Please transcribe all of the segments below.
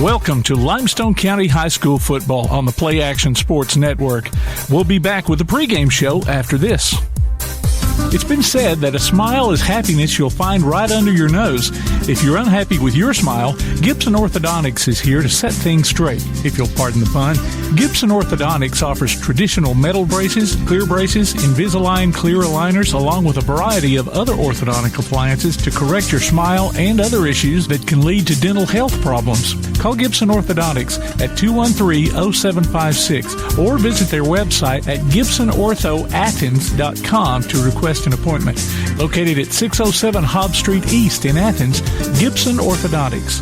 Welcome to Limestone County High School football on the Play Action Sports Network. We'll be back with the pregame show after this. It's been said that a smile is happiness you'll find right under your nose. If you're unhappy with your smile, Gibson Orthodontics is here to set things straight. If you'll pardon the pun, Gibson Orthodontics offers traditional metal braces, clear braces, Invisalign clear aligners, along with a variety of other orthodontic appliances to correct your smile and other issues that can lead to dental health problems. Call Gibson Orthodontics at 213-0756 or visit their website at gibsonorthoathens.com to request an appointment. Located at 607 Hobbs Street East in Athens, Gibson Orthodontics.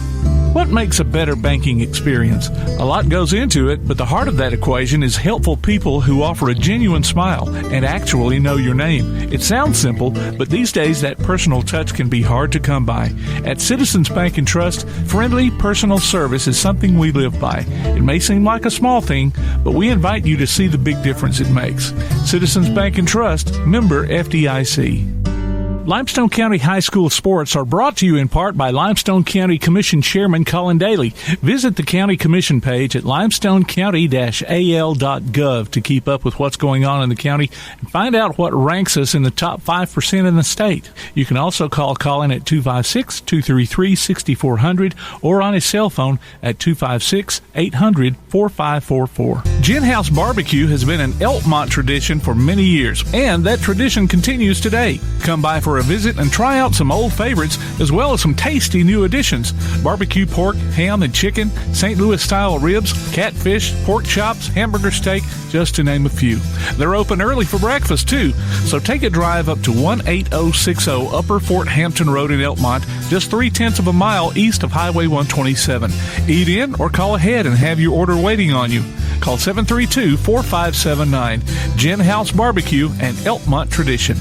What makes a better banking experience? A lot goes into it, but the heart of that equation is helpful people who offer a genuine smile and actually know your name. It sounds simple, but these days that personal touch can be hard to come by. At Citizens Bank and Trust, friendly personal service is something we live by. It may seem like a small thing, but we invite you to see the big difference it makes. Citizens Bank and Trust, member FDIC. Limestone County High School sports are brought to you in part by Limestone County Commission Chairman Colin Daly. Visit the County Commission page at limestonecounty-al.gov to keep up with what's going on in the county and find out what ranks us in the top 5% in the state. You can also call Colin at 256-233-6400 or on his cell phone at 256-800-4544. Gin House Barbecue has been an Elkmont tradition for many years, and that tradition continues today. Come by for a visit and try out some old favorites as well as some tasty new additions. Barbecue pork, ham and chicken, St. Louis style ribs, catfish, pork chops, hamburger steak, just to name a few. They're open early for breakfast too, so take a drive up to 18060 Upper Fort Hampton Road in Elkmont, just 0.3 of a mile east of Highway 127. Eat in or call ahead and have your order waiting on you. Call 732-4579. Gin House Barbecue, an Elkmont tradition.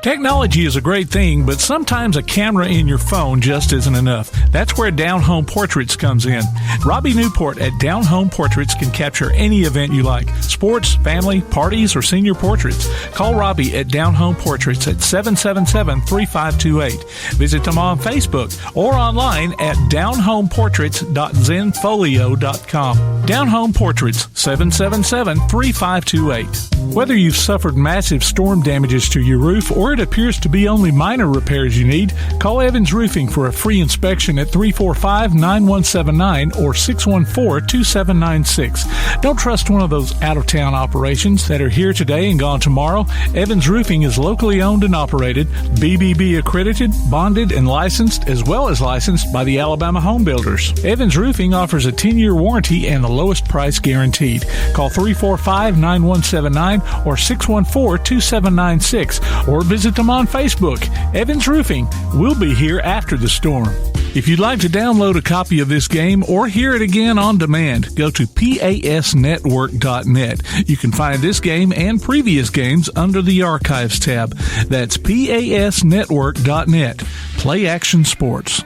Technology is a great thing, but sometimes a camera in your phone just isn't enough. That's where Down Home Portraits comes in. Robbie Newport at Down Home Portraits can capture any event you like. Sports, family, parties, or senior portraits. Call Robbie at Down Home Portraits at 777-3528. Visit them on Facebook or online at downhomeportraits.zenfolio.com. Down Home Portraits, 777-3528. Whether you've suffered massive storm damages to your roof or it appears to be only minor repairs you need, call Evans Roofing for a free inspection at 345-9179 or 614-2796. Don't trust one of those out-of-town operations that are here today and gone tomorrow. Evans Roofing is locally owned and operated, BBB accredited, bonded, and licensed, as well as licensed by the Alabama Home Builders. Evans Roofing offers a 10-year warranty and the lowest price guaranteed. Call 345-9179 or 614-2796 or visit them on Facebook. Evans Roofing. We'll be here after the storm. If you'd like to download a copy of this game or hear it again on demand, go to pasnetwork.net. You can find this game and previous games under the Archives tab. That's pasnetwork.net. Play Action Sports.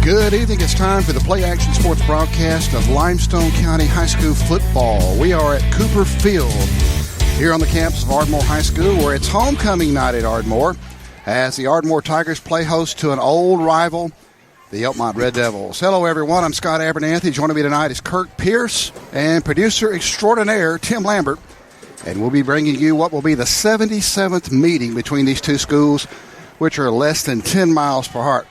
Good evening. It's time for the Play Action Sports broadcast of Limestone County High School football. We are at Cooper Field here on the campus of Ardmore High School, where it's homecoming night at Ardmore as the Ardmore Tigers play host to an old rival, the Elkmont Red Devils. Hello, everyone. I'm Scott Abernathy. Joining me tonight is Kirk Pierce and producer extraordinaire Tim Lambert. And we'll be bringing you what will be the 77th meeting between these two schools, which are less than 10 miles apart.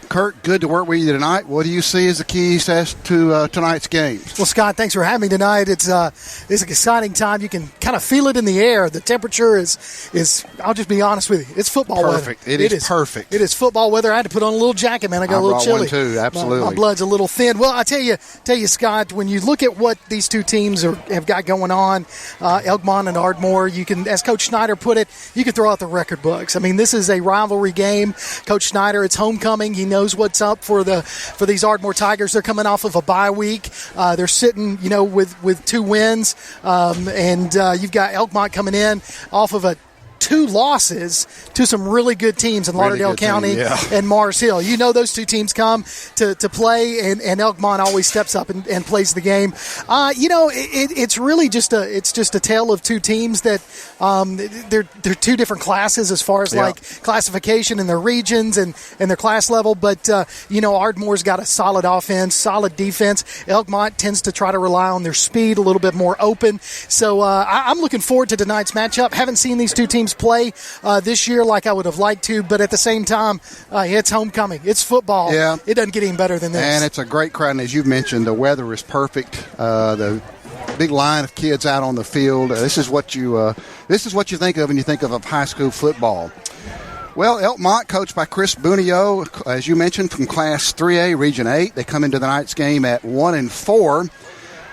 Kurt, good to work with you tonight. What do you see as the keys to tonight's game? Well, Scott, thanks for having me tonight. It's an exciting time. You can kind of feel it in the air. The temperature is I'll just be honest with you, it's football perfect. weather. It is perfect. It is football weather. I had to put on a little jacket, man. I got a little chilly. I brought one too, absolutely. My blood's a little thin. Well, I tell you, Scott, when you look at what these two teams have got going on, Elkmont and Ardmore, you can, as Coach Schneider put it, you can throw out the record books. I mean, this is a rivalry game. Coach Schneider, it's homecoming. He knows what's up for these Ardmore Tigers. They're coming off of a bye week. They're sitting, with 2 wins, and you've got Elkmont coming in off of a 2 losses to some really good teams in Lauderdale County and Mars Hill. You know those 2 teams come to play, and Elkmont always steps up and plays the game. It's really just a tale of 2 teams that they're 2 different classes as far as like classification in their regions and their class level. But Ardmore's got a solid offense, solid defense. Elkmont tends to try to rely on their speed, a little bit more open. So I'm looking forward to tonight's matchup. Haven't seen these 2 teams play this year like I would have liked to, but at the same time, it's homecoming. It's football. Yeah. It doesn't get any better than this. And it's a great crowd. And as you've mentioned, the weather is perfect. The big line of kids out on the field. This is what you think of when you think of high school football. Well, Elkmont, coached by Chris Bunio, as you mentioned, from Class 3A, Region 8. They come into the night's game at 1-4.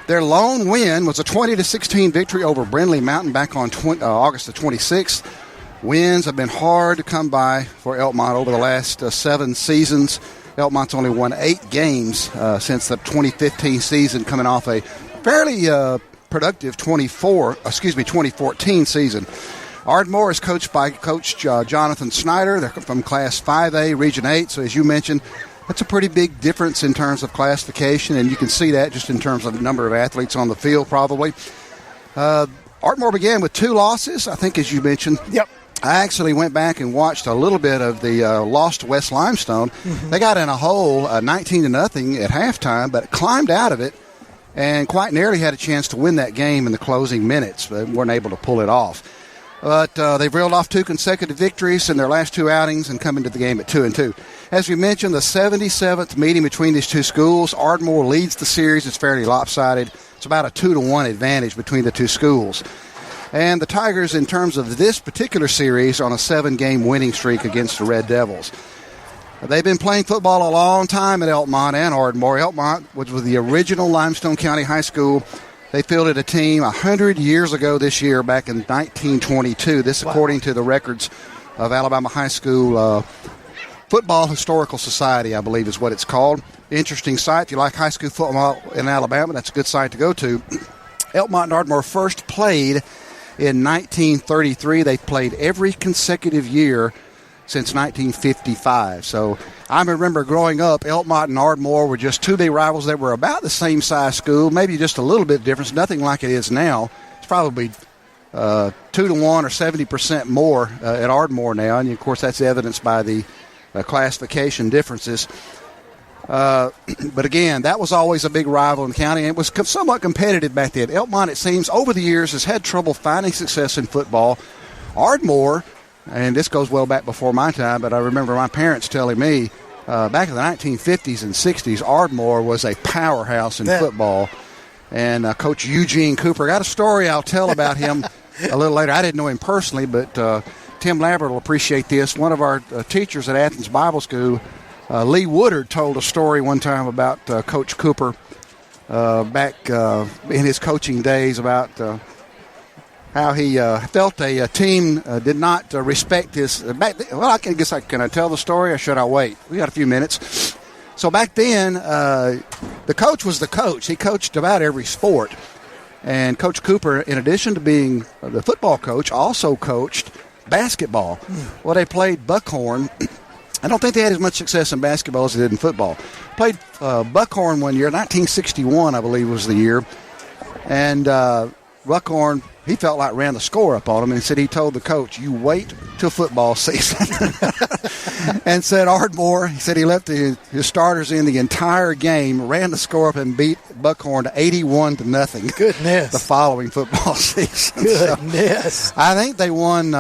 Their lone win was a 20-16 victory over Brindley Mountain back on August the 26th. Wins have been hard to come by for Elkmont over the last 7 seasons. Elkmont's only won 8 games since the 2015 season, coming off a fairly productive 2014 season. Ardmore is coached by Coach Jonathan Snyder. They're from Class 5A, Region 8. So as you mentioned, that's a pretty big difference in terms of classification, and you can see that just in terms of the number of athletes on the field probably. Ardmore began with 2 losses, I think, as you mentioned. Yep. I actually went back and watched a little bit of the loss to West Limestone. Mm-hmm. They got in a hole 19-0 at halftime, but climbed out of it and quite nearly had a chance to win that game in the closing minutes, but weren't able to pull it off. But they've reeled off 2 consecutive victories in their last 2 outings and come into the game at 2-2. As we mentioned, the 77th meeting between these 2 schools. Ardmore leads the series. It's fairly lopsided. It's about a 2-1 advantage between the 2 schools. And the Tigers, in terms of this particular series, on a 7-game winning streak against the Red Devils. They've been playing football a long time at Elkmont and Ardmore. Elkmont was with the original Limestone County High School. They fielded a team 100 years ago this year, back in 1922. This, according to the records of Alabama High School Football Historical Society, I believe is what it's called. Interesting site. If you like high school football in Alabama, that's a good site to go to. Elkmont and Ardmore first played in 1933. They played every consecutive year since 1955. So I remember growing up, Elkmont and Ardmore were just 2 big rivals. They were about the same size school, maybe just a little bit different, nothing like it is now. It's probably 2-1 or 70% more at Ardmore now, and of course that's evidenced by the classification differences. But again, that was always a big rival in the county, and it was somewhat competitive back then. Elkmont, it seems, over the years has had trouble finding success in football. Ardmore, and this goes well back before my time, but I remember my parents telling me back in the 1950s and 60s, Ardmore was a powerhouse in football. And Coach Eugene Cooper, got a story I'll tell about him a little later. I didn't know him personally, but Tim Lambert will appreciate this. One of our teachers at Athens Bible School, Lee Woodard, told a story one time about Coach Cooper back in his coaching days about how he felt a team did not respect his well, I guess can I tell the story or should I wait? We got a few minutes. So back then, the coach was the coach. He coached about every sport. And Coach Cooper, in addition to being the football coach, also coached basketball. Well, they played Buckhorn. I don't think they had as much success in basketball as they did in football. Played Buckhorn one year, 1961, I believe was the year. And Buckhorn, he felt like ran the score up on him and said he told the coach, "You wait till football season." And said Ardmore, he said he left his starters in the entire game, ran the score up and beat Buckhorn to 81-0. Goodness. The following football season. Goodness. So, I think they won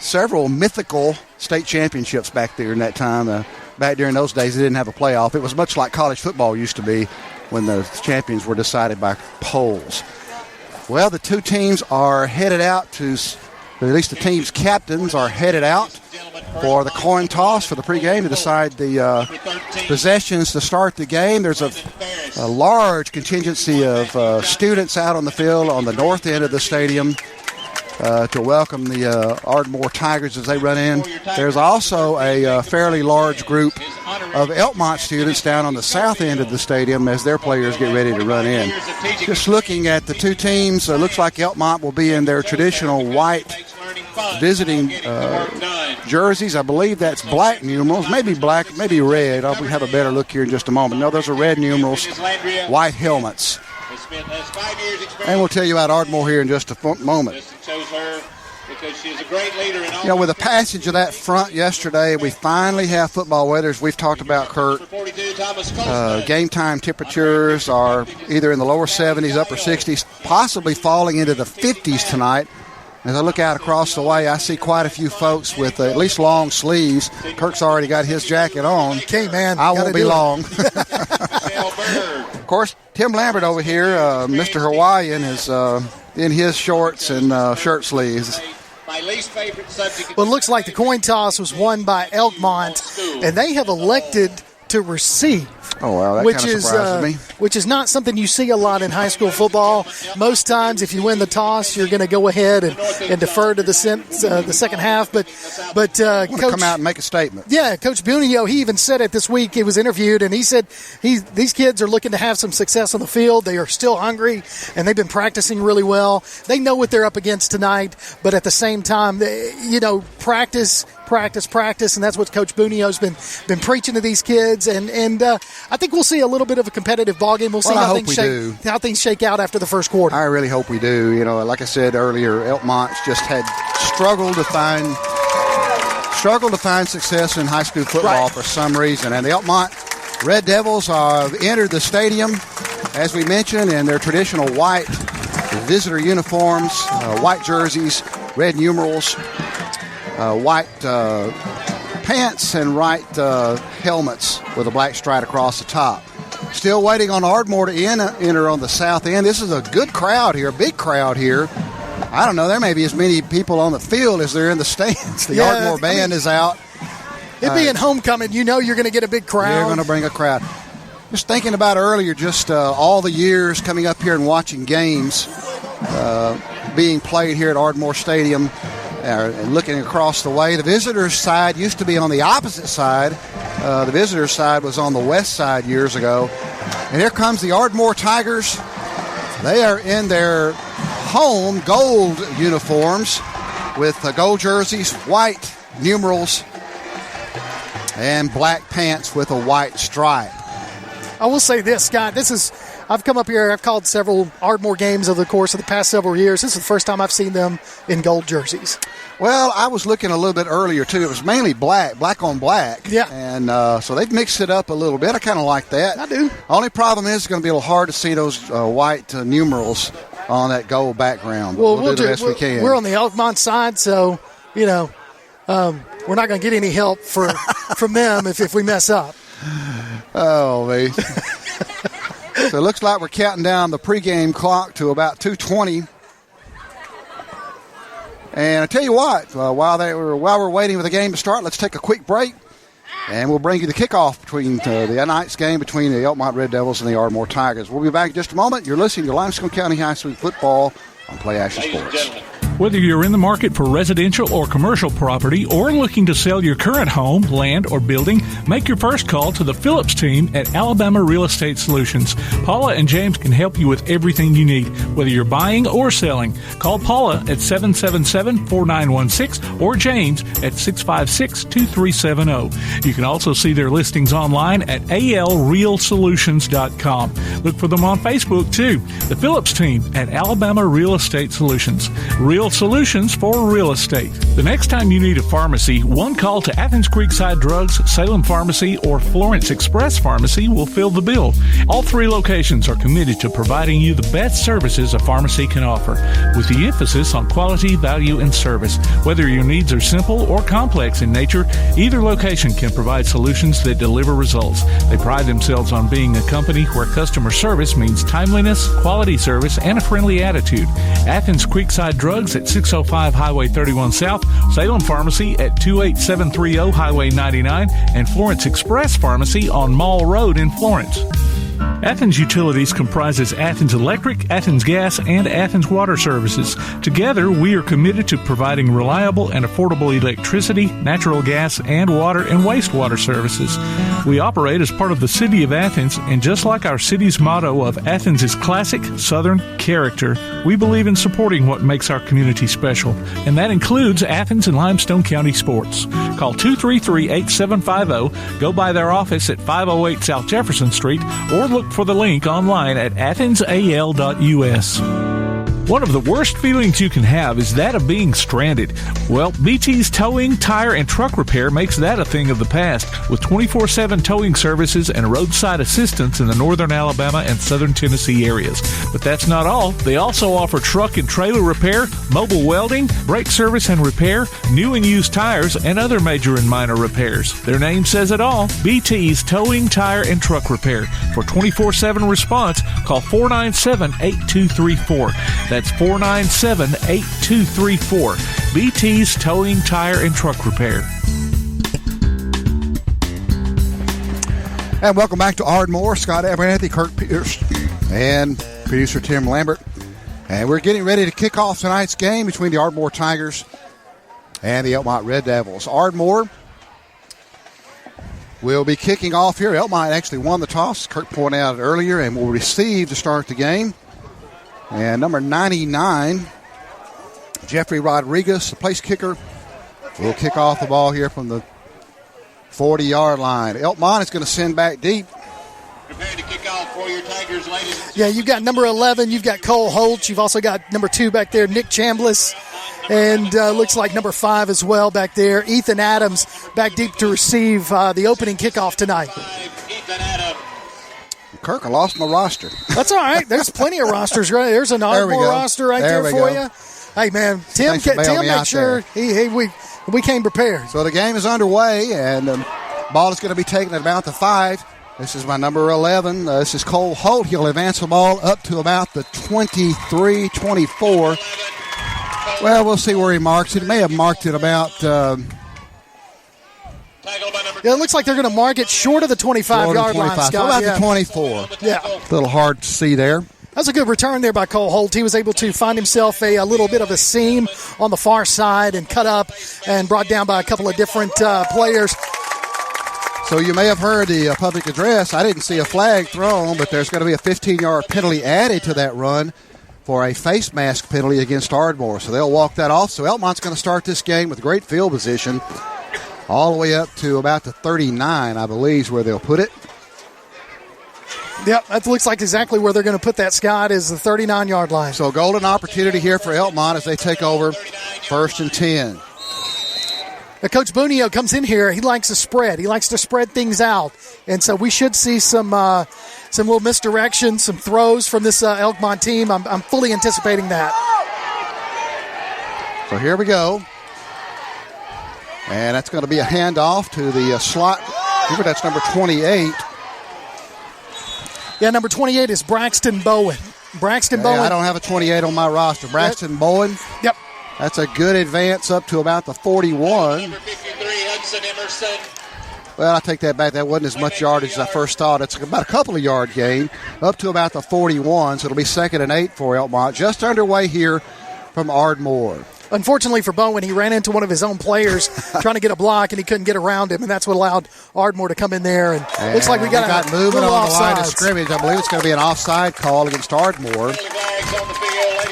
several mythical state championships back there in that time. Back during those days, they didn't have a playoff. It was much like college football used to be when the champions were decided by polls. Well, the 2 teams are headed out to, at least the team's captains are headed out for the coin toss for the pregame to decide the possessions to start the game. There's a large contingency of students out on the field on the north end of the stadium to welcome the Ardmore Tigers as they run in. There's also a fairly large group of Elkmont students down on the south end of the stadium as their players get ready to run in. Just looking at the 2 teams, it looks like Elkmont will be in their traditional white visiting jerseys. I believe that's black numerals, maybe black, maybe red. I'll have a better look here in just a moment. No, those are red numerals, white helmets. And we'll tell you about Ardmore here in just a moment. Because she's a great leader in all. You know, with the passage of that front yesterday, we finally have football weather. As we've talked about, Kurt, game time temperatures are either in the lower 70s, upper 60s, possibly falling into the 50s tonight. As I look out across the way, I see quite a few folks with at least long sleeves. Kirk's already got his jacket on. Okay, man. I won't be long. Of course, Tim Lambert over here, Mr. Hawaiian, is in his shorts and shirt sleeves. My least favorite subject. Well, it looks like the coin toss was won by Elkmont, and they have elected to receive. Oh, wow, that kind of surprises me. Which is not something you see a lot in high school football. Most times, if you win the toss, you're going to go ahead and defer to the second half. But Coach, come out and make a statement. Yeah, Coach Bunio, he even said it this week. He was interviewed, and he said these kids are looking to have some success on the field. They are still hungry, and they've been practicing really well. They know what they're up against tonight, but at the same time, practice, and that's what Coach Bunio's been preaching to these kids. And I think we'll see a little bit of a competitive ballgame. We'll see how things shake out after the first quarter. I really hope we do. You know, like I said earlier, Elkmont's just had struggled to find success in high school football for some reason. And the Elkmont Red Devils have entered the stadium, as we mentioned, in their traditional white visitor uniforms, white jerseys, red numerals, white pants, and white helmets with a black stripe across the top. Still waiting on Ardmore to enter on the south end. This is a good crowd here, a big crowd here. I don't know, there may be as many people on the field as there are in the stands. The Ardmore band is out. It being homecoming, you're going to get be a crowd. You're going to bring a crowd. Just thinking about earlier, just all the years coming up here and watching games being played here at Ardmore Stadium. And looking across the way, the visitors' side used to be on the opposite side. The visitors' side was on the west side years ago. And here comes the Ardmore Tigers. They are in their home gold uniforms with gold jerseys, white numerals, and black pants with a white stripe. I will say this, Scott. I've come up here. I've called several Ardmore games over the course of the past several years. This is the first time I've seen them in gold jerseys. Well, I was looking a little bit earlier, too. It was mainly black on black. Yeah. And so they've mixed it up a little bit. I kind of like that. I do. Only problem is it's going to be a little hard to see those white numerals on that gold background. Well, we'll do the best we can. We're on the Elkmont side, so, we're not going to get any help from them if we mess up. Oh, man. So it looks like we're counting down the pregame clock to about 2:20. And I tell you what, while we're waiting for the game to start, let's take a quick break, and we'll bring you the kickoff between the night's game between the Elkmont Red Devils and the Ardmore Tigers. We'll be back in just a moment. You're listening to Limestone County High School football on Play Action Sports. Whether you're in the market for residential or commercial property or looking to sell your current home, land, or building, make your first call to the Phillips team at Alabama Real Estate Solutions. Paula and James can help you with everything you need, whether you're buying or selling. Call Paula at 777-4916 or James at 656-2370. You can also see their listings online at alrealsolutions.com. Look for them on Facebook, too. The Phillips team at Alabama Real Estate Solutions. Real solutions for real estate. The next time you need a pharmacy, one call to Athens Creekside Drugs, Salem Pharmacy, or Florence Express Pharmacy will fill the bill. All three locations are committed to providing you the best services a pharmacy can offer, with the emphasis on quality, value, and service. Whether your needs are simple or complex in nature, either location can provide solutions that deliver results. They pride themselves on being a company where customer service means timeliness, quality service, and a friendly attitude. Athens Creekside Drugs at 605 Highway 31 South, Salem Pharmacy at 28730 Highway 99, and Florence Express Pharmacy on Mall Road in Florence. Athens Utilities comprises Athens Electric, Athens Gas, and Athens Water Services. Together, we are committed to providing reliable and affordable electricity, natural gas, and water and wastewater services. We operate as part of the City of Athens, and just like our city's motto of Athens is classic Southern character, we believe in supporting what makes our community special, and that includes Athens and Limestone County sports. Call 233-8750, go by their office at 508 South Jefferson Street, or look for the link online at athensal.us. One of the worst feelings you can have is that of being stranded. Well, BT's Towing, Tire, and Truck Repair makes that a thing of the past, with 24/7 towing services and roadside assistance in the northern Alabama and southern Tennessee areas. But that's not all. They also offer truck and trailer repair, mobile welding, brake service and repair, new and used tires, and other major and minor repairs. Their name says it all, BT's Towing, Tire, and Truck Repair. For 24/7 response, call 497-8234. That's 497-8234. BT's Towing, Tire, and Truck Repair. And welcome back to Ardmore. Scott Abernathy, Kirk Pierce, and producer Tim Lambert. And we're getting ready to kick off tonight's game between the Ardmore Tigers and the Elkmont Red Devils. Ardmore will be kicking off here. Elkmont actually won the toss, Kirk pointed out earlier, and will receive to start the game. And number 99, Jeffrey Rodriguez, the place kicker, will kick off the ball here from the 40-yard line. Elkmont is going to send back deep. Preparing to kick off for your Tigers, ladies. Yeah, you've got number 11. You've got Cole Holt. You've also got number 2 back there, Nick Chambliss. And looks like number 5 as well back there. Ethan Adams back deep to receive the opening kickoff tonight. Ethan Adams. Kirk, I lost my roster. That's all right. There's plenty of rosters. Right? There's an Ardmore roster right there for you. Hey, man, Tim made sure we came prepared. So the game is underway, and the ball is going to be taken at about the 5. This is my number 11. This is Cole Holt. He'll advance the ball up to about the 23, 24. Well, we'll see where he marks it. He may have marked it about... it looks like they're going to mark it short of the 25-yard line, Scott. So about the 24. Yeah. A little hard to see there. That's a good return there by Cole Holt. He was able to find himself a little bit of a seam on the far side and cut up and brought down by a couple of different players. So you may have heard the public address. I didn't see a flag thrown, but there's going to be a 15-yard penalty added to that run for a face mask penalty against Ardmore. So they'll walk that off. So Elkmont's going to start this game with great field position all the way up to about the 39, I believe, is where they'll put it. Yep, that looks like exactly where they're going to put that, Scott, is the 39-yard line. So golden opportunity here for Elkmont as they take over 1st and 10. Now, Coach Bunio comes in here. He likes to spread. He likes to spread things out. And so we should see some little misdirection, some throws from this Elkmont team. I'm fully anticipating that. So here we go. And that's going to be a handoff to the slot. That's number 28. Yeah, number 28 is Braxton Bowen. Bowen. I don't have a 28 on my roster. Braxton Bowen. Yep. That's a good advance up to about the 41. Number 53, Hudson Emerson. Well, I take that back. That wasn't as much yardage as I first thought. It's about a couple of yard gain up to about the 41. So it'll be 2nd and 8 for Elkmont. Just underway here from Ardmore. Unfortunately for Bowen, he ran into one of his own players trying to get a block, and he couldn't get around him, and that's what allowed Ardmore to come in there. And looks like we got movement on the line of scrimmage. I believe it's going to be an offside call against Ardmore.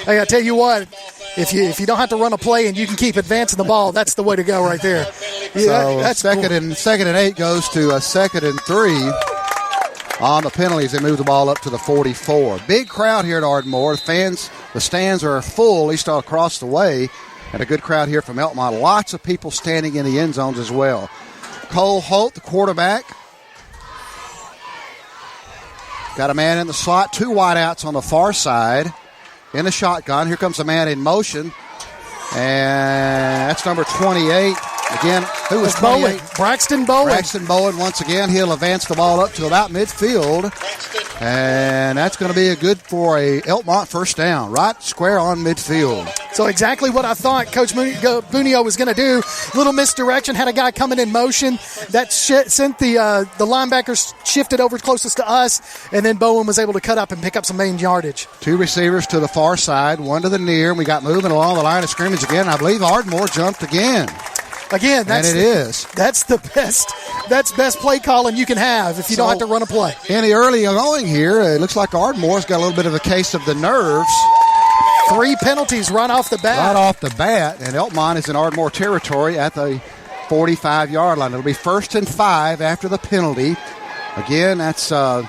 Hey, I tell you what, if you don't have to run a play and you can keep advancing the ball, that's the way to go right there. Yeah, so that's second and 8 goes to a 2nd and 3 on the penalties. They move the ball up to the 44. Big crowd here at Ardmore. The stands are full, at least all across the way. And a good crowd here from Elkmont. Lots of people standing in the end zones as well. Cole Holt, the quarterback. Got a man in the slot. 2 wideouts on the far side. In the shotgun. Here comes a man in motion. And that's number 28. Again, who was 28? Braxton Bowen. Braxton Bowen once again. He'll advance the ball up to about midfield. And that's going to be for a Elkmont first down, right square on midfield. So exactly what I thought Coach Bunio was going to do. Little misdirection, had a guy coming in motion. That sent the linebackers shifted over closest to us, and then Bowen was able to cut up and pick up some main yardage. 2 receivers to the far side, 1 to the near, and we got moving along the line of scrimmage again. I believe Ardmore jumped again. Again, that's the best. That's best play calling you can have if you don't have to run a play. In the early going here, it looks like Ardmore's got a little bit of a case of the nerves. 3 penalties right off the bat. And Elkmont is in Ardmore territory at the 45-yard line. It'll be 1st and 5 after the penalty. Again, that's the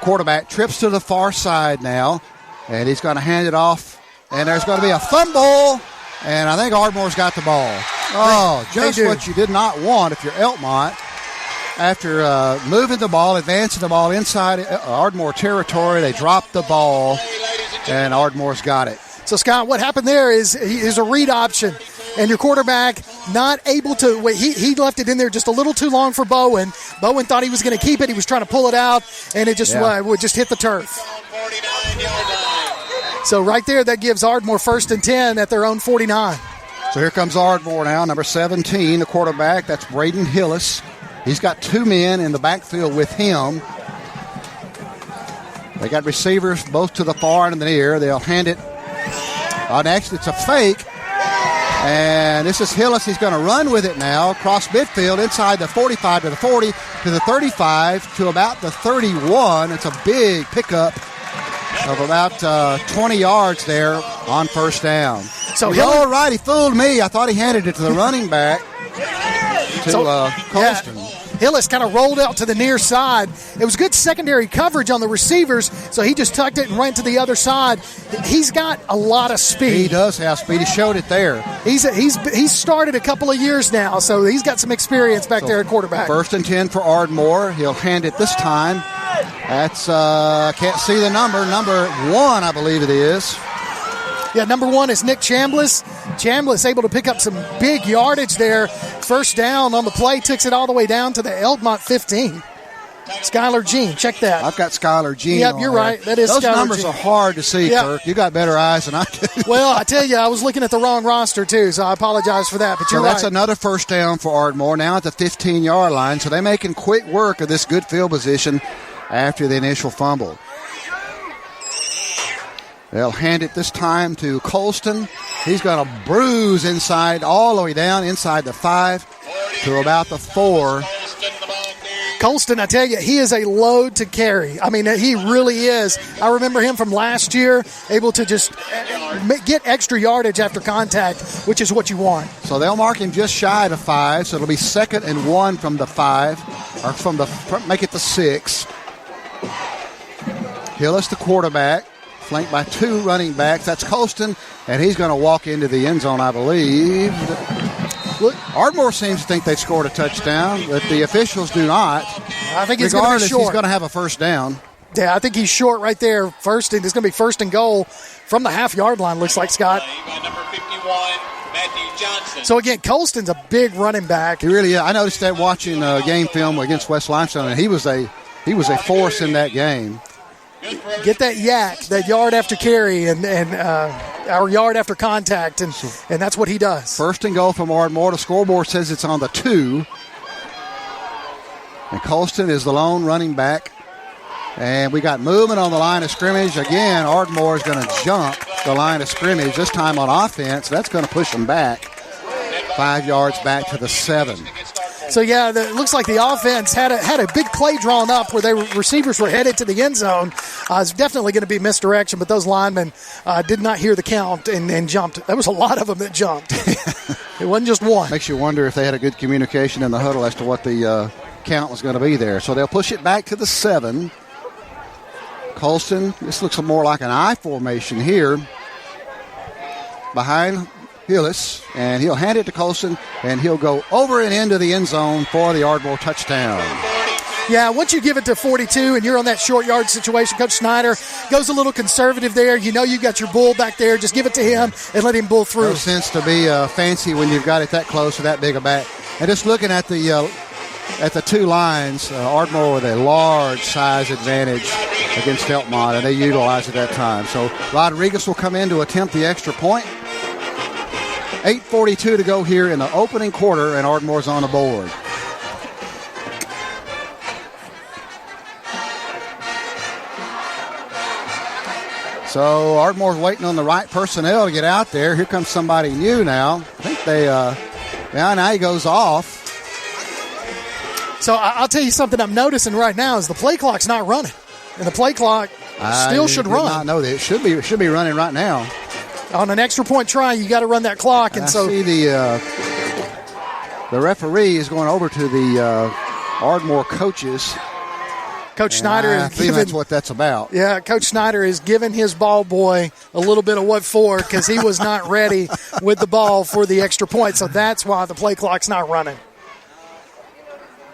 quarterback trips to the far side now, and he's going to hand it off, and there's going to be a fumble. And I think Ardmore's got the ball. Just what you did not want if you're Elkmont. After moving the ball, advancing the ball inside Ardmore territory, they dropped the ball, and Ardmore's got it. So, Scott, what happened there is a read option, and your quarterback not able to – he left it in there just a little too long for Bowen. Bowen thought he was going to keep it. He was trying to pull it out, and it just would just hit the turf. So right there, that gives Ardmore 1st and 10 at their own 49. So here comes Ardmore now, number 17, the quarterback. That's Braden Hillis. He's got 2 men in the backfield with him. They got receivers both to the far and the near. They'll hand it. Next, it's a fake. And this is Hillis. He's going to run with it now across midfield inside the 45 to the 40 to the 35 to about the 31. It's a big pickup of about 20 yards there on first down. So all right, he fooled me. I thought he handed it to the running back to Colston. Yeah. Hillis kind of rolled out to the near side. It was good secondary coverage on the receivers, so he just tucked it and went to the other side. He's got a lot of speed. He does have speed. He showed it there. He's started a couple of years now, so he's got some experience back there at quarterback. 1st and 10 for Ardmore. He'll hand it this time. That's, can't see the number. Number 1, I believe it is. Yeah, number 1 is Nick Chambliss. Chambliss able to pick up some big yardage there. First down on the play, takes it all the way down to the Elkmont 15. Skylar Jean, check that. I've got Skylar Jean. Yep, you're right. That is Those Skylar numbers Jean. are hard to see, Kirk. You got better eyes than I do. Well, I tell you, I was looking at the wrong roster too, so I apologize for that. But you're right. That's another first down for Ardmore now at the 15-yard line. So they're making quick work of this good field position after the initial fumble. They'll hand it this time to Colston. He's going to bruise inside, all the way down inside the 5 to about the 4. Colston, I tell you, he is a load to carry. I mean, he really is. I remember him from last year, able to just get extra yardage after contact, which is what you want. So they'll mark him just shy of the 5, so it'll be 2nd and 1 from the 5, or make it the 6. Hillis, the quarterback, flanked by 2 running backs. That's Colston, and he's going to walk into the end zone, I believe. Look, Ardmore seems to think they scored a touchdown, but the officials do not. I think it's going to be short. He's going to have a first down. Yeah, I think he's short right there. It's going to be 1st and goal from the half-yard line, looks like, Scott. Number 51, Matthew Johnson. So, again, Colston's a big running back. He really is. I noticed that watching game film against West Limestone, and he was a force in that game. Get that yak, that yard after carry, and our yard after contact, and that's what he does. 1st and goal from Ardmore. The scoreboard says it's on the 2. And Colston is the lone running back. And we got movement on the line of scrimmage. Again, Ardmore is going to jump the line of scrimmage, this time on offense. That's going to push them back 5 yards back to the 7. So, yeah, it looks like the offense had a big play drawn up where receivers were headed to the end zone. It's definitely going to be misdirection, but those linemen did not hear the count and jumped. There was a lot of them that jumped. It wasn't just one. Makes you wonder if they had a good communication in the huddle as to what the count was going to be there. So they'll push it back to the 7. Colston, this looks more like an I formation here. Behind Hillis, and he'll hand it to Colston, and he'll go over and into the end zone for the Ardmore touchdown. Yeah, once you give it to 42 and you're on that short yard situation, Coach Snyder goes a little conservative there. You know you got your bull back there. Just give it to him and let him bull through. No sense to be fancy when you've got it that close to that big a back. And just looking at the at the two lines, Ardmore with a large size advantage against Elkmont, and they utilized it that time. So Rodriguez will come in to attempt the extra point. 8:42 to go here in the opening quarter, and Ardmore's on the board. So Ardmore's waiting on the right personnel to get out there. Here comes somebody new now. I think they, now he goes off. So I'll tell you something I'm noticing right now is the play clock's not running. And the play clock still should run. I know that. It should be running right now. On an extra point try, you got to run that clock. And so see the referee is going over to the Ardmore coaches. Coach Snyder is giving, that's what that's about. Yeah, Coach Snyder is giving his ball boy a little bit of what for because he was not ready with the ball for the extra point. So that's why the play clock's not running.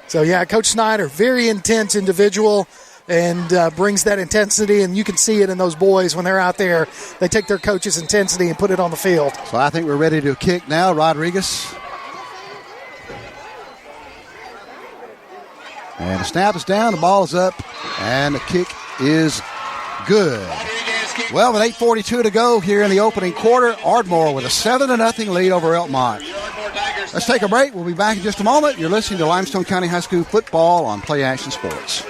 So, yeah, Coach Snyder, very intense individual and brings that intensity, and you can see it in those boys when they're out there. They take their coach's intensity and put it on the field. So I think we're ready to kick now. Rodriguez. And the snap is down, the ball is up, and the kick is good. Well, with 8:42 to go here in the opening quarter, Ardmore with a 7-0 lead over Elkmont. Let's take a break. We'll be back in just a moment. You're listening to Limestone County High School football on Play Action Sports.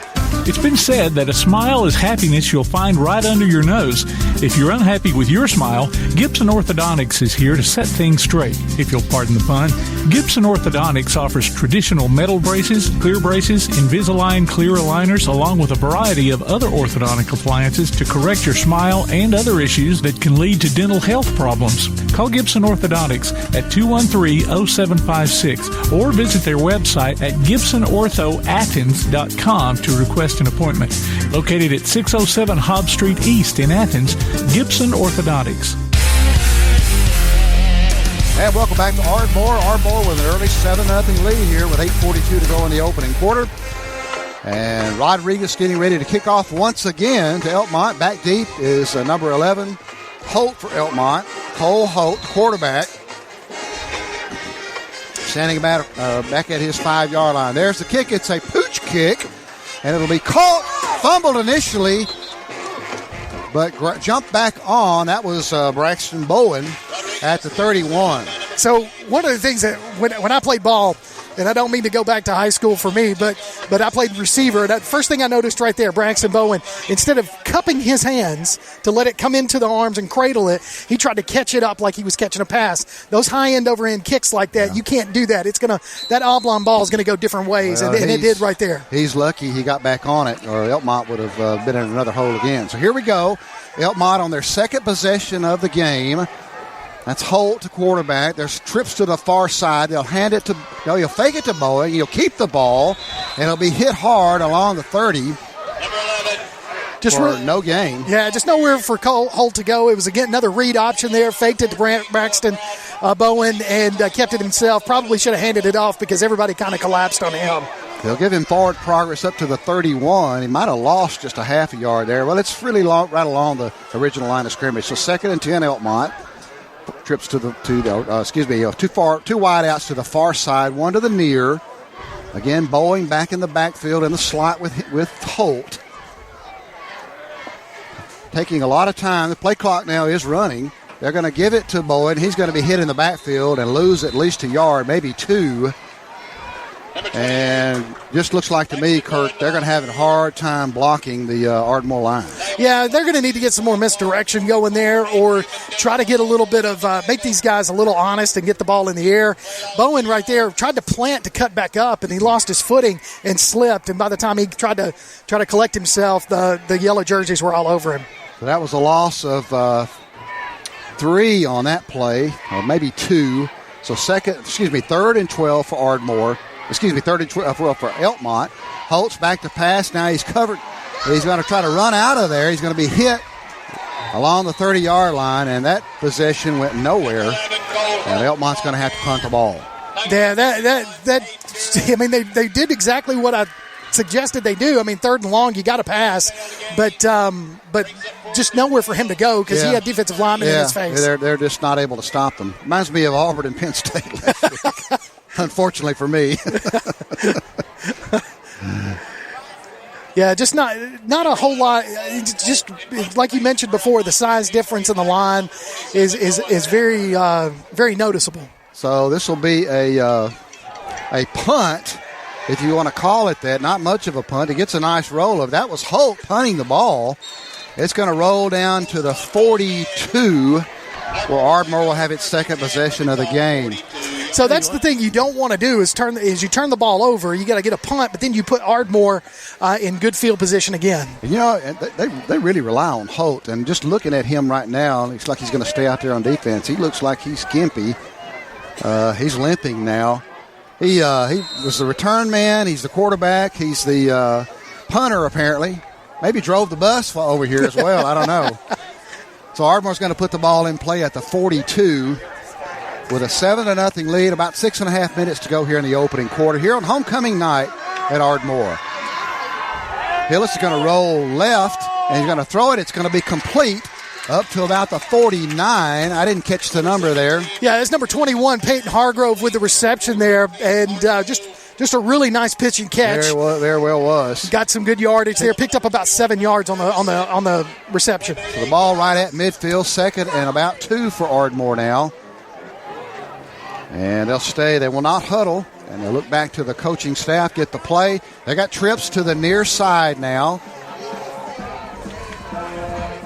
It's been said that a smile is happiness you'll find right under your nose. If you're unhappy with your smile, Gibson Orthodontics is here to set things straight. If you'll pardon the pun, Gibson Orthodontics offers traditional metal braces, clear braces, Invisalign clear aligners, along with a variety of other orthodontic appliances to correct your smile and other issues that can lead to dental health problems. Call Gibson Orthodontics at 213-0756 or visit their website at gibsonorthoathens.com to request an appointment. Located at 607 Hobbs Street East in Athens, Gibson Orthodontics. And welcome back to Ardmore. Ardmore with an early 7-0 lead here with 8:42 to go in the opening quarter. And Rodriguez getting ready to kick off once again to Elkmont. Back deep is number 11, Holt for Elkmont. Cole Holt, quarterback. Standing back at his 5-yard line. There's the kick. It's a pooch kick. And it'll be caught, fumbled initially, but jumped back on. That was Braxton Bowen at the 31. So one of the things that when I played ball, and I don't mean to go back to high school for me, but I played receiver. And that first thing I noticed right there, Braxton Bowen, instead of cupping his hands to let it come into the arms and cradle it, he tried to catch it up like he was catching a pass. Those high-end over-end kicks like that, you can't do that. That oblong ball is going to go different ways, and it did right there. He's lucky he got back on it, or Elkmont would have been in another hole again. So here we go. Elkmont on their second possession of the game. That's Holt, the quarterback. There's trips to the far side. They'll he'll fake it to Bowen. He'll keep the ball, and it'll be hit hard along the 30 for no gain. Yeah, just nowhere for Holt to go. It was, again, another read option there. Faked it to Braxton Bowen and kept it himself. Probably should have handed it off because everybody kind of collapsed on him. They'll give him forward progress up to the 31. He might have lost just a half a yard there. Well, it's really long, right along the original line of scrimmage. So 2nd and 10 Elkmont. Trips to the two wide outs to the far side, one to the near. Again, Bowen back in the backfield in the slot with Holt. Taking a lot of time. The play clock now is running. They're going to give it to Bowen. He's going to be hit in the backfield and lose at least a yard, maybe two. And just looks like to me, Kurt, they're going to have a hard time blocking the Ardmore line. Yeah, they're going to need to get some more misdirection going there or try to get a little bit of make these guys a little honest and get the ball in the air. Bowen right there tried to plant to cut back up, and he lost his footing and slipped. And by the time he tried to collect himself, the yellow jerseys were all over him. So that was a loss of 3 on that play, or maybe 2. So 3rd and 12 for Ardmore. 3rd and 12 for Elkmont. Holt's back to pass. Now he's covered. He's going to try to run out of there. He's going to be hit along the 30-yard line, and that possession went nowhere. And Elkmont's going to have to punt the ball. Yeah, they did exactly what I suggested they do. 3rd and long, you got to pass, but just nowhere for him to go because he had defensive linemen in his face. They're just not able to stop them. Reminds me of Auburn and Penn State last week. Unfortunately for me. Yeah, just not a whole lot. Just like you mentioned before, the size difference in the line is very very noticeable. So this will be a punt, if you want to call it that. Not much of a punt. It gets a nice roll of. That was Holt punting the ball. It's going to roll down to the 42, where Ardmore will have its second possession of the game. So that's the thing you don't want to do is you turn the ball over. You got to get a punt, but then you put Ardmore in good field position again. And, they really rely on Holt. And just looking at him right now, it looks like he's going to stay out there on defense. He looks like he's gimpy. He's limping now. He was the return man. He's the quarterback. He's the punter, apparently. Maybe drove the bus over here as well. I don't know. So Ardmore's going to put the ball in play at the 42 with a 7-0 lead. About 6.5 minutes to go here in the opening quarter. Here on homecoming night at Ardmore. Hillis is going to roll left, and he's going to throw it. It's going to be complete up to about the 49. I didn't catch the number there. Yeah, it's number 21, Peyton Hargrove, with the reception there, and just a really nice pitch and catch. Very well was. Got some good yardage there. Picked up about 7 yards on the reception. So the ball right at midfield, second and about 2 for Ardmore now. And they'll stay. They will not huddle. And they'll look back to the coaching staff, get the play. They got trips to the near side now.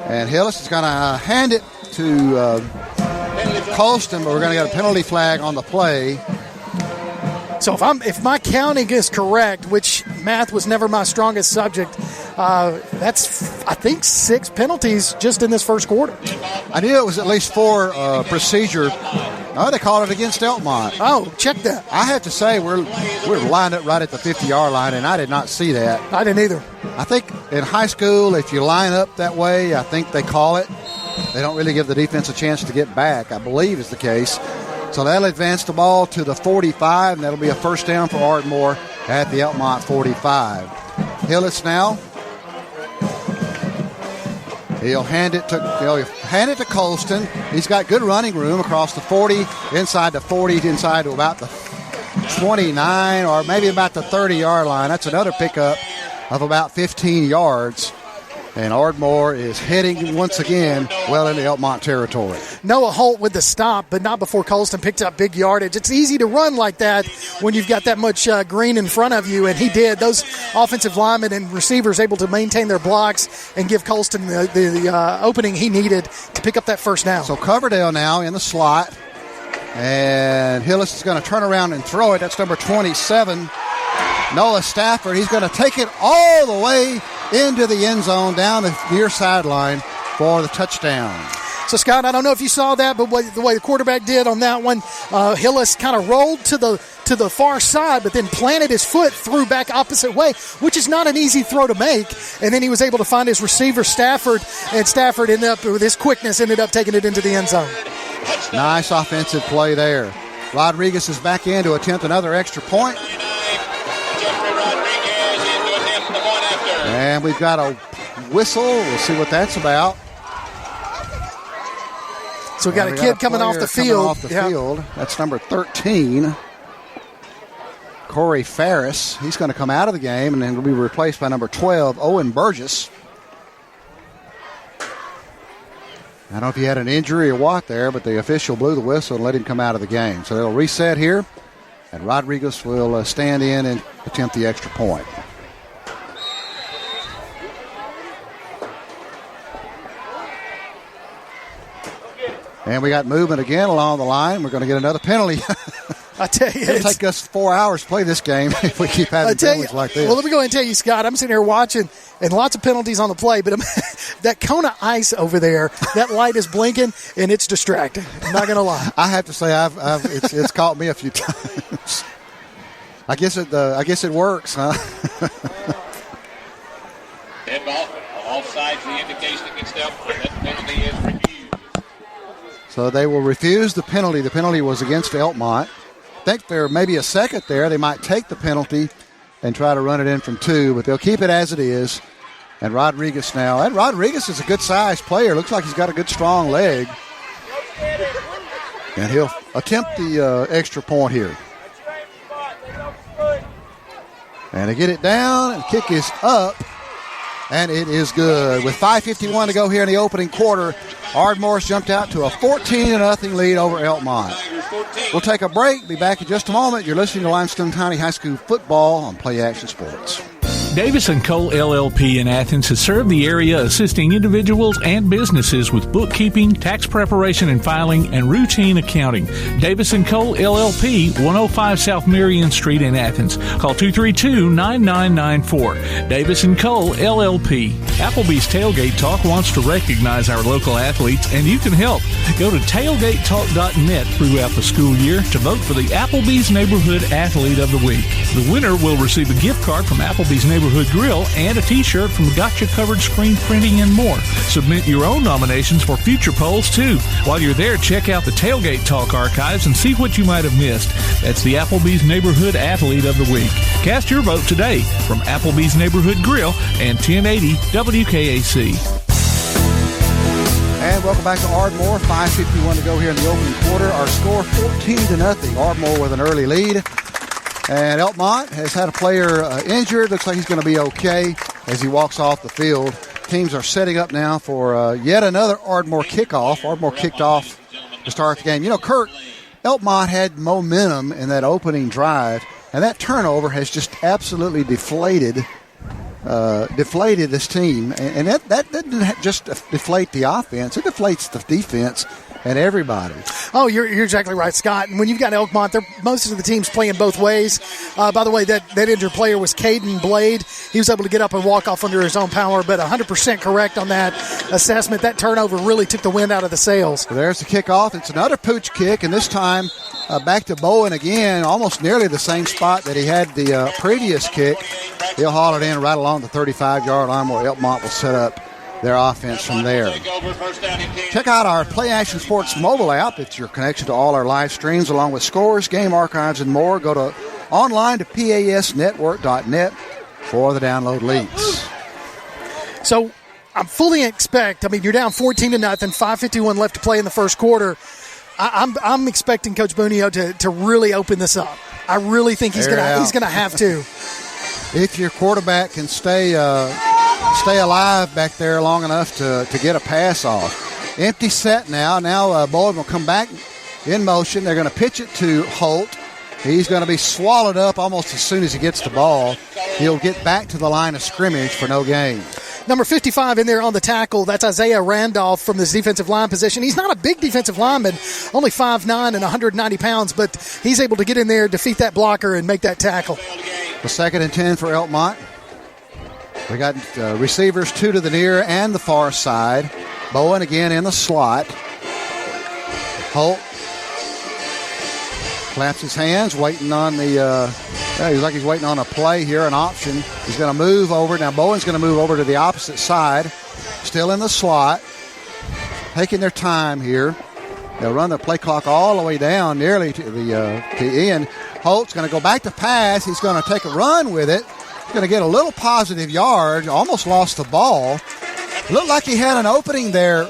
And Hillis is going to hand it to Colston, but we're going to get a penalty flag on the play. So if my counting is correct, which math was never my strongest subject, that's, I think, 6 penalties just in this first quarter. I knew it was at least 4 procedure. Oh, they called it against Elkmont. Oh, check that. I have to say, we're lined up right at the 50-yard line, and I did not see that. I didn't either. I think in high school, if you line up that way, I think they call it. They don't really give the defense a chance to get back, I believe is the case. So that'll advance the ball to the 45, and that'll be a first down for Ardmore at the Elkmont 45. Hillis now. He'll hand it to Colston. He's got good running room across the 40, inside the 40, inside to about the 29, or maybe about the 30-yard line. That's another pickup of about 15 yards. And Ardmore is heading once again well into Elkmont territory. Noah Holt with the stop, but not before Colston picked up big yardage. It's easy to run like that when you've got that much green in front of you, and he did. Those offensive linemen and receivers able to maintain their blocks and give Colston the opening he needed to pick up that first down. So Coverdale now in the slot, and Hillis is going to turn around and throw it. That's number 27, Noah Stafford. He's going to take it all the way into the end zone, down the near sideline for the touchdown. So, Scott, I don't know if you saw that, but the way the quarterback did on that one, Hillis kind of rolled to the far side, but then planted his foot, threw back opposite way, which is not an easy throw to make. And then he was able to find his receiver, Stafford, and Stafford ended up, with his quickness, ended up taking it into the end zone. Nice offensive play there. Rodriguez is back in to attempt another extra point. And we've got a whistle. We'll see what that's about. So we've got a kid coming off the field. That's number 13, Corey Ferris. He's going to come out of the game and then will be replaced by number 12, Owen Burgess. I don't know if he had an injury or what there, but the official blew the whistle and let him come out of the game. So they'll reset here, and Rodriguez will stand in and attempt the extra point. And we got movement again along the line. We're going to get another penalty. I tell you, it'll take us 4 hours to play this game if we keep having penalties like this. Well, let me go ahead and tell you, Scott, I'm sitting here watching, and lots of penalties on the play, but that cone of ice over there, that light is blinking, and it's distracting. I'm not going to lie. I have to say, it's caught me a few times. I guess it works, huh? Dead ball. All sides, the indication against Elkmont. That penalty is refused. So they will refuse the penalty. The penalty was against Elkmont. I think there may be a second there. They might take the penalty and try to run it in from 2, but they'll keep it as it is. And Rodriguez now. And Rodriguez is a good-sized player. Looks like he's got a good, strong leg. And he'll attempt the extra point here. And they get it down, and the kick is up, and it is good. With 5:51 to go here in the opening quarter, Ardmore's jumped out to a 14-0 lead over Elkmont. We'll take a break. Be back in just a moment. You're listening to Limestone County High School football on Play Action Sports. Davis & Cole LLP in Athens has served the area assisting individuals and businesses with bookkeeping, tax preparation and filing, and routine accounting. Davis & Cole LLP, 105 South Marion Street in Athens. Call 232-9994. Davis & Cole LLP. Applebee's Tailgate Talk wants to recognize our local athletes, and you can help. Go to tailgatetalk.net throughout the school year to vote for the Applebee's Neighborhood Athlete of the Week. The winner will receive a gift card from Applebee's Neighborhood Grill and a t-shirt from Gotcha Covered Screen Printing and more. Submit your own nominations for future polls too. While you're there, check out the Tailgate Talk archives and see what you might have missed. That's the Applebee's Neighborhood Athlete of the Week. Cast your vote today from Applebee's Neighborhood Grill and 1080 WKAC. And welcome back to Ardmore. 5:51 to go here in the opening quarter. Our score 14-0. Ardmore with an early lead. And Elkmont has had a player injured. Looks like he's going to be okay as he walks off the field. Teams are setting up now for yet another Ardmore kickoff. Ardmore kicked off to start the game. You know, Kurt, Elkmont had momentum in that opening drive, and that turnover has just absolutely deflated this team. And that didn't just deflate the offense. It deflates the defense and everybody. Oh, you're exactly right, Scott. And when you've got Elkmont, most of the teams playing both ways. By the way, that injured player was Caden Blade. He was able to get up and walk off under his own power, but 100% correct on that assessment. That turnover really took the wind out of the sails. So there's the kickoff. It's another pooch kick, and this time back to Bowen again, almost nearly the same spot that he had the previous kick. He'll haul it in right along the 35-yard line where Elkmont will set up their offense from there. Check out our Play Action Sports mobile app. It's your connection to all our live streams along with scores, game archives, and more. Go to online to pasnetwork.net for the download links. So I'm fully you're down 14-0, 5:51 left to play in the first quarter. I'm expecting Coach Bunio to really open this up. I really think he's gonna have to. If your quarterback can stay alive back there long enough to get a pass off. Empty set now. Now Bowen will come back in motion. They're going to pitch it to Holt. He's going to be swallowed up almost as soon as he gets the ball. He'll get back to the line of scrimmage for no gain. Number 55 in there on the tackle, that's Isaiah Randolph from this defensive line position. He's not a big defensive lineman, only 5'9" and 190 pounds, but he's able to get in there, defeat that blocker, and make that tackle. The 2nd and 10 for Elkmont. We got receivers 2 to the near and the far side. Bowen again in the slot. Holt claps his hands, waiting on he's waiting on a play here, an option. He's going to move over. Now Bowen's going to move over to the opposite side. Still in the slot. Taking their time here. They'll run the play clock all the way down nearly to the end. Holt's going to go back to pass. He's going to take a run with it. He's going to get a little positive yard. Almost lost the ball. Looked like he had an opening there,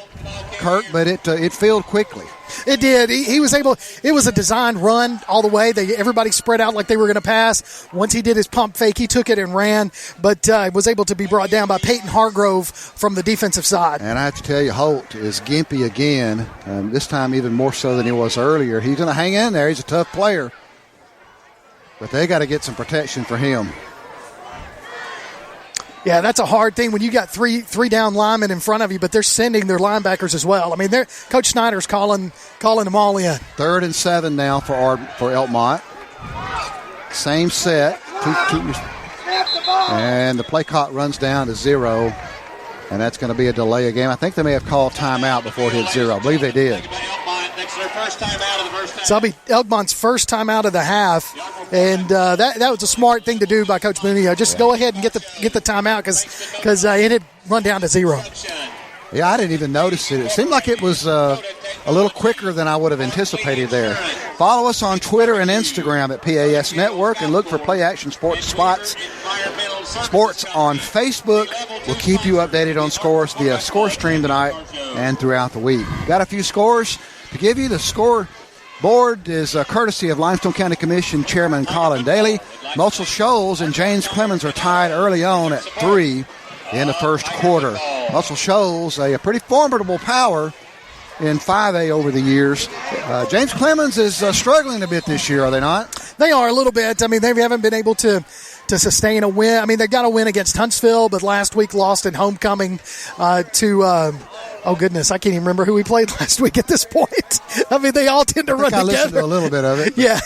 Kurt, but it filled quickly. It did. He was able. It was a designed run all the way. Everybody spread out like they were going to pass. Once he did his pump fake, he took it and ran, but was able to be brought down by Peyton Hargrove from the defensive side. And I have to tell you, Holt is gimpy again, this time even more so than he was earlier. He's going to hang in there. He's a tough player, but they got to get some protection for him. Yeah, that's a hard thing when you got three down linemen in front of you, but they're sending their linebackers as well. I mean, Coach Snyder's calling them all in. 3rd and 7 now for Elkmont. Same set. And the play clock runs down to 0, and that's going to be a delay of game. I think they may have called timeout before it hit 0. I believe they did. So that'll be Elkmont's first time out of the half, and that was a smart thing to do by Coach Bunio. Just go ahead and get the timeout because it had run down to 0. Yeah, I didn't even notice it. It seemed like it was a little quicker than I would have anticipated there. Follow us on Twitter and Instagram at PAS Network, and look for Play Action Sports on Facebook. We'll keep you updated on scores via score stream tonight and throughout the week. Got a few scores to give you. The score Board is courtesy of Limestone County Commission Chairman Colin Daly. Muscle Shoals and James Clemens are tied early on at 3 in the first quarter. Muscle Shoals, a pretty formidable power in 5A over the years. James Clemens is struggling a bit this year, are they not? They are a little bit. I mean, they haven't been able to sustain a win. I mean, they got a win against Huntsville, but last week lost in homecoming to oh, goodness, I can't even remember who we played last week at this point. I mean, they all tend to run together. I listened to a little bit of it. Yeah.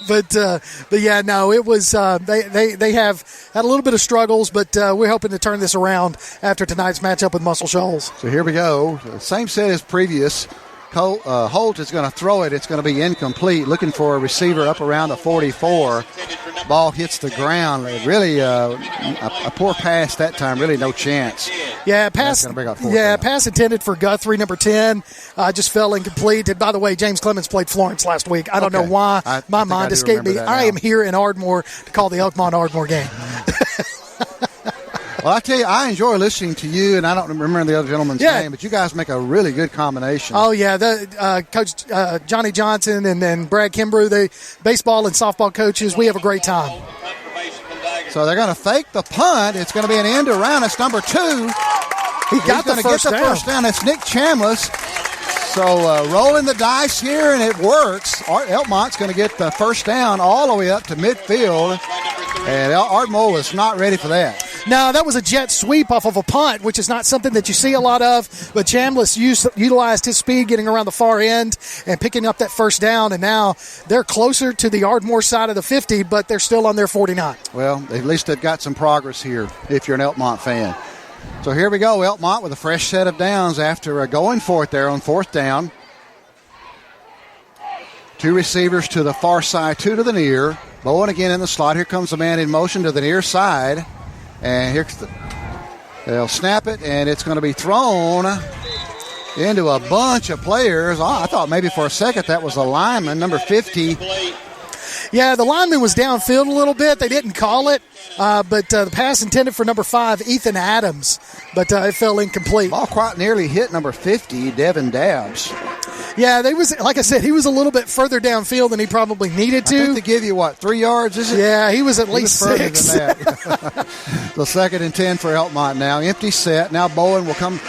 But yeah, no, it was they have had a little bit of struggles, but we're hoping to turn this around after tonight's matchup with Muscle Shoals. So here we go. Same set as previous. Holt is going to throw it. It's going to be incomplete. Looking for a receiver up around the 44. Ball hits the ground. Really a poor pass that time. Really no chance. Yeah, pass intended for Guthrie, number 10. Just fell incomplete. And by the way, James Clemens played Florence last week. I don't know why. My mind escaped me. I am here in Ardmore to call the Elkmont Ardmore game. Well, I tell you, I enjoy listening to you, and I don't remember the other gentleman's name, but you guys make a really good combination. Oh, yeah. Coach Johnny Johnson and then Brad Kimbrough, the baseball and softball coaches, we have a great time. So they're going to fake the punt. It's going to be an end around. It's number 2. He's going to get the first down. It's Nick Chambliss. So rolling the dice here, and it works. Elkmont's going to get the first down all the way up to midfield, and Ardmore was not ready for that. No, that was a jet sweep off of a punt, which is not something that you see a lot of. But Chambliss utilized his speed getting around the far end and picking up that first down. And now they're closer to the Ardmore side of the 50, but they're still on their 49. Well, at least they've got some progress here if you're an Elkmont fan. So here we go, Elkmont with a fresh set of downs after going for it there on fourth down. 2 receivers to the far side, 2 to the near. Bowen again in the slot. Here comes the man in motion to the near side. And they'll snap it, and it's going to be thrown into a bunch of players. Oh, I thought maybe for a second that was a lineman, number 50. Yeah, the lineman was downfield a little bit. They didn't call it, but the pass intended for number 5, Ethan Adams, but it fell incomplete. Ball quite nearly hit number 50, Devin Dabbs. Yeah, like I said, he was a little bit further downfield than he probably needed to. I think they give you, 3 yards, is it? Yeah, he was at least 6. Further than that. So 2nd and 10 for Elkmont now. Empty set. Now Bowen will come,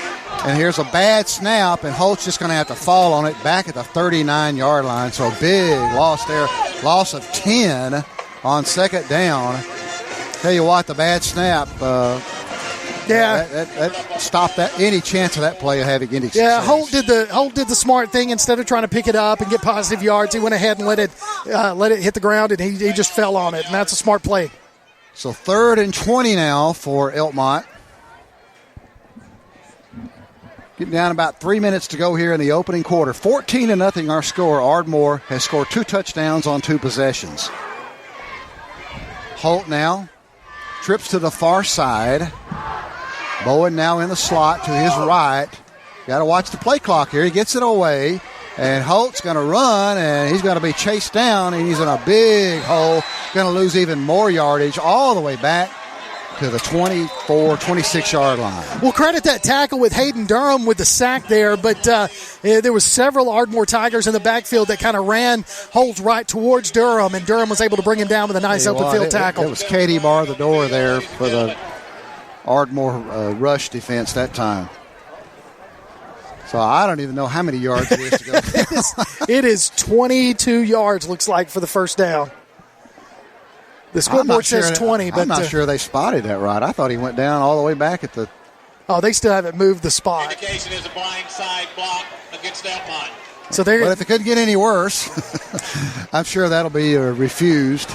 and here's a bad snap, and Holt's just going to have to fall on it back at the 39-yard line. So big loss there. Loss of 10 on 2nd down. Tell you what, the bad snap, that stopped any chance of that play of having any success. Yeah, Holt did the smart thing. Instead of trying to pick it up and get positive yards, he went ahead and let it hit the ground, and he just fell on it, and that's a smart play. So 3rd and 20 now for Elkmont. Getting down about 3 minutes to go here in the opening quarter. 14-0 our score. Ardmore has scored 2 touchdowns on 2 possessions. Holt now trips to the far side. Bowen now in the slot to his right. Got to watch the play clock here. He gets it away, and Holt's going to run, and he's going to be chased down, and he's in a big hole. Going to lose even more yardage all the way back to the 24, 26-yard line. We'll credit that tackle with Hayden Durham with the sack there, but there was several Ardmore Tigers in the backfield that kind of ran Holt right towards Durham, and Durham was able to bring him down with a nice open field tackle. It was Katie bar the door there for the Ardmore rush defense that time. So I don't even know how many yards it is to go. It is 22 yards, looks like, for the first down. The scoreboard says 20, but I'm not sure they spotted that right. I thought he went down all the way back at the. Oh, they still haven't moved the spot. Indication is a blind side block against Elkmont. So but if it couldn't get any worse, I'm sure that'll be refused.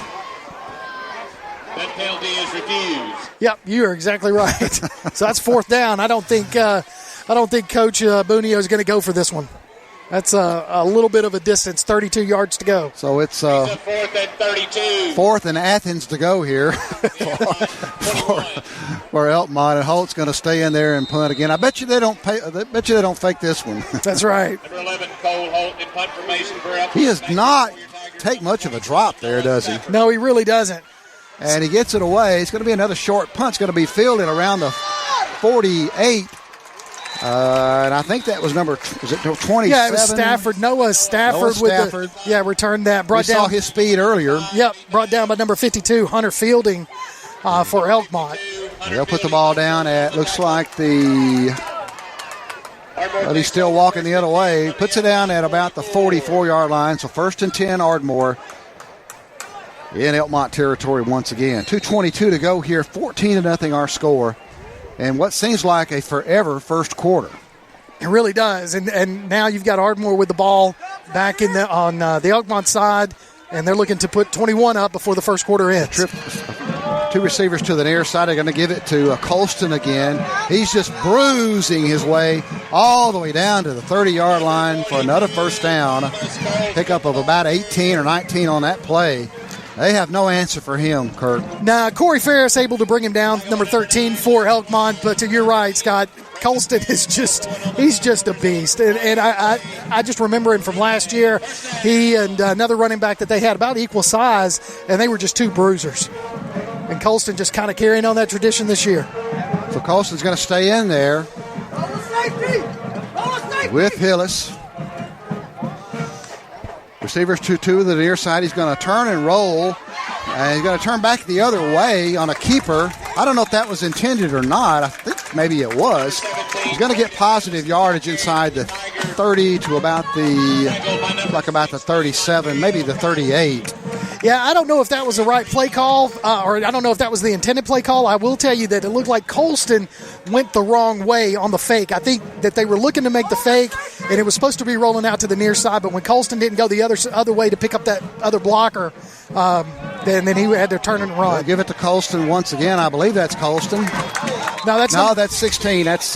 That penalty is refused. Yep, you are exactly right. So that's 4th down. I don't think Coach Bunio is going to go for this one. That's a little bit of a distance, 32 yards to go. So it's 4th and 32. 4th and Athens to go here for Elkmont, and Holt's going to stay in there and punt again. I bet you they don't fake this one. That's right. Number 11, Cole Holt in punt formation for Elkmont. He does not take much of a drop there, does he? No, he really doesn't. And he gets it away. It's going to be another short punt. It's going to be fielded around the 48. And I think that was was it 27? Yeah, it was Stafford. Noah Stafford. Returned that. We saw his speed earlier. Yep, brought down by number 52, Hunter Fielding for Elkmont. They'll put the ball down at, looks like he's still walking the other way. Puts it down at about the 44-yard line. So 1st and 10, Ardmore in Elkmont territory once again. 2:22 to go here, 14-0 our score. And what seems like a forever first quarter. It really does. And now you've got Ardmore with the ball back on the Elkmont side, and they're looking to put 21 up before the first quarter ends. Two receivers to the near side are going to give it to Colston again. He's just bruising his way all the way down to the 30-yard line for another first down. Pickup of about 18 or 19 on that play. They have no answer for him, Kurt. Now, Corey Ferris able to bring him down, number 13 for Elkmont. But to your right, Scott, Colston is he's just a beast. And I just remember him from last year. He and another running back that they had about equal size, and they were just two bruisers. And Colston just kind of carrying on that tradition this year. So Colston's going to stay in there with Hillis. Receivers 2-2 to the near side. He's going to turn and roll. And he's going to turn back the other way on a keeper. I don't know if that was intended or not. I think maybe it was. He's going to get positive yardage inside the 30 to about the 37, maybe the 38. Yeah, I don't know if that was the right play call, or I don't know if that was the intended play call. I will tell you that it looked like Colston went the wrong way on the fake. I think that they were looking to make the fake, and it was supposed to be rolling out to the near side, but when Colston didn't go the other way to pick up that other blocker, then he had to turn and run. I'll give it to Colston once again. I believe that's Colston. That's 16. That's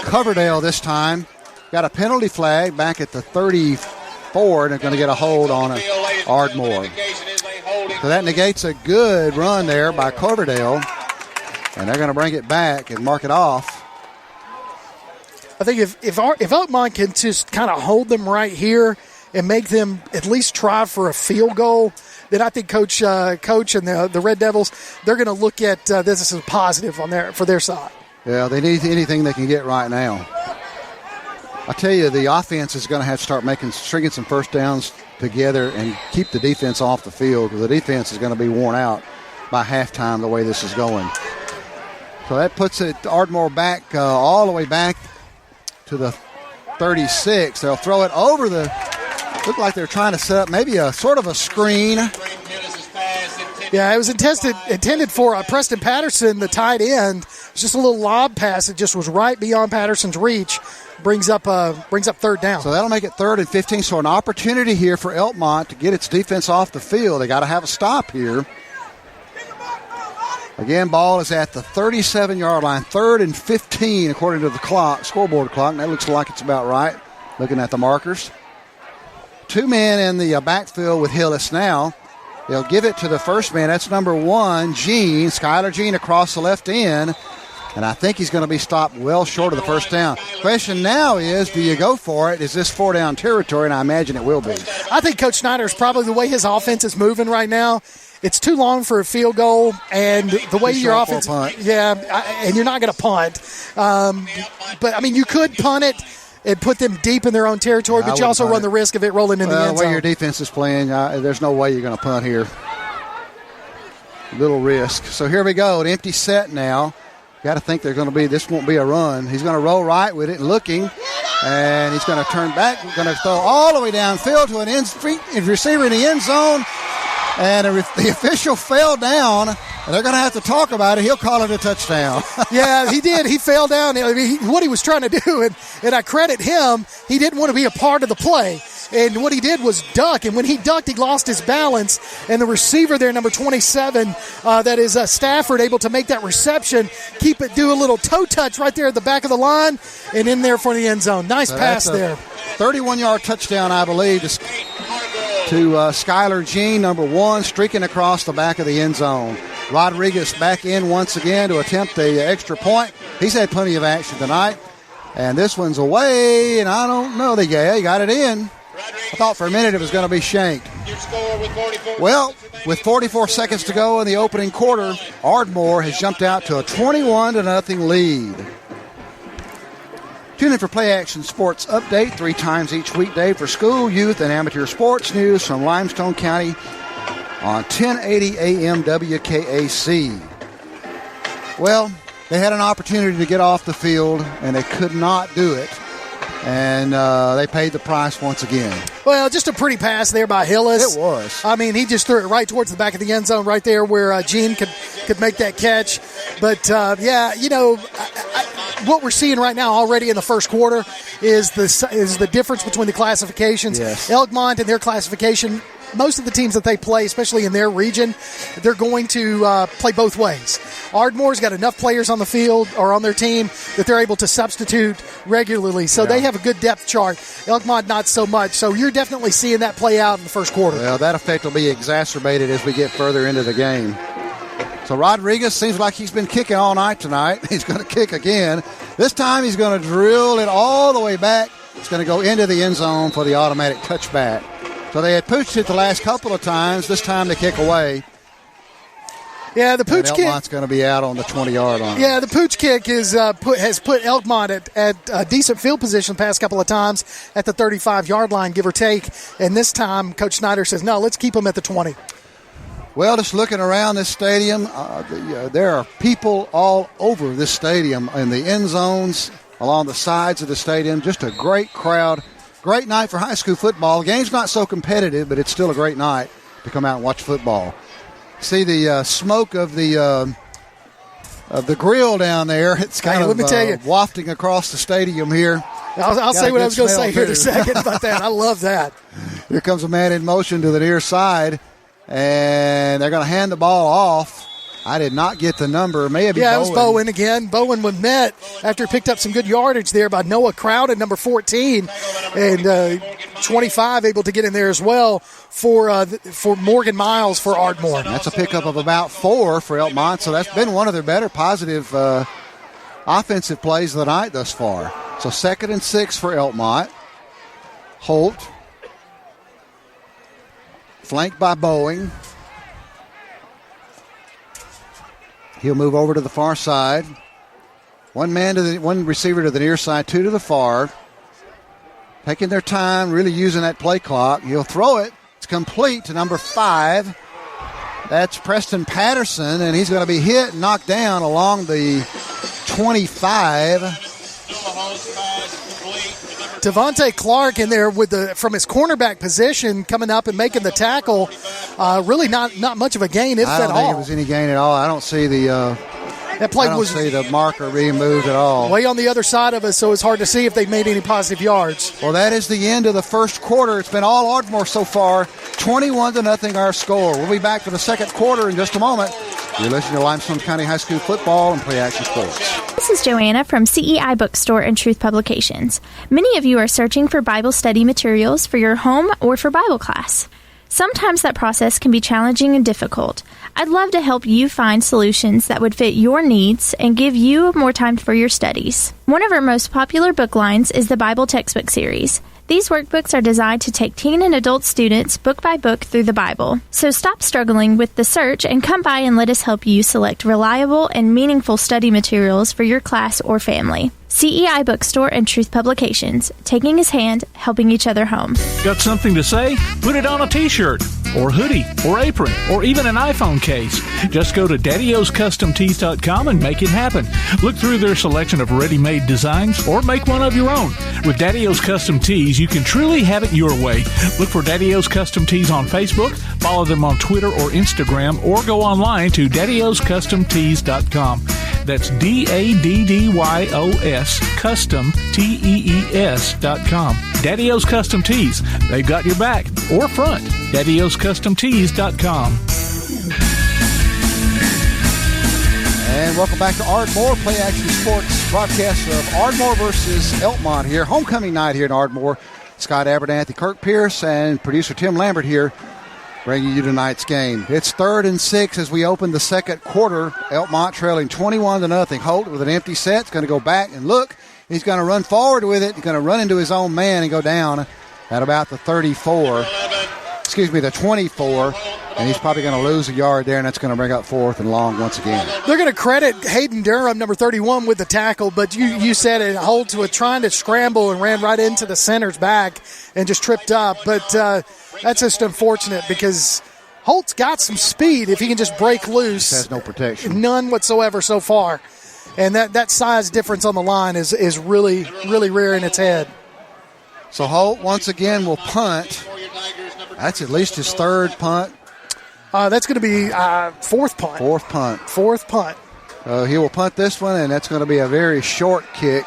Coverdale this time. Got a penalty flag back at the 34, and they're going to get a hold on Ardmore. So that negates a good run there by Coverdale, and they're going to bring it back and mark it off. I think if Elkmont can just kind of hold them right here and make them at least try for a field goal, then I think Coach and the Red Devils, they're going to look at this as a positive for their side. Yeah, they need anything they can get right now. I tell you, the offense is going to have to start stringing some first downs together and keep the defense off the field, because the defense is going to be worn out by halftime the way this is going. So that puts it Ardmore back all the way back to the 36. They'll throw it over look like they're trying to set up maybe a sort of a screen. Yeah, it was intended for Preston Patterson, the tight end. It was just a little lob pass. It just was right beyond Patterson's reach. Brings up third down. So that'll make it 3rd and 15. So an opportunity here for Elkmont to get its defense off the field. They got to have a stop here. Again, ball is at the 37-yard line. 3rd and 15 according to the scoreboard clock. And that looks like it's about right, looking at the markers. 2 men in the backfield with Hillis now. They'll give it to the first man. That's number 1, Skylar Jean across the left end. And I think he's going to be stopped well short of the first down. Question now is, do you go for it? Is this 4-down territory? And I imagine it will be. I think Coach Snyder's probably the way his offense is moving right now. It's too long for a field goal, and the way your offense, and you're not going to punt. But I mean, you could punt it and put them deep in their own territory, but you also run the risk of it rolling in the end zone. The way your defense is playing, there's no way you're going to punt here. Little risk. So here we go, an empty set now. Got to think this won't be a run. He's going to roll right with it, looking, and he's going to turn back. He's going to throw all the way downfield to an receiver in the end zone, and the official fell down, and they're going to have to talk about it. He'll call it a touchdown. Yeah, he did. He fell down. I mean, what he was trying to do, and I credit him, he didn't want to be a part of the play. And what he did was duck, and when he ducked, he lost his balance, and the receiver there, number 27, that is Stafford, able to make that reception, do a little toe touch right there at the back of the line, and in there for the end zone. Nice pass there. 31-yard touchdown, I believe, to Skylar Jean, number 1, streaking across the back of the end zone. Rodriguez back in once again to attempt the extra point. He's had plenty of action tonight, and this one's away, and I don't know. He got it in. I thought for a minute it was going to be shanked. Well, with 44 seconds to go in the opening quarter, Ardmore has jumped out to a 21-0 lead. Tune in for Play Action Sports Update 3 times each weekday for school, youth, and amateur sports news from Limestone County on 1080 AM WKAC. Well, they had an opportunity to get off the field, and they could not do it. And they paid the price once again. Well, just a pretty pass there by Hillis. It was. I mean, he just threw it right towards the back of the end zone right there where Gene could make that catch. But, what we're seeing right now already in the first quarter is the difference between the classifications. Yes. Elkmont and their classification, most of the teams that they play, especially in their region, they're going to play both ways. Ardmore's got enough players on the field or on their team that they're able to substitute regularly. So they have a good depth chart. Elkmont, not so much. So you're definitely seeing that play out in the first quarter. Well, that effect will be exacerbated as we get further into the game. So Rodriguez seems like he's been kicking all night tonight. He's going to kick again. This time he's going to drill it all the way back. It's going to go into the end zone for the automatic touchback. So they had pooched it the last couple of times. This time they kick away. Yeah, the pooch kick. Elkmont's going to be out on the 20-yard line. Yeah, the pooch kick has put Elkmont at a decent field position the past couple of times at the 35-yard line, give or take. And this time, Coach Snyder says, no, let's keep them at the 20. Well, just looking around this stadium, there are people all over this stadium in the end zones, along the sides of the stadium. Just a great crowd. Great night for high school football. The game's not so competitive, but it's still a great night to come out and watch football. See the smoke of the grill down there. It's kind of wafting across the stadium here. I'll say what I was going to say here in a second about that. I love that. Here comes a man in motion to the near side, and they're going to hand the ball off. I did not get the number. Maybe it was Bowen again. Bowen was met after he picked up some good yardage there by Noah Crowd, number 14, and 25 able to get in there as well for Morgan Miles for Ardmore. That's a pickup of about 4 for Elkmont, so that's been one of their better positive offensive plays of the night thus far. So 2nd and 6 for Elkmont. Holt, flanked by Bowen. He'll move over to the far side. One receiver to the near side, 2 to the far. Taking their time, really using that play clock. He'll throw it. It's complete to number 5. That's Preston Patterson, and he's going to be hit and knocked down along the 25. Devontae Clark in there from his cornerback position coming up and making the tackle. Really not much of a gain, if at all. I don't think it was any gain at all. I don't see the see the marker being moved at all. Way on the other side of us, so it's hard to see if they made any positive yards. Well, that is the end of the first quarter. It's been all Ardmore so far. 21-0 our score. We'll be back for the second quarter in just a moment. You're listening to Limestone County High School football and Play Action Sports. This is Joanna from CEI Bookstore and Truth Publications. Many of you are searching for Bible study materials for your home or for Bible class. Sometimes that process can be challenging and difficult. I'd love to help you find solutions that would fit your needs and give you more time for your studies. One of our most popular book lines is the Bible Textbook Series. These workbooks are designed to take teen and adult students book by book through the Bible. So stop struggling with the search and come by and let us help you select reliable and meaningful study materials for your class or family. CEI Bookstore and Truth Publications, taking his hand, helping each other home. Got something to say? Put it on a t-shirt, or hoodie, or apron, or even an iPhone case. Just go to daddyoscustomtees.com and make it happen. Look through their selection of ready-made designs, or make one of your own. With Daddy O's Custom Tees, you can truly have it your way. Look for Daddy O's Custom Tees on Facebook, follow them on Twitter or Instagram, or go online to daddyoscustomtees.com. That's DADDYOS Custom TEES.com. Daddy O's Custom Tees. They've got your back or front. DaddyOsCustomTees.com. And welcome back to Ardmore, Play Action Sports broadcast of Ardmore versus Elkmont here. Homecoming night here in Ardmore. Scott Abernathy, Kirk Pierce, and producer Tim Lambert here bringing you tonight's game. It's 3rd and 6 as we open the second quarter. Elkmont trailing 21-0. Holt with an empty set is going to go back and look. He's going to run forward with it. He's going to run into his own man and go down at about the 24. The 24. And he's probably going to lose a yard there, and that's going to bring up 4th and long once again. They're going to credit Hayden Durham, number 31, with the tackle, but you said it, Holt was trying to scramble and ran right into the center's back and just tripped up. But that's just unfortunate because Holt's got some speed if he can just break loose. Has no protection. None whatsoever so far. And that size difference on the line is really, really rearing its head. So Holt once again will punt. That's at least his 3rd punt. That's going to be 4th punt. 4th punt. He will punt this one, and that's going to be a very short kick.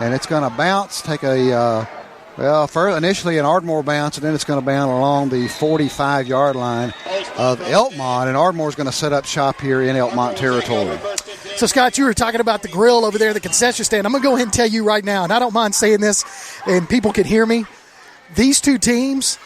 And it's going to bounce, take initially an Ardmore bounce, and then it's going to bounce along the 45-yard line of Elkmont. And Ardmore's going to set up shop here in Elkmont territory. So, Scott, you were talking about the grill over there, the concession stand. I'm going to go ahead and tell you right now, and I don't mind saying this, and people can hear me. These two teams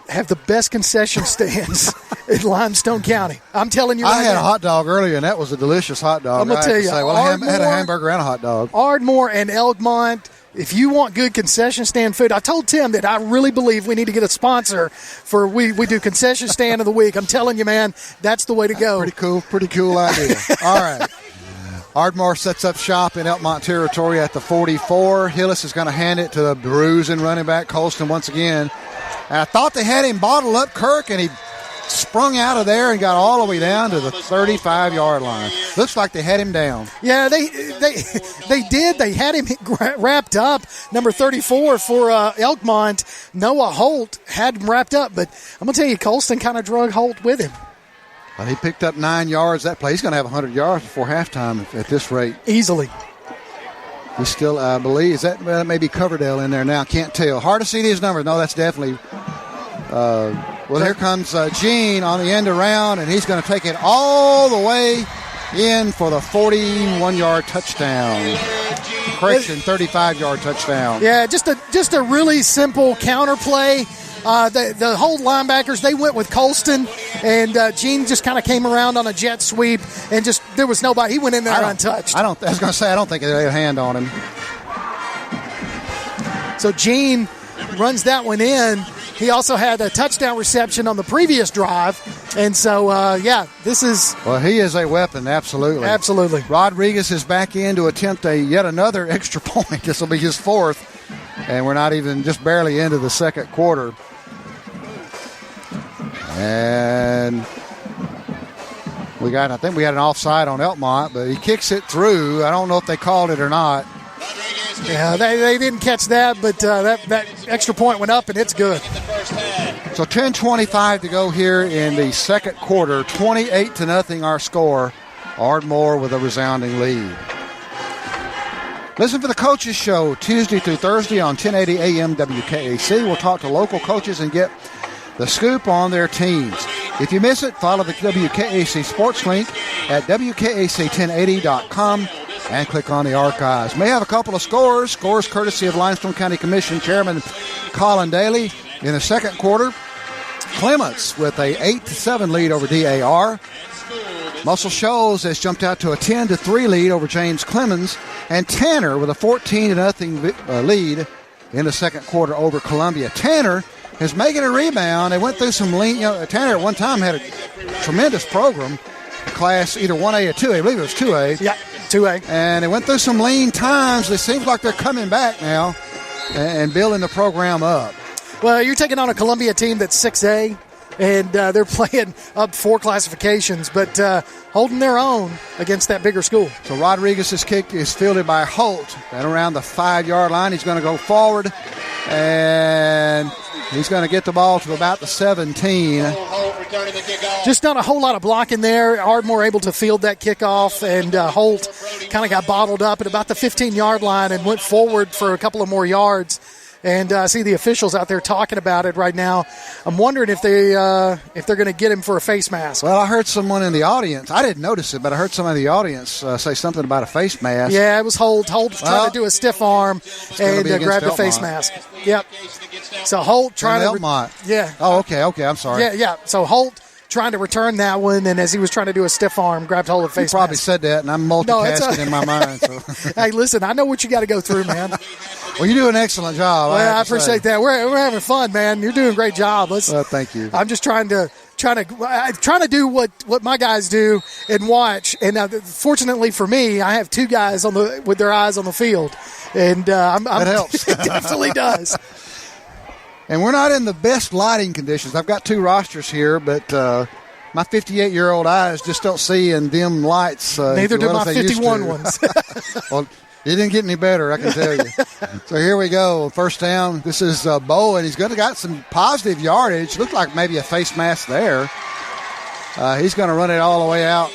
have the best concession stands in Limestone County. I'm telling you right now. I had a hot dog earlier, and that was a delicious hot dog. I'm going to tell you. I had a hamburger and a hot dog. Ardmore and Elkmont, if you want good concession stand food, I told Tim that I really believe we need to get a sponsor for we do concession stand of the week. I'm telling you, man, that's the way to go. Pretty cool idea. All right. Ardmore sets up shop in Elkmont territory at the 44. Hillis is going to hand it to the bruising running back, Colston, once again. And I thought they had him bottled up, Kirk, and he sprung out of there and got all the way down to the 35-yard line. Looks like they had him down. Yeah, they did. They had him wrapped up. Number 34 for Elkmont, Noah Holt, had him wrapped up. But I'm going to tell you, Colston kind of drug Holt with him. Well, he picked up 9 yards that play. He's going to have 100 yards before halftime at this rate. Easily. He's still, I believe, that may be Coverdale in there now. Can't tell. Hard to see these numbers. No, that's definitely. Here comes Gene on the end around, and he's going to take it all the way in for the 41-yard touchdown. Correction, 35-yard touchdown. Yeah, just a really simple counter play. The whole linebackers, they went with Colston, and Gene just kind of came around on a jet sweep, and just there was nobody. He went in there untouched. I was going to say, I don't think they had a hand on him. So Gene runs that one in. He also had a touchdown reception on the previous drive, and so, this is... Well, he is a weapon, absolutely. Absolutely. Rodriguez is back in to attempt yet another extra point. This will be his 4th, and we're not even just barely into the second quarter. And I think we had an offside on Elkmont, but he kicks it through. I don't know if they called it or not. Yeah, they didn't catch that, but that extra point went up, and it's good. So 10:25 to go here in the second quarter. 28-0 our score. Ardmore with a resounding lead. Listen for the Coaches Show Tuesday through Thursday on 1080 AM WKAC. We'll talk to local coaches and get the scoop on their teams. If you miss it, follow the WKAC Sports link at WKAC1080.com and click on the archives. May have a couple of scores courtesy of Limestone County Commission Chairman Colin Daly. In the second quarter, Clements with a 8-7 lead over DAR. Muscle Shoals has jumped out to a 10-3 lead over James Clemens, and Tanner with a 14-0 lead in the second quarter over Columbia. Tanner is making a rebound. They went through some lean. Tanner at one time had a tremendous program, class either 1A or 2A. I believe it was 2A. Yeah, 2A. And they went through some lean times. It seems like they're coming back now and building the program up. Well, you're taking on a Columbia team that's 6A, and they're playing up 4 classifications, but holding their own against that bigger school. So Rodriguez's kick is fielded by Holt. And around the 5-yard line, he's going to go forward, and he's going to get the ball to about the 17. Just not a whole lot of blocking there. Ardmore able to field that kickoff, and Holt kind of got bottled up at about the 15-yard line and went forward for a couple of more yards. And I see the officials out there talking about it right now. I'm wondering if they're going to get him for a face mask. Well, I heard someone in the audience. I didn't notice it, but I heard someone in the audience say something about a face mask. Yeah, it was Holt. Holt trying to do a stiff arm and grabbed a face mask. Yep. So Holt trying to. Elkmont. Yeah. Oh, okay. I'm sorry. Yeah. So Holt trying to return that one, and as he was trying to do a stiff arm, grabbed hold of face mask. You probably said that, and I'm multitasking in my mind. So. Hey, listen, I know what you got to go through, man. Well, you do an excellent job. Well, I appreciate that. We're having fun, man. You're doing a great job. Well, thank you. I'm just trying to trying to do what my guys do and watch. And fortunately for me, I have two guys with their eyes on the field, and that helps. It definitely does. And we're not in the best lighting conditions. I've got two rosters here, but my 58-year-old eyes just don't see in dim lights. Neither do my 51 ones. Well, it didn't get any better, I can tell you. So here we go. First down. This is Bo, and he's going to got some positive yardage. Looked like maybe a face mask there. He's going to run it all the way out.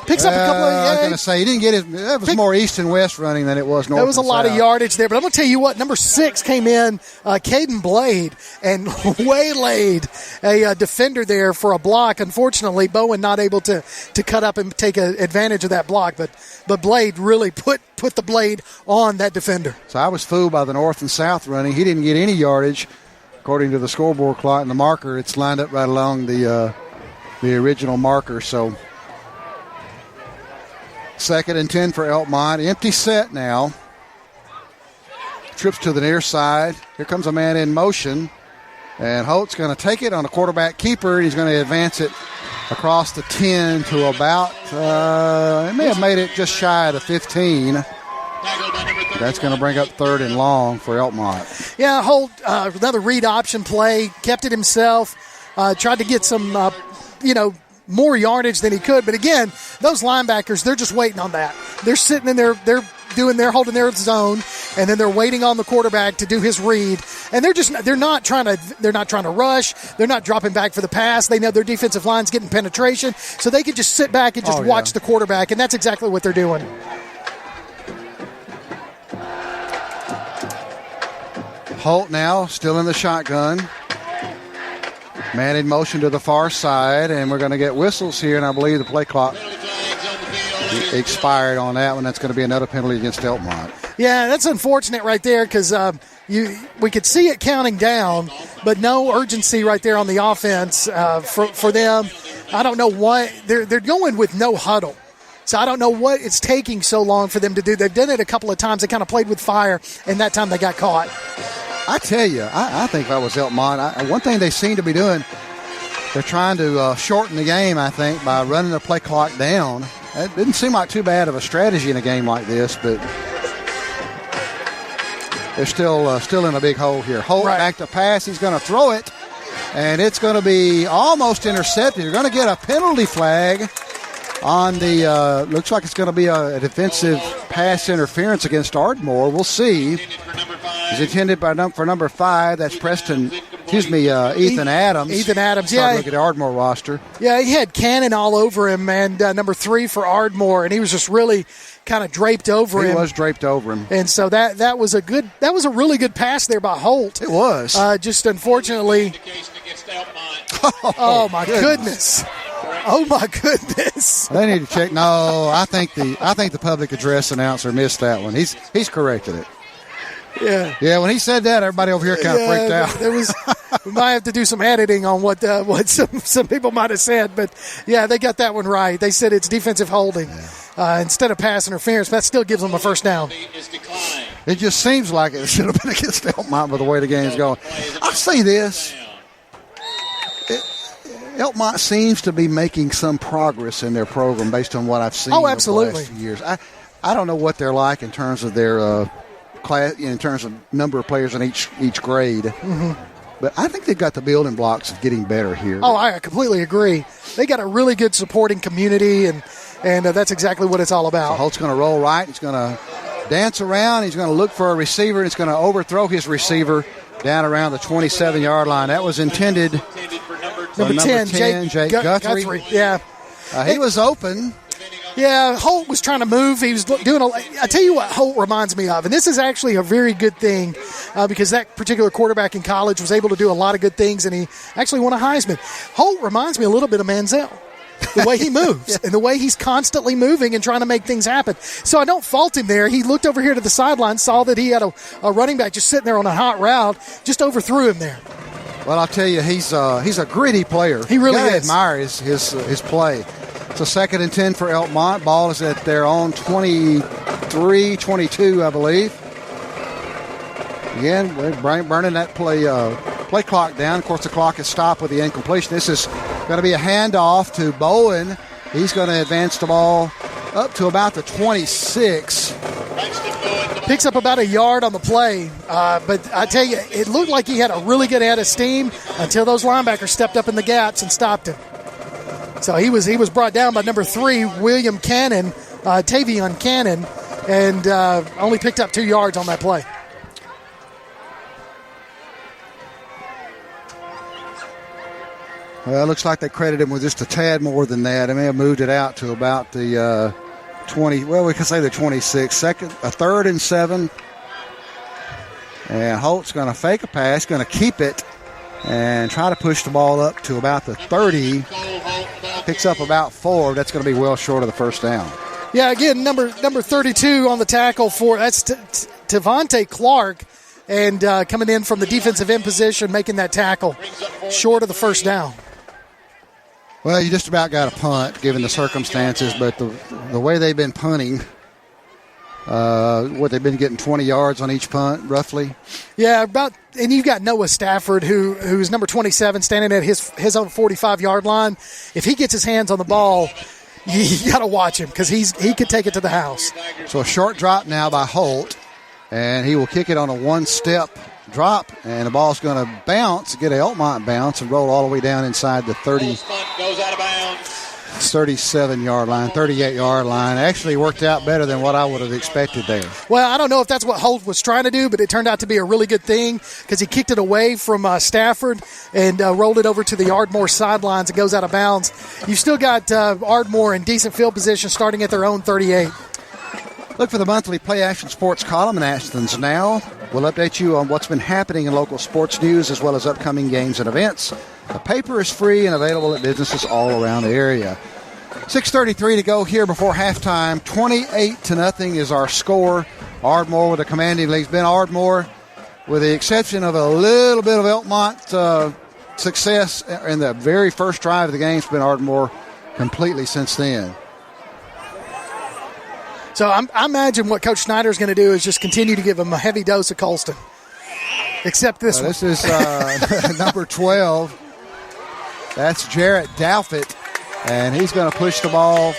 Picks up a couple of. I was going to say, he didn't get it. That was more east and west running than it was north. There was a lot south. of yardage there, but I'm going to tell you what. Number 6 came in, Caden Blade, and waylaid a defender there for a block. Unfortunately, Bowen not able to cut up and take advantage of that block, but Blade really put the blade on that defender. So I was fooled by the north and south running. He didn't get any yardage, according to the scoreboard clock and the marker. It's lined up right along the original marker. So 2nd and 10 for Elkmont. Empty set now. Trips to the near side. Here comes a man in motion. And Holt's going to take it on a quarterback keeper. He's going to advance it across the 10 to about, it may have made it just shy of the 15. That's going to bring up 3rd and long for Elkmont. Yeah, Holt, another read option play, kept it himself, tried to get some, more yardage than he could. But again, those linebackers, they're just waiting on that. They're sitting in there, they're holding their zone, and then they're waiting on the quarterback to do his read. And they're not trying to rush. They're not dropping back for the pass. They know their defensive line's getting penetration, so they can just sit back and just watch the quarterback, and that's exactly what they're doing. Holt now still in the shotgun. Man in motion to the far side, and we're going to get whistles here, and I believe the play clock expired on that one. That's going to be another penalty against Elkmont. Yeah, that's unfortunate right there because we could see it counting down, but no urgency right there on the offense for them. I don't know what they're going with no huddle. So I don't know what it's taking so long for them to do. They've done it a couple of times. They kind of played with fire, and that time they got caught. I tell you, I think if I was Elkmont, one thing they seem to be doing, they're trying to shorten the game, I think, by running the play clock down. It didn't seem like too bad of a strategy in a game like this, but they're still in a big hole here. Holt back to pass. He's going to throw it, and it's going to be almost intercepted. You're going to get a penalty flag on the looks like it's going to be a defensive pass interference against Ardmore. We'll see. He's intended for number 5. That's Ethan Adams. Ethan Adams, Look at the Ardmore roster. Yeah, he had Cannon all over him, and number 3 for Ardmore, and he was just really kind of draped over him. He was draped over him. And so that was a really good pass there by Holt. It was. Just unfortunately. Oh my goodness. Oh my goodness! They need to check. No, I think the public address announcer missed that one. He's corrected it. Yeah. When he said that, everybody over here kind of freaked out. We might have to do some editing on what some people might have said, but yeah, they got that one right. They said it's defensive holding instead of pass interference. But that still gives them a first down. It just seems like it should have been against Elkmont by the way the game's going. I'll say this. Elkmont seems to be making some progress in their program based on what I've seen over the last few years. I don't know what they're like in terms of their class, in terms of number of players in each grade. Mm-hmm. But I think they've got the building blocks of getting better here. Oh, I completely agree. They got a really good supporting community, and that's exactly what it's all about. So Holt's going to roll right. He's going to dance around. He's going to look for a receiver. He's going to overthrow his receiver down around the 27-yard line. That was intended for number 10, Jake Guthrie. Yeah. He was open. Yeah, Holt was trying to move. He was doing I tell you what Holt reminds me of, and this is actually a very good thing because that particular quarterback in college was able to do a lot of good things, and he actually won a Heisman. Holt reminds me a little bit of Manziel, the way he moves and the way he's constantly moving and trying to make things happen. So I don't fault him there. He looked over here to the sideline, saw that he had a running back just sitting there on a hot route, just overthrew him there. Well, I'll tell you, he's a gritty player. He really is. I admire his play. It's a 2nd and 10 for Elkmont. Ball is at their own 23-22, I believe. Again, we're burning that play play clock down. Of course, the clock is stopped with the incompletion. This is going to be a handoff to Bowen. He's going to advance the ball up to about the 26. Picks up about a yard on the play. But I tell you, it looked like he had a really good head of steam until those linebackers stepped up in the gaps and stopped him. So he was brought down by number 3, William Cannon, Tavion Cannon, and only picked up 2 yards on that play. Well, it looks like they credited him with just a tad more than that. They may have moved it out to about the 20. Well, we could say the 26. A 3rd and 7. And Holt's going to fake a pass, going to keep it, and try to push the ball up to about the 30. Picks up about 4. That's going to be well short of the first down. Yeah, again, number 32 on the tackle for that's Tavante Clark, and coming in from the defensive end position, making that tackle short of the first down. Well, you just about got a punt given the circumstances, but the way they've been punting, they've been getting 20 yards on each punt, roughly. Yeah, and you've got Noah Stafford, who's number 27, standing at his own 45-yard line. If he gets his hands on the ball, you got to watch him because he could take it to the house. So a short drop now by Holt, and he will kick it on a one-step drop, and the ball's going to bounce, get an Elkmont bounce, and roll all the way down inside the 37-yard line, 38-yard line. Actually worked out better than what I would have expected there. Well, I don't know if that's what Holt was trying to do, but it turned out to be a really good thing because he kicked it away from Stafford and rolled it over to the Ardmore sidelines. It goes out of bounds. You've still got Ardmore in decent field position starting at their own 38. Look for the monthly Play Action Sports column in Athens Now. We'll update you on what's been happening in local sports news as well as upcoming games and events. The paper is free and available at businesses all around the area. 6:33 to go here before halftime. 28-0 is our score. Ardmore with a commanding lead. It's been Ardmore, with the exception of a little bit of Elkmont success in the very first drive of the game. It's been Ardmore completely since then. So I imagine what Coach Snyder is going to do is just continue to give him a heavy dose of Colston. Except this one. This is number 12. That's Jarrett Doufit, and he's going to push the ball.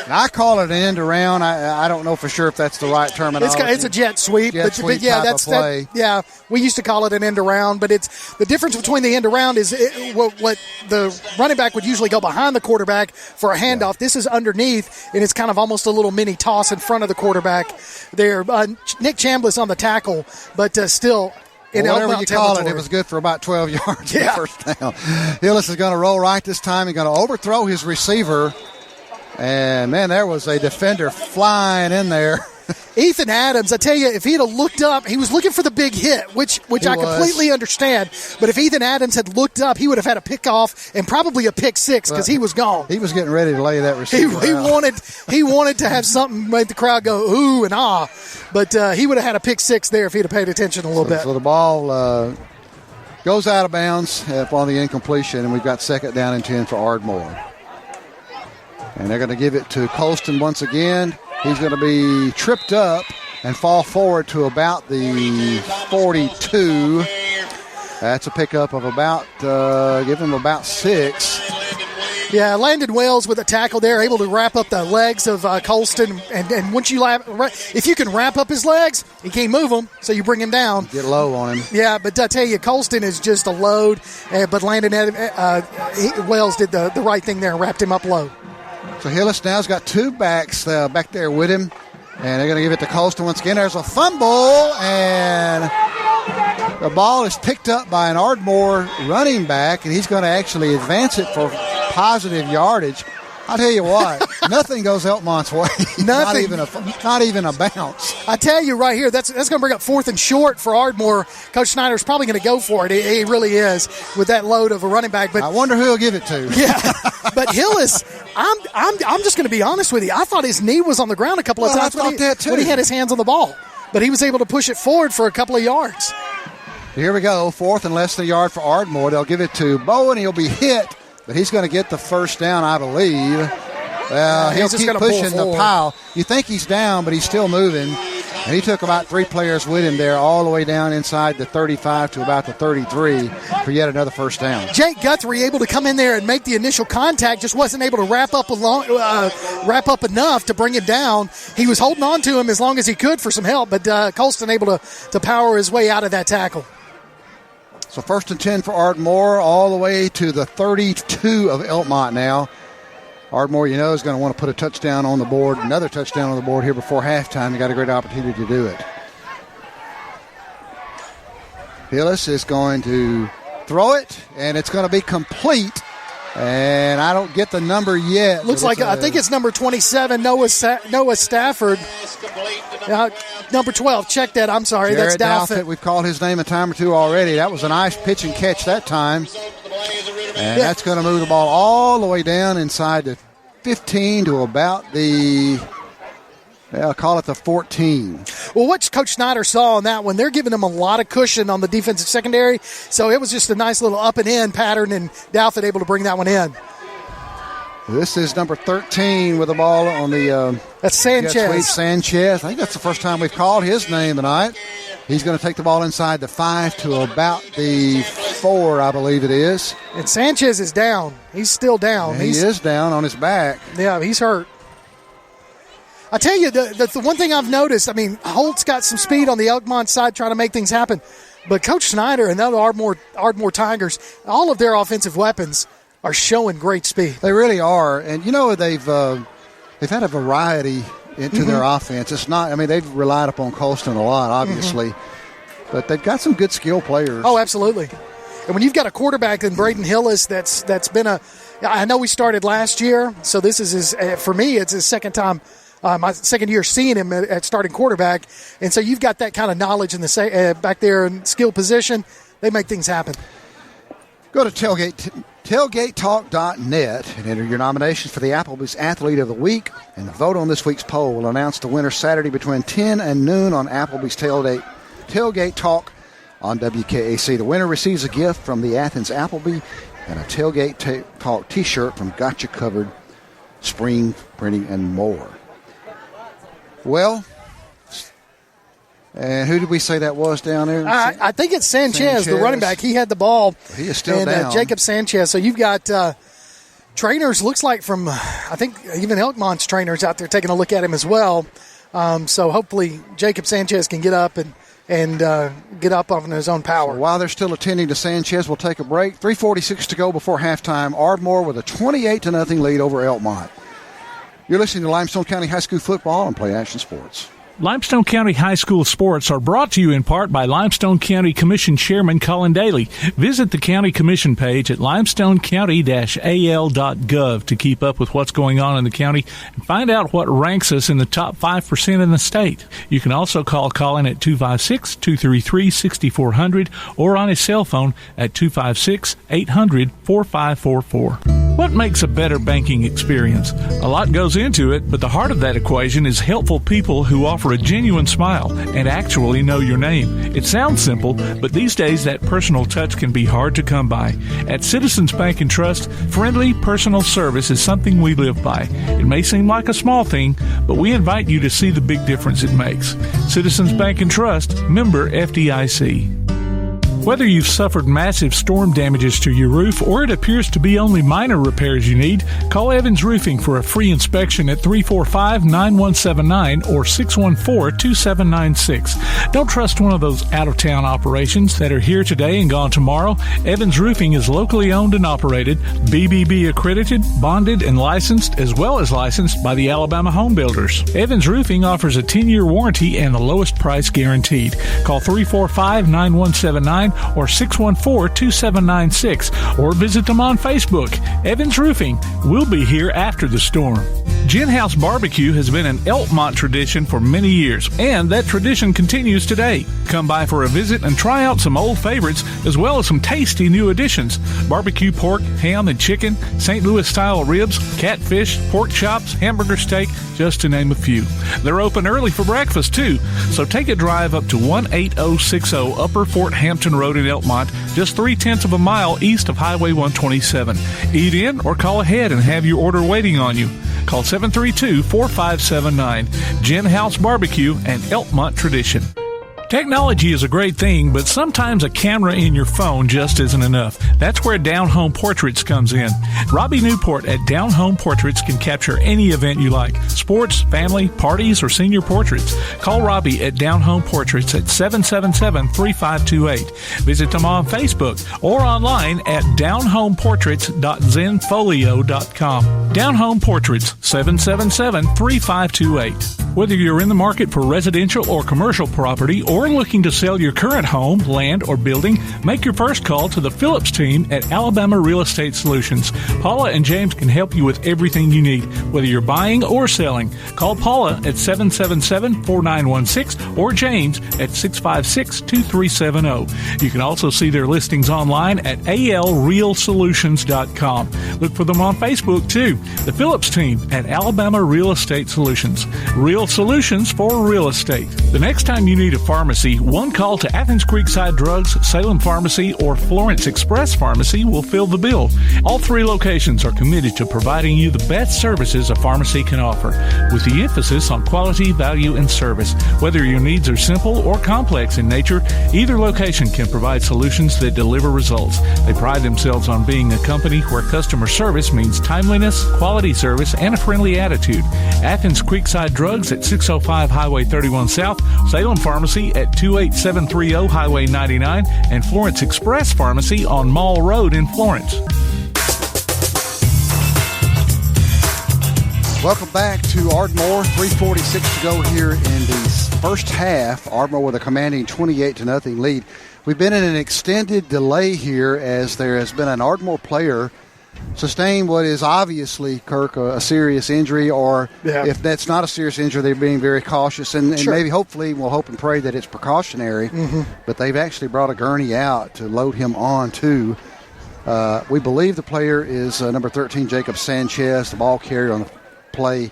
And I call it an end around. I don't know for sure if that's the right terminology. It's a jet sweep. But yeah, that's play. Yeah, we used to call it an end around, but it's the difference between the end around is what the running back would usually go behind the quarterback for a handoff. Yeah. This is underneath, and it's kind of almost a little mini toss in front of the quarterback. There, Nick Chambliss on the tackle, but still. Whatever you call it, it was good for about 12 yards in the first down. Hillis is going to roll right this time. He's going to overthrow his receiver. And, man, there was a defender flying in there. Ethan Adams, I tell you, if he'd have looked up, he was looking for the big hit, which I completely understand. But if Ethan Adams had looked up, he would have had a pick off and probably a pick six because he was gone. He was getting ready to lay that receiver he wanted to have something make the crowd go ooh and ah. But he would have had a pick six there if he'd have paid attention a little bit. So the ball goes out of bounds on the incompletion, and we've got 2nd down and 10 for Ardmore. And they're going to give it to Colston once again. He's going to be tripped up and fall forward to about the 42. That's a pickup of give him about 6. Yeah, Landon Wells with a tackle there, able to wrap up the legs of Colston. And once if you can wrap up his legs, he can't move them, so you bring him down. Get low on him. Yeah, but I tell you, Colston is just a load. But Landon Wells did the right thing there and wrapped him up low. So Hillis now's got 2 backs back there with him, and they're going to give it to Colston once again. There's a fumble, and the ball is picked up by an Ardmore running back, and he's going to actually advance it for positive yardage. I'll tell you what, nothing goes Elkmont's way. Nothing. Not even a bounce. I tell you right here, that's going to bring up 4th and short for Ardmore. Coach Snyder's probably going to go for it. He really is with that load of a running back. But I wonder who he'll give it to. Yeah, but Hillis, I'm just going to be honest with you. I thought his knee was on the ground a couple of times when he had his hands on the ball. But he was able to push it forward for a couple of yards. Here we go, 4th and less than a yard for Ardmore. They'll give it to Bowen. He'll be hit. But he's going to get the first down, I believe. He'll keep pushing the pile. You think he's down, but he's still moving. And he took about 3 players with him there all the way down inside the 35 to about the 33 for yet another first down. Jake Guthrie able to come in there and make the initial contact, just wasn't able to wrap up enough to bring it down. He was holding on to him as long as he could for some help, but Colston able to power his way out of that tackle. So 1st and 10 for Ardmore, all the way to the 32 of Elkmont now. Ardmore, is going to want to put a touchdown on the board, another touchdown on the board here before halftime. They got a great opportunity to do it. Hillis is going to throw it, and it's going to be complete. And I don't get the number yet. Looks like, I think it's number 27, Noah Stafford. Number 12, check that. I'm sorry, Jared that's Douthit. We've called his name a time or two already. That was a nice pitch and catch that time. And that's going to move the ball all the way down inside the 15 to about I'll call it the 14. Well, what Coach Snyder saw on that one, they're giving them a lot of cushion on the defensive secondary. So it was just a nice little up and in pattern, and Douthit able to bring that one in. This is number 13 with the ball on the that's Sanchez. Sanchez. I think that's the first time we've called his name tonight. He's going to take the ball inside the 5 to about the 4, I believe it is. And Sanchez is down. He's still down. He is down on his back. Yeah, he's hurt. I tell you, the one thing I've noticed, Holt's got some speed on the Elkmont side trying to make things happen. But Coach Snyder and the other Ardmore Tigers, all of their offensive weapons are showing great speed. They really are. And, they've had a variety into their offense. It's not, they've relied upon Colston a lot, obviously. But they've got some good skill players. Oh, absolutely. And when you've got a quarterback in Braden Hillis that's been I know we started last year, so this is for me, it's his second time. My second year seeing him at starting quarterback, and so you've got that kind of knowledge in the back there in skill position. They make things happen. Go to tailgatetalk.net and enter your nominations for the Applebee's Athlete of the Week, and the vote on this week's poll will announce the winner Saturday between 10 and noon on Applebee's Tailgate Talk on WKAC. The winner receives a gift from the Athens Applebee and a Tailgate Talk T-shirt from Gotcha Covered, Spring Printing, and more. Well, and who did we say that was down there? I think it's Sanchez, the running back. He had the ball. He is still down. Jacob Sanchez. So you've got trainers, looks like from, I think even Elkmont's trainers out there taking a look at him as well. So hopefully Jacob Sanchez can get up and get up on his own power. So while they're still attending to Sanchez, we'll take a break. 3:46 to go before halftime. Ardmore with a 28-0 lead over Elkmont. You're listening to Limestone County High School football on Play Action Sports. Limestone County High School sports are brought to you in part by Limestone County Commission Chairman Colin Daly. Visit the County Commission page at limestonecounty-al.gov to keep up with what's going on in the county and find out what ranks us in the top 5% in the state. You can also call Colin at 256-233-6400 or on his cell phone at 256-800-4544. What makes a better banking experience? A lot goes into it, but the heart of that equation is helpful people who offer a genuine smile and actually know your name. It sounds simple, but these days that personal touch can be hard to come by. At Citizens Bank and Trust, friendly personal service is something we live by. It may seem like a small thing, but we invite you to see the big difference it makes. Citizens Bank and Trust, member FDIC. Whether you've suffered massive storm damages to your roof or it appears to be only minor repairs you need, call Evans Roofing for a free inspection at 345-9179 or 614-2796. Don't trust one of those out-of-town operations that are here today and gone tomorrow. Evans Roofing is locally owned and operated, BBB accredited, bonded, and licensed, as well as licensed by the Alabama Home Builders. Evans Roofing offers a 10-year warranty and the lowest price guaranteed. Call 345-9179 or 614-2796 or visit them on Facebook. Evans Roofing. We'll be here after the storm. Gin House Barbecue has been an Elkmont tradition for many years, and that tradition continues today. Come by for a visit and try out some old favorites as well as some tasty new additions. Barbecue pork, ham, and chicken, St. Louis-style ribs, catfish, pork chops, hamburger steak, just to name a few. They're open early for breakfast, too, so take a drive up to 18060 Upper Fort Hampton Road in Elkmont, just 0.3 of a mile east of Highway 127. Eat in or call ahead and have your order waiting on you. Call 732-4579. Gin House Barbecue and Elkmont Tradition. Technology is a great thing, but sometimes a camera in your phone just isn't enough. That's where Down Home Portraits comes in. Robbie Newport at Down Home Portraits can capture any event you like. Sports, family, parties, or senior portraits. Call Robbie at Down Home Portraits at 777-3528. Visit them on Facebook or online at downhomeportraits.zenfolio.com. Down Home Portraits, 777-3528. Whether you're in the market for residential or commercial property or looking to sell your current home, land, or building, make your first call to the Phillips team at Alabama Real Estate Solutions. Paula and James can help you with everything you need, whether you're buying or selling. Call Paula at 777-4916 or James at 656-2370. You can also see their listings online at alrealsolutions.com. Look for them on Facebook, too. The Phillips team at Alabama Real Estate Solutions. Real solutions for real estate. The next time you need a pharmacy, one call to Athens Creekside Drugs, Salem Pharmacy, or Florence Express Pharmacy will fill the bill. All three locations are committed to providing you the best services a pharmacy can offer, with the emphasis on quality, value, and service. Whether your needs are simple or complex in nature, either location can provide solutions that deliver results. They pride themselves on being a company where customer service means timeliness, quality service, and a friendly attitude. Athens Creekside Drugs at 605 Highway 31 South, Salem Pharmacy at 28730 Highway 99, and Florence Express Pharmacy on Mall Road in Florence. Welcome back to Ardmore. 3:46 to go here in the first half. Ardmore with a commanding 28-0 lead. We've been in an extended delay here as there has been an Ardmore player sustain what is obviously, Kirk, a serious injury, or if that's not a serious injury, they're being very cautious, and maybe hopefully we'll hope and pray that it's precautionary, but they've actually brought a gurney out to load him on too. We believe the player is number 13, Jacob Sanchez, the ball carrier on the play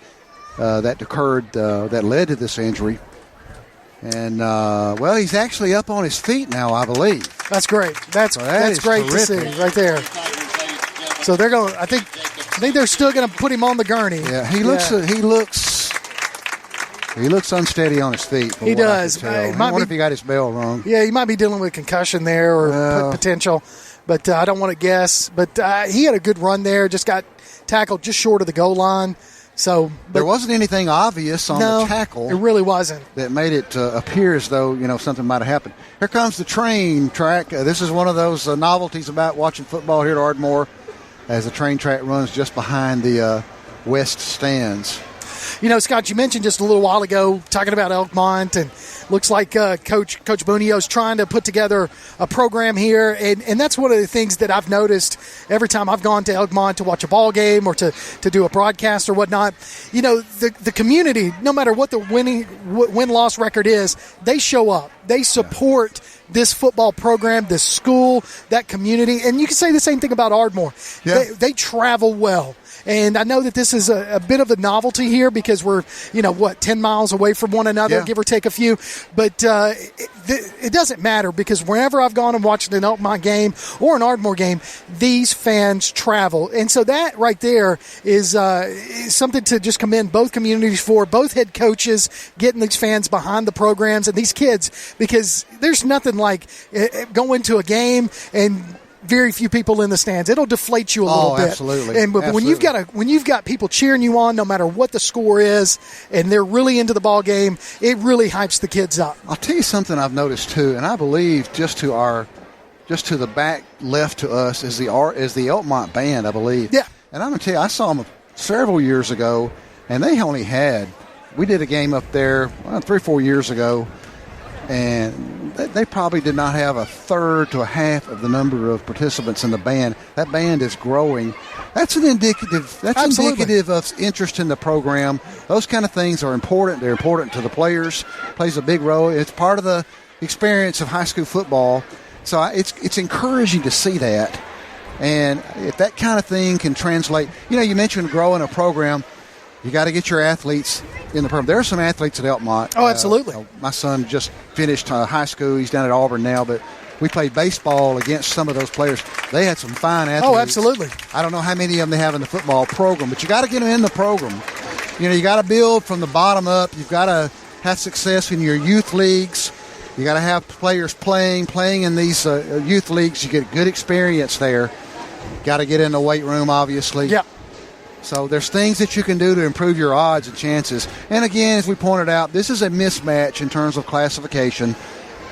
that occurred, that led to this injury. And, well, he's actually up on his feet now, I believe. That's great. That's great to see right there. So they're going. I think they're still going to put him on the gurney. Yeah, he looks unsteady on his feet. He does. I wonder if he got his bell wrong. Yeah, he might be dealing with concussion there or potential, but I don't want to guess. But he had a good run there. Just got tackled just short of the goal line. So there wasn't anything obvious on the tackle. It really wasn't. That made it appear as though something might have happened. Here comes the train track. This is one of those novelties about watching football here at Ardmore, as the train track runs just behind the west stands. Scott, you mentioned just a little while ago talking about Elkmont, and looks like Coach Bonio's trying to put together a program here, and that's one of the things that I've noticed every time I've gone to Elkmont to watch a ball game or to do a broadcast or whatnot. The community, no matter what the win-loss record is, they show up. They support this football program, this school, that community, and you can say the same thing about Ardmore. Yeah. They travel well. And I know that this is a bit of a novelty here because we're, 10 miles away from one another, give or take a few. But it doesn't matter because wherever I've gone and watched an Elkmont game or an Ardmore game, these fans travel. And so that right there is something to just commend both communities for, both head coaches getting these fans behind the programs and these kids, because there's nothing like going to a game and very few people in the stands. It'll deflate you a little bit. Absolutely. But when you've got people cheering you on, no matter what the score is, and they're really into the ball game, it really hypes the kids up. I'll tell you something I've noticed too, and I believe just to the back left to us is the Elkmont band, I believe. Yeah. And I'm gonna tell you, I saw them several years ago, and they only had. We did a game up there 3 or 4 years ago, and they probably did not have a third to a half of the number of participants in the band. That band is growing. That's indicative of interest in the program. Those kind of things are important. They're important to the players. Plays a big role. It's part of the experience of high school football. So it's encouraging to see that. And if that kind of thing can translate, you mentioned growing a program. You got to get your athletes in the program. There are some athletes at Elkmont. Oh, absolutely. My son just finished high school. He's down at Auburn now, but we played baseball against some of those players. They had some fine athletes. Oh, absolutely. I don't know how many of them they have in the football program, but you got to get them in the program. You got to build from the bottom up. You've got to have success in your youth leagues. You got to have players playing in these youth leagues. You get good experience there. Got to get in the weight room, obviously. Yeah. So there's things that you can do to improve your odds and chances. And again, as we pointed out, this is a mismatch in terms of classification.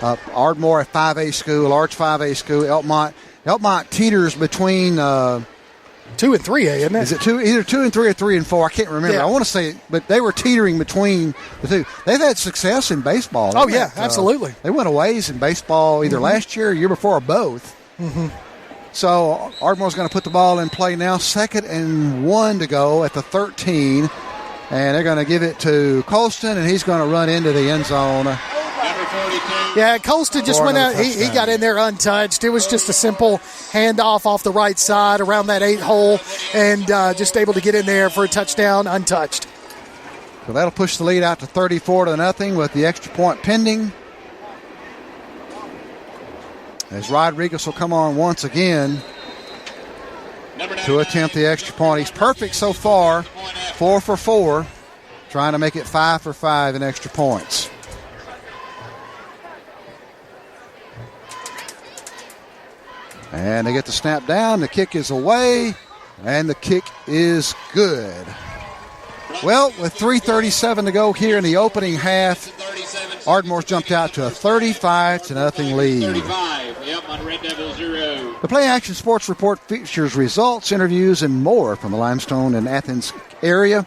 Ardmore, a 5A school, large 5A school. Elkmont teeters between 2 and 3A, isn't it? Is it either 2 and 3 or 3 and 4? I can't remember. Yeah. I want to say, but they were teetering between the two. They've had success in baseball. Oh, yeah, absolutely. They went a ways in baseball either last year or year before or both. Mm-hmm. So Ardmore's going to put the ball in play now. 2nd and 1 to go at the 13. And they're going to give it to Colston, and he's going to run into the end zone. Yeah, Colston just went out. He got in there untouched. It was just a simple handoff off the right side around that 8 hole, and just able to get in there for a touchdown untouched. So that'll push the lead out to 34-0 with the extra point pending. As Rodriguez will come on once again to attempt the extra point. He's perfect so far, 4 for 4, trying to make it 5 for 5 in extra points. And they get the snap down. The kick is away, and the kick is good. Well, with 3:37 to go here in the opening half, Ardmore's jumped out to a 35-0 lead. The Play Action Sports Report features results, interviews, and more from the Limestone and Athens area,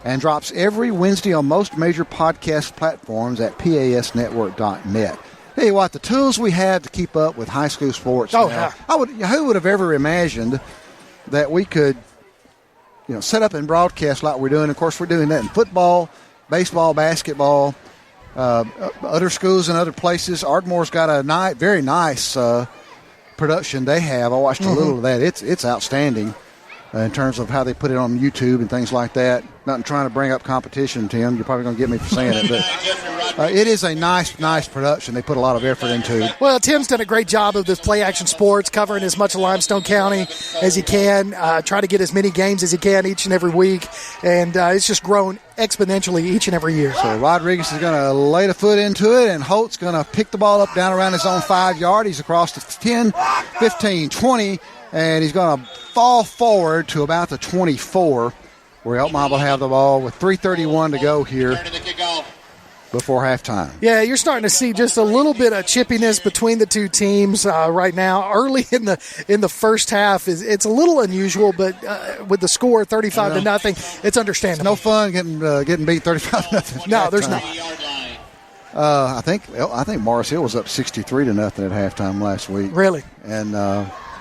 and drops every Wednesday on most major podcast platforms at pasnetwork.net. Tell you what, the tools we have to keep up with high school sports. Oh, now, yeah. Who would have ever imagined that we could, set up and broadcast like we're doing? Of course, we're doing that in football, baseball, basketball, other schools and other places. Ardmore's got a very nice production they have. I watched a little of that. It's outstanding in terms of how they put it on YouTube and things like that. Not trying to bring up competition, Tim. You're probably going to get me for saying it, but it is a nice production. They put a lot of effort into. Well, Tim's done a great job of this Play Action Sports, covering as much of Limestone County as he can, try to get as many games as he can each and every week, and it's just grown exponentially each and every year. So Rodriguez is going to lay the foot into it, and Holt's going to pick the ball up down around his own 5-yard. He's across the 10, 15, 20, and he's going to fall forward to about the 24, where Elkmont will have the ball with 3:31 to go here before halftime. Yeah, you're starting to see just a little bit of chippiness between the two teams right now. Early in the first half, it's a little unusual, but with the score 35-0, it's understandable. It's no fun getting beat 35-0. No, there's not. I think Morris Hill was up 63-0 at halftime last week. Really? And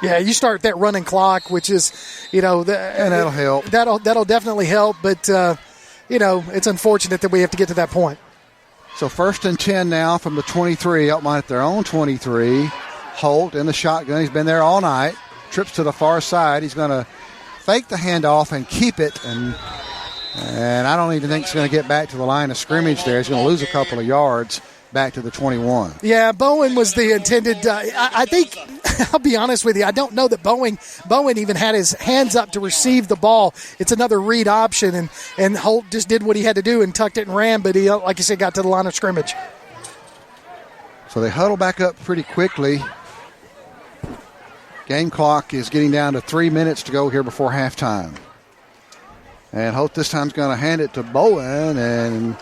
yeah, you start that running clock, which is, and that'll help. That'll definitely help, but it's unfortunate that we have to get to that point. So 1st and 10 now from the 23. Elkmont at their own 23. Holt in the shotgun. He's been there all night. Trips to the far side. He's going to fake the handoff and keep it, and I don't even think he's going to get back to the line of scrimmage there. He's going to lose a couple of yards back to the 21. Yeah, Bowen was the intended. I think, I'll be honest with you, I don't know that Bowen even had his hands up to receive the ball. It's another read option, and Holt just did what he had to do and tucked it and ran, but he, like you said, got to the line of scrimmage. So they huddle back up pretty quickly. Game clock is getting down to 3 minutes to go here before halftime. And Holt this time is going to hand it to Bowen, and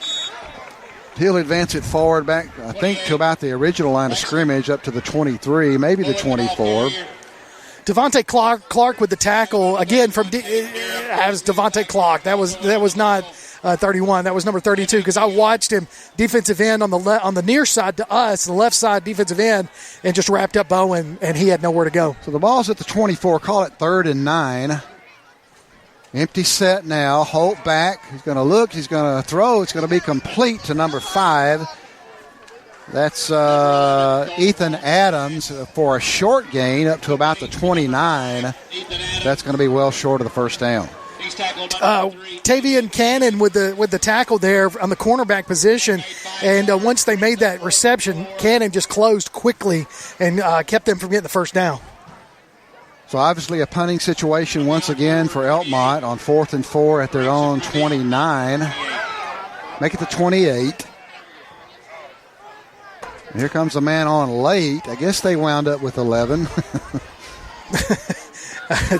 he'll advance it forward back, I think, to about the original line of scrimmage, up to the 23, maybe the 24. Devontae Clark with the tackle again from as Devontae Clark. That was not 31. That was number 32, because I watched him defensive end on the near side to us, the left side defensive end, and just wrapped up Bowen, and he had nowhere to go. So the ball's at the 24. Call it 3rd and 9. Empty set now. Holt back. He's going to look. He's going to throw. It's going to be complete to number 5. That's Ethan Adams for a short gain up to about the 29. That's going to be well short of the first down. Tavian Cannon with the tackle there on the cornerback position. And once they made that reception, Cannon just closed quickly and kept them from getting the first down. So obviously a punting situation once again for Elkmont on 4th and 4 at their own 29. Make it to 28. Here comes a man on late. I guess they wound up with 11.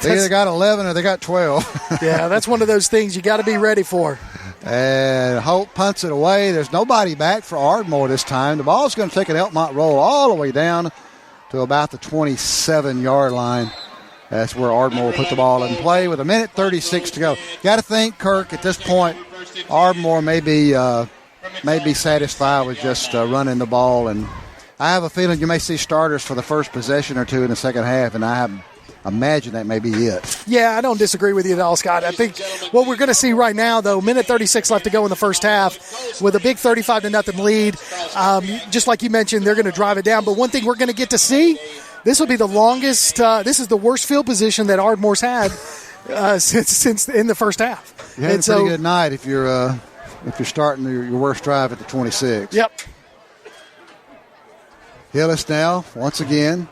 They either got 11 or they got 12. Yeah, that's one of those things you got to be ready for. And Holt punts it away. There's nobody back for Ardmore this time. The ball's going to take an Elkmont roll all the way down to about the 27-yard line. That's where Ardmore will put the ball in play with 1:36 to go. Got to think, Kirk, at this point, Ardmore may be satisfied with just running the ball. And I have a feeling you may see starters for the first possession or two in the second half, and I imagine that may be it. Yeah, I don't disagree with you at all, Scott. I think what we're going to see right now, though, 1:36 left to go in the first half with a big 35-0 lead. Just like you mentioned, they're going to drive it down. But one thing we're going to get to see, this will be the longest, this is the worst field position that Ardmore's had since in the first half. You had a pretty good night if you're starting your worst drive at the 26. Yep. Hillis now, once again.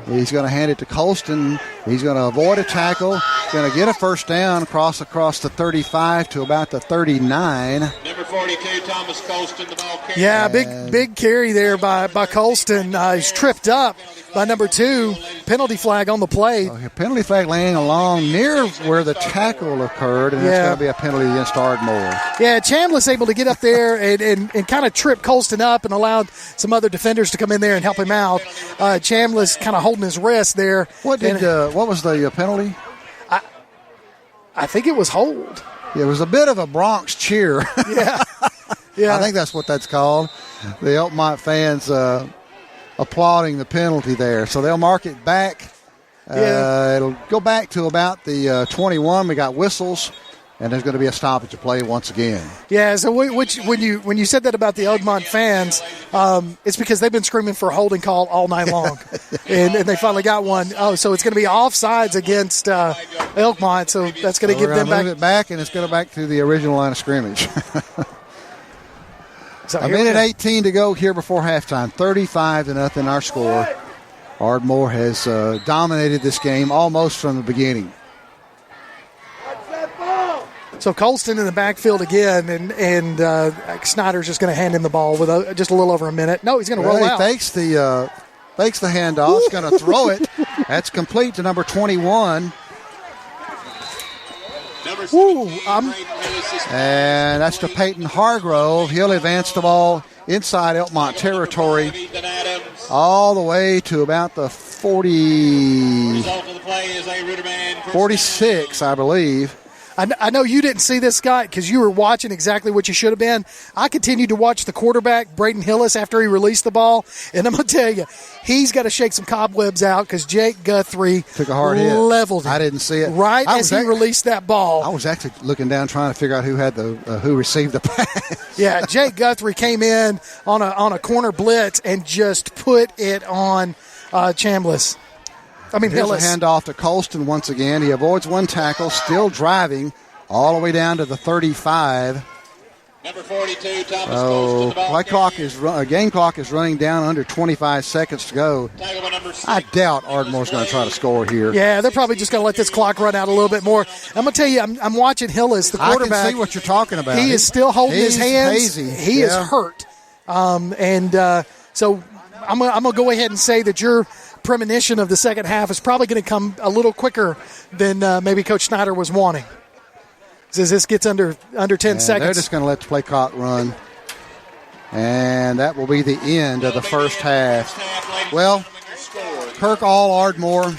He's going to hand it to Colston. He's going to avoid a tackle. Going to get a first down across the 35 to about the 39. Number 42, Thomas Colston, the ball carrier. Yeah, big carry there by Colston. He's tripped up by number 2. Penalty flag on the play. Penalty flag laying along near where the tackle occurred, and it's going to be a penalty against Ardmore. Yeah, Chambliss able to get up there and kind of trip Colston up and allowed some other defenders to come in there and help him out. Chambliss kind of holding his wrist there. What was the penalty? I think it was hold. It was a bit of a Bronx cheer. Yeah. I think that's what that's called. The Elkmont fans applauding the penalty there. So they'll mark it back. It'll go back to about the 21. We got whistles, and there's going to be a stoppage of play once again. Yeah, so when you said that about the Elkmont fans, it's because they've been screaming for a holding call all night long. and they finally got one. Oh, so it's going to be offsides against Elkmont, so that's going to give them back. Move it back, and it's going to back to the original line of scrimmage. So 1:18 to go here before halftime. 35-0 our score. Ardmore has dominated this game almost from the beginning. So Colston in the backfield again, and Snyder's just going to hand him the ball with just a little over a minute. No, he's going to roll out. He fakes the handoff. He's going to throw it. That's complete to number 21. And that's to Peyton Hargrove. He'll advance the ball inside Elkmont territory all the way to about the 46, I believe. I know you didn't see this, Scott, because you were watching exactly what you should have been. I continued to watch the quarterback, Braden Hillis, after he released the ball. And I'm going to tell you, he's got to shake some cobwebs out because Jake Guthrie took a hard hit. Leveled him. I didn't see it. Right as he released that ball. I was actually looking down trying to figure out who had who received the pass. Yeah, Jake Guthrie came in on a corner blitz and just put it on Chambliss. Here's Hillis. A handoff to Colston once again. He avoids one tackle, still driving all the way down to the 35. Number 42, Thomas Colston. Game clock is running down under 25 seconds to go. I doubt Ardmore's going to try to score here. Yeah, they're probably just going to let this clock run out a little bit more. I'm going to tell you, I'm watching Hillis, the quarterback. I can see what you're talking about. He is still holding his hands. Hazy. He is hurt. So I'm going to go ahead and say that your premonition of the second half is probably going to come a little quicker than maybe Coach Snyder was wanting. As this gets under 10 seconds. They're just going to let the play clock run. And that will be the end of the first half. Well, Kirk, all Ardmore,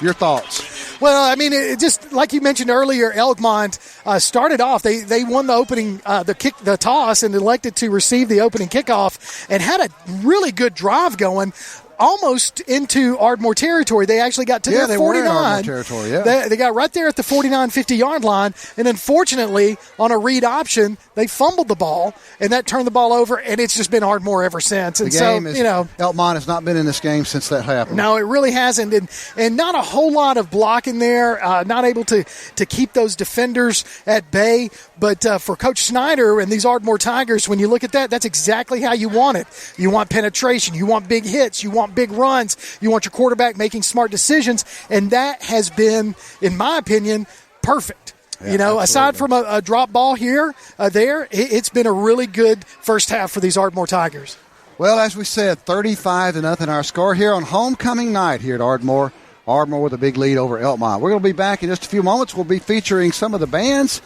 your thoughts? Well, it just like you mentioned earlier, Elkmont started off. They won the opening, the toss, and elected to receive the opening kickoff, and had a really good drive going. almost into Ardmore territory. They actually got to their 49. Were in Ardmore territory, yeah. They got right there at the 49, 50-yard line, and unfortunately, on a read option, they fumbled the ball, and that turned the ball over, and it's just been Ardmore ever since. And Elkmont has not been in this game since that happened. No, it really hasn't, and not a whole lot of blocking there, not able to keep those defenders at bay. But for Coach Snyder and these Ardmore Tigers, when you look at that, that's exactly how you want it. You want penetration. You want big hits. You want big runs. You want your quarterback making smart decisions. And that has been, in my opinion, perfect. Yeah, aside from a drop ball here, it's been a really good first half for these Ardmore Tigers. Well, as we said, 35-0 our score here on homecoming night here at Ardmore. Ardmore with a big lead over Elkmont. We're going to be back in just a few moments. We'll be featuring some of the bands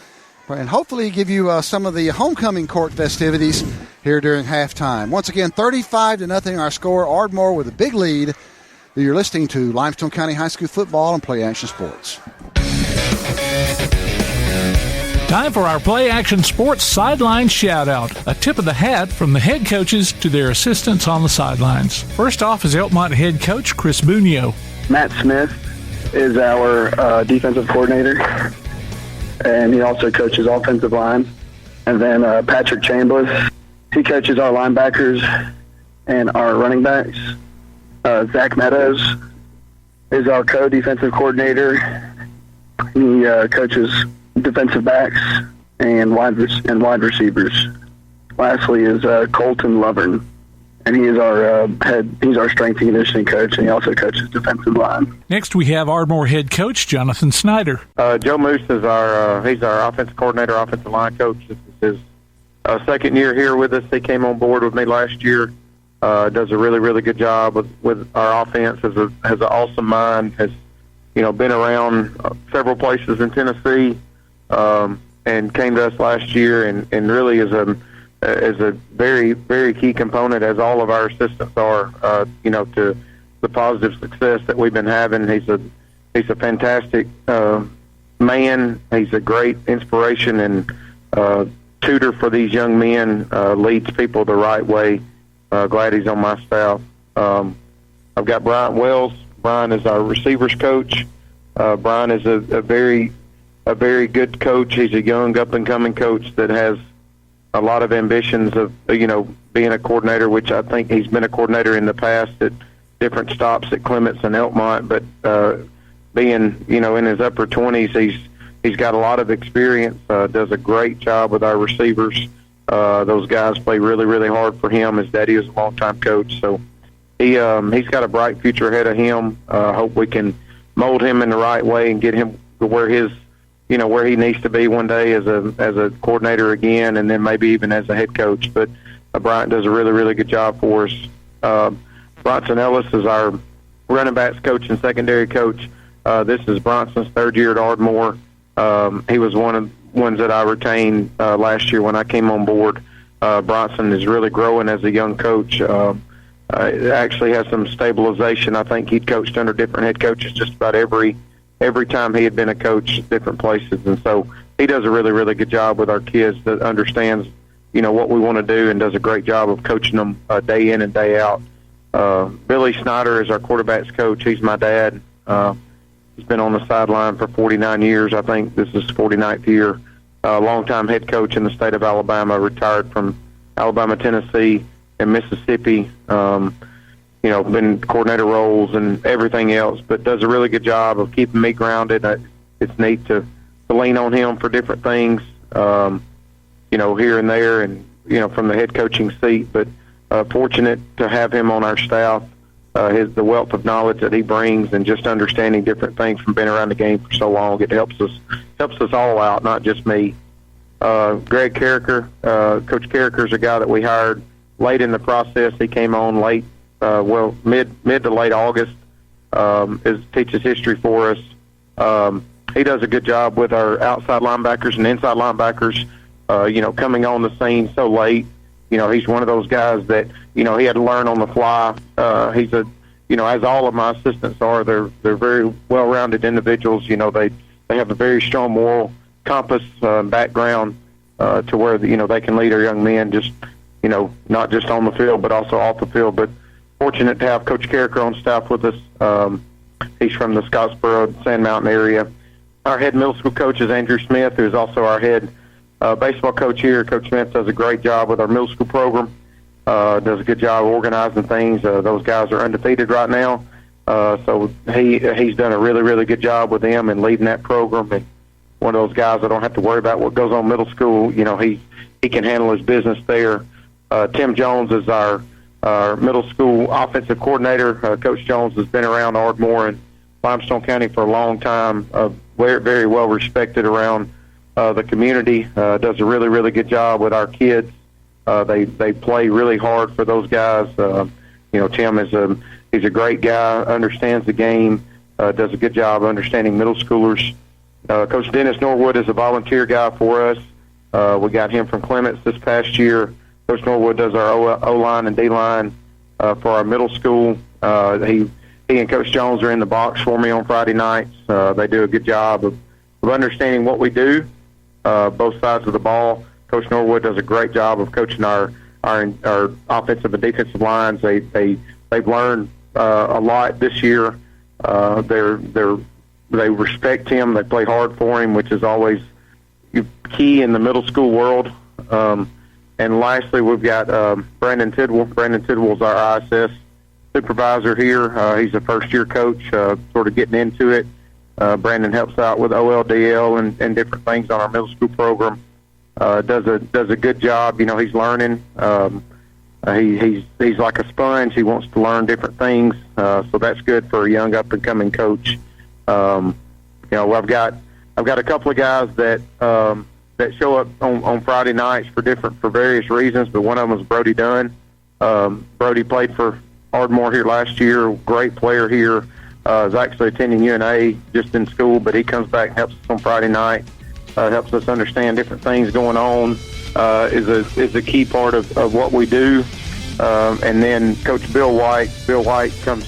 and hopefully give you some of the homecoming court festivities here during halftime. Once again, 35-0 our score. Ardmore with a big lead. You're listening to Limestone County High School football and Play Action Sports. Time for our Play Action Sports sideline shout-out. A tip of the hat from the head coaches to their assistants on the sidelines. First off is Elkmont head coach Chris Bunio. Matt Smith is our defensive coordinator, and he also coaches offensive line. And then Patrick Chambliss, he coaches our linebackers and our running backs. Zach Meadows is our co-defensive coordinator. He coaches defensive backs and wide receivers. Lastly is Colton Lovern, and he is our he's our strength and conditioning coach, and he also coaches defensive line. Next, we have Ardmore head coach Jonathan Snyder. Joe Moose is he's our offensive coordinator, offensive line coach. This is his second year here with us. He came on board with me last year. Does a really, really good job with our offense. Has an awesome mind. Has been around several places in Tennessee, and came to us last year, and really is a very, very key component, as all of our assistants are, to the positive success that we've been having. He's a fantastic man. He's a great inspiration and tutor for these young men. Leads people the right way. Glad he's on my staff. I've got Brian Wells. Brian is our receivers coach. Brian is a very good coach. He's a young, up-and-coming coach that has a lot of ambitions of, being a coordinator, which I think he's been a coordinator in the past at different stops at Clements and Elkmont. But being, in his upper 20s, he's got a lot of experience, does a great job with our receivers. Those guys play really, really hard for him. His daddy is a longtime coach, so he's got a bright future ahead of him. Hope we can mold him in the right way and get him to where where he needs to be one day as a coordinator again, and then maybe even as a head coach. But Bryant does a really, really good job for us. Bronson Ellis is our running backs coach and secondary coach. This is Bronson's third year at Ardmore. He was one of the ones that I retained last year when I came on board. Bronson is really growing as a young coach. Actually has some stabilization. I think he'd coached under different head coaches just about every time he had been a coach at different places. And so he does a really, really good job with our kids that understands, what we want to do, and does a great job of coaching them day in and day out. Billy Snyder is our quarterback's coach. He's my dad. He's been on the sideline for 49 years. I think this is his 49th year. Longtime head coach in the state of Alabama, retired from Alabama, Tennessee, and Mississippi. Been coordinator roles and everything else, but does a really good job of keeping me grounded. It's neat to lean on him for different things, here and there, and, from the head coaching seat. But fortunate to have him on our staff. The wealth of knowledge that he brings, and just understanding different things from being around the game for so long, it helps us all out, not just me. Greg Carricker, Coach Carricker's a guy that we hired late in the process. He came on late, mid to late August. Teaches history for us. He does a good job with our outside linebackers and inside linebackers. Coming on the scene so late. He's one of those guys that, he had to learn on the fly. He's as all of my assistants are, they're very well-rounded individuals. They have a very strong moral compass, background, to where, they can lead our young men just, not just on the field, but also off the field. But fortunate to have Coach Carricker on staff with us. He's from the Scottsboro, Sand Mountain area. Our head middle school coach is Andrew Smith, who is also our head baseball coach here. Coach Smith does a great job with our middle school program, does a good job organizing things. Those guys are undefeated right now, so he's done a really, really good job with them and leading that program. And one of those guys that don't have to worry about what goes on in middle school. You know, he can handle his business there. Tim Jones is our middle school offensive coordinator. Coach Jones has been around Ardmore and Limestone County for a long time, very, very well respected around the community. Does a really, really good job with our kids. They play really hard for those guys. Tim he's a great guy, understands the game, does a good job understanding middle schoolers. Coach Dennis Norwood is a volunteer guy for us. We got him from Clements this past year. Coach Norwood does our O-line and D-line for our middle school. He and Coach Jones are in the box for me on Friday nights. They do a good job of understanding what we do, both sides of the ball. Coach Norwood does a great job of coaching our offensive and defensive lines. They've learned a lot this year. They respect him. They play hard for him, which is always key in the middle school world. And lastly, we've got Brandon Tidwell. Brandon Tidwell is our ISS supervisor here. He's a first-year coach, sort of getting into it. Brandon helps out with OLDL and different things on our middle school program. Does a good job. You know, he's learning. He's like a sponge. He wants to learn different things. So that's good for a young up-and-coming coach. I've got a couple of guys that show up on Friday nights for various reasons, but one of them is Brody Dunn. Brody played for Ardmore here last year, great player here. Is actually attending UNA just in school, but he comes back and helps us on Friday night, helps us understand different things going on, is a key part of what we do. And then Coach Bill White comes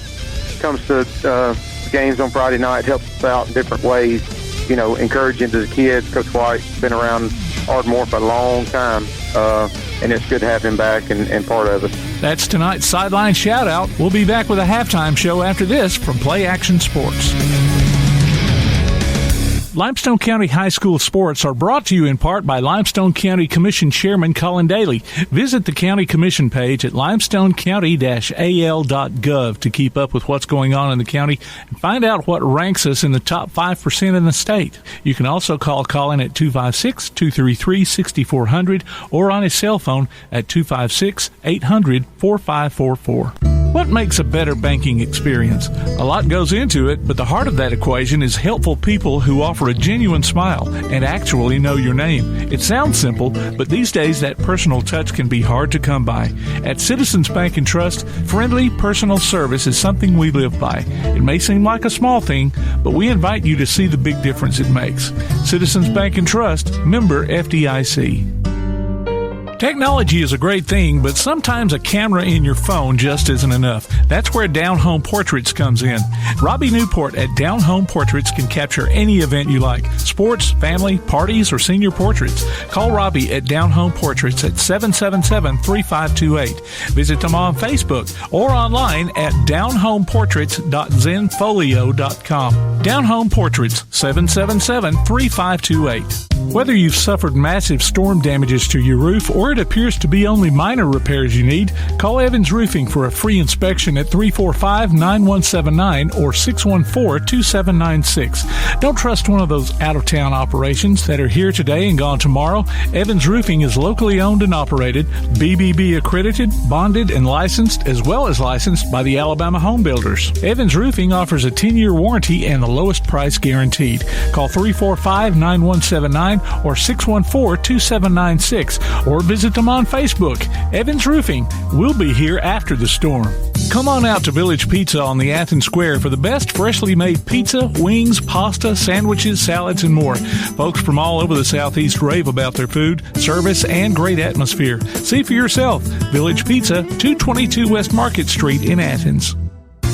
to games on Friday night, helps us out in different ways, encouraging to the kids. Coach White's been around Ardmore for a long time, and it's good to have him back and part of it. That's tonight's Sideline Shoutout. We'll be back with a halftime show after this from Play Action Sports. Limestone County High School sports are brought to you in part by Limestone County Commission Chairman Colin Daly. Visit the County Commission page at limestonecounty-al.gov to keep up with what's going on in the county and find out what ranks us in the top 5% in the state. You can also call Colin at 256-233-6400 or on his cell phone at 256-800-4544. What makes a better banking experience? A lot goes into it, but the heart of that equation is helpful people who offer a genuine smile and actually know your name. It sounds simple, but these days that personal touch can be hard to come by. At Citizens Bank and Trust, friendly personal service is something we live by. It may seem like a small thing, but we invite you to see the big difference it makes. Citizens Bank and Trust, member FDIC. Technology is a great thing, but sometimes a camera in your phone just isn't enough. That's where Down Home Portraits comes in. Robbie Newport at Down Home Portraits can capture any event you like. Sports, family, parties, or senior portraits. Call Robbie at Down Home Portraits at 777-3528. Visit them on Facebook or online at downhomeportraits.zenfolio.com. Down Home Portraits, 777-3528. Whether you've suffered massive storm damages to your roof or it appears to be only minor repairs you need, call Evans Roofing for a free inspection at 345-9179 or 614-2796. Don't trust one of those out-of-town operations that are here today and gone tomorrow. Evans Roofing is locally owned and operated, BBB accredited, bonded, and licensed, as well as licensed by the Alabama Home Builders. Evans Roofing offers a 10-year warranty and the lowest price guaranteed. Call 345-9179 or 614-2796 or visit them on Facebook. Evans Roofing. We'll be here after the storm. Come on out to Village Pizza on the Athens Square for the best freshly made pizza, wings, pasta, sandwiches, salads, and more. Folks from all over the Southeast rave about their food, service, and great atmosphere. See for yourself. Village Pizza, 222 West Market Street in Athens.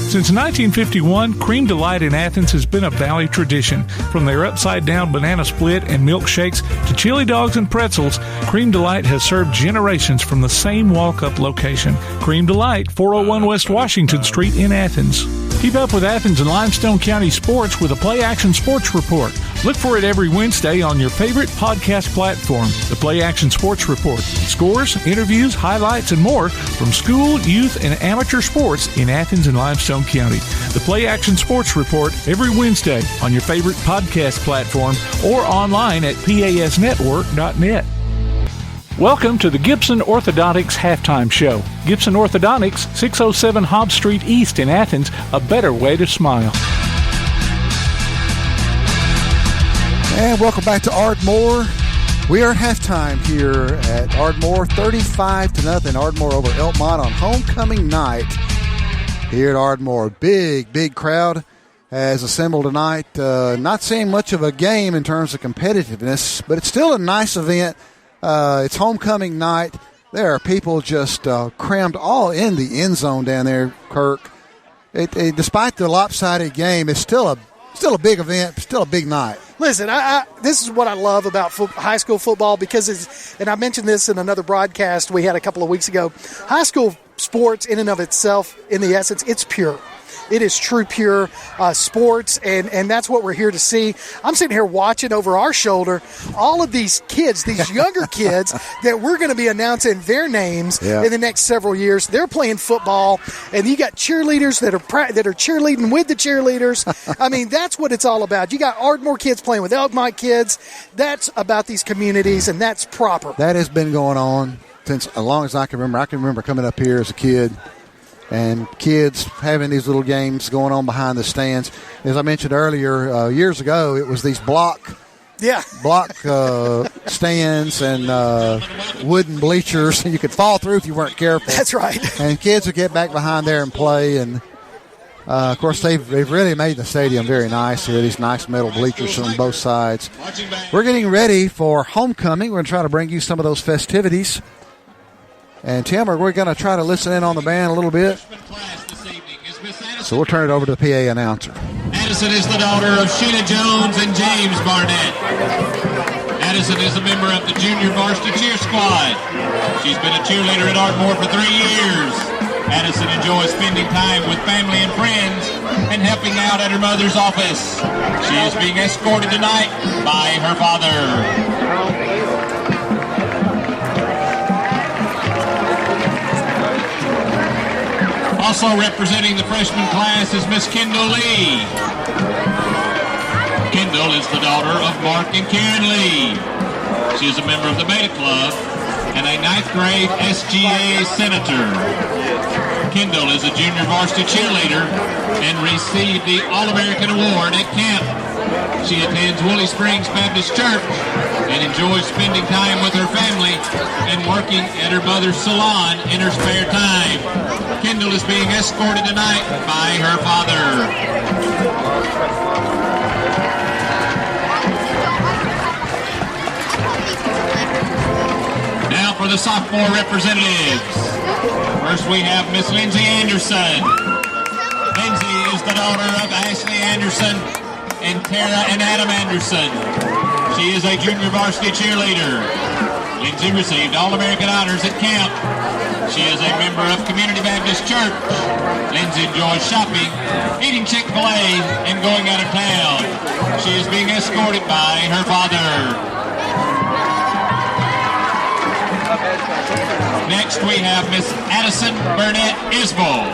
Since 1951, Cream Delight in Athens has been a Valley tradition. From their upside-down banana split and milkshakes to chili dogs and pretzels, Cream Delight has served generations from the same walk-up location. Cream Delight, 401 West Washington Street in Athens. Keep up with Athens and Limestone County sports with a Play Action Sports Report. Look for it every Wednesday on your favorite podcast platform. The Play Action Sports Report. Scores, interviews, highlights, and more from school, youth, and amateur sports in Athens and Limestone County. The Play Action Sports Report every Wednesday on your favorite podcast platform or online at pasnetwork.net. Welcome to the Gibson Orthodontics Halftime Show. Gibson Orthodontics, 607 Hobbs Street East in Athens, a better way to smile. And welcome back to Ardmore. We are at halftime here at Ardmore, 35-0. Ardmore over Elkmont on homecoming night here at Ardmore. Big crowd has assembled tonight. Not seeing much of a game in terms of competitiveness, but it's still a nice event. It's homecoming night. There are people just crammed all in the end zone down there, Kirk. Despite the lopsided game, it's still a big event, still a big night. Listen, this is what I love about high school football because and I mentioned this in another broadcast we had a couple of weeks ago, high school sports in and of itself, in the essence, it's pure. It is true pure sports, and that's what we're here to see. I'm sitting here watching over our shoulder all of these kids, these younger kids that we're going to be announcing their names in the next several years. They're playing football, and you got cheerleaders that are cheerleading with the cheerleaders. I mean, that's what it's all about. You got Ardmore kids playing with Elkmont kids. That's about these communities, and that's proper. That has been going on since as long as I can remember. I can remember coming up here as a kid. And kids having these little games going on behind the stands. As I mentioned earlier, years ago, it was these block stands and wooden bleachers. You could fall through if you weren't careful. That's right. And kids would get back behind there and play. And, of course, they've really made the stadium very nice here, these nice metal bleachers on both sides. We're getting ready for homecoming. We're going to try to bring you some of those festivities. And, Tim, we're going to try to listen in on the band a little bit. So we'll turn it over to the PA announcer. Addison is the daughter of Sheila Jones and James Barnett. Addison is a member of the junior varsity cheer squad. She's been a cheerleader at Ardmore for 3 years. Addison enjoys spending time with family and friends and helping out at her mother's office. She is being escorted tonight by her father. Also representing the freshman class is Miss Kendall Lee. Kendall is the daughter of Mark and Karen Lee. She is a member of the Beta Club and a 9th grade SGA senator. Kendall is a junior varsity cheerleader and received the All-American Award at camp. She attends Woolly Springs Baptist Church and enjoys spending time with her family and working at her mother's salon in her spare time. Kendall is being escorted tonight by her father. Now for the sophomore representatives. First we have Miss Lindsay Anderson. Lindsay is the daughter of Ashley Anderson and Tara and Adam Anderson. She is a junior varsity cheerleader. Lindsay received All-American honors at camp. She is a member of Community Baptist Church. Lindsay enjoys shopping, eating Chick-fil-A, and going out of town. She is being escorted by her father. Next we have Miss Addison Burnett Isbell.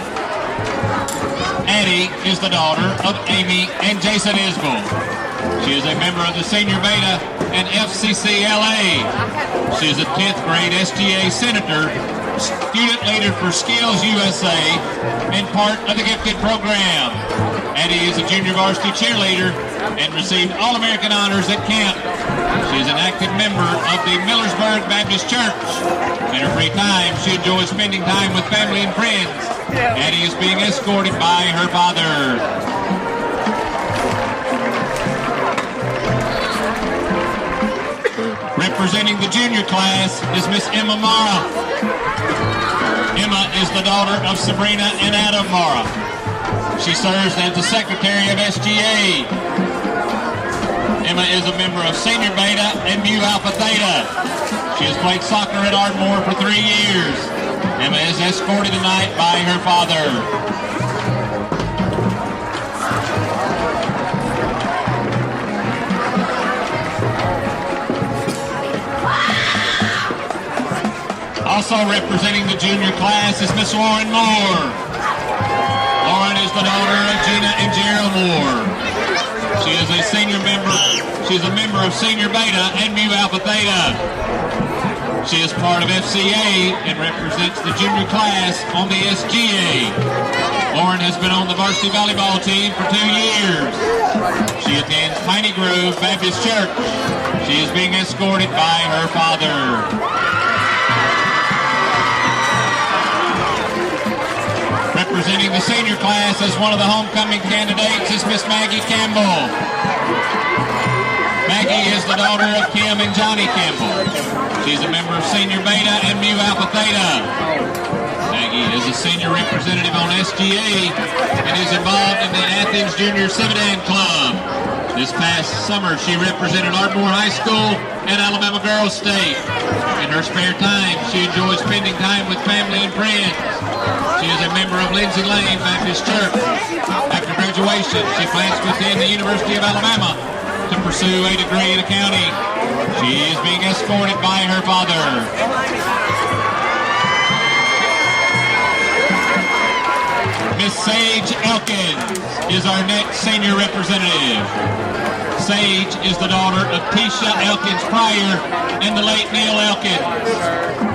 Addie is the daughter of Amy and Jason Isbell. She is a member of the Senior Beta and FCCLA. She is a 10th grade SGA senator, student leader for Skills USA, and part of the Gifted program. Addie is a junior varsity cheerleader and received All-American honors at camp. She is an active member of the Millersburg Baptist Church. In her free time, she enjoys spending time with family and friends. Addie is being escorted by her father. Representing the junior class is Miss Emma Mara. Emma is the daughter of Sabrina and Adam Mara. She serves as the secretary of SGA. Emma is a member of Senior Beta and Mu Alpha Theta. She has played soccer at Ardmore for 3 years. Emma is escorted tonight by her father. Also representing the junior class is Miss Lauren Moore. Lauren is the daughter of Gina and Gerald Moore. She is a senior member. She's a member of Senior Beta and Mu Alpha Theta. She is part of FCA and represents the junior class on the SGA. Lauren has been on the varsity volleyball team for 2 years. She attends Piney Grove Baptist Church. She is being escorted by her father. Representing the senior class as one of the homecoming candidates is Miss Maggie Campbell. Maggie is the daughter of Kim and Johnny Campbell. She's a member of Senior Beta and Mu Alpha Theta. Maggie is a senior representative on SGA and is involved in the Athens Junior Civitan Club. This past summer, she represented Ardmore High School and Alabama Girls State. In her spare time, she enjoys spending time with family and friends. She is a member of Lindsay Lane Baptist Church. After graduation, she plans to attend the University of Alabama to pursue a degree in accounting. She is being escorted by her father. Miss Sage Elkins is our next senior representative. Sage is the daughter of Tisha Elkins Pryor and the late Neil Elkins.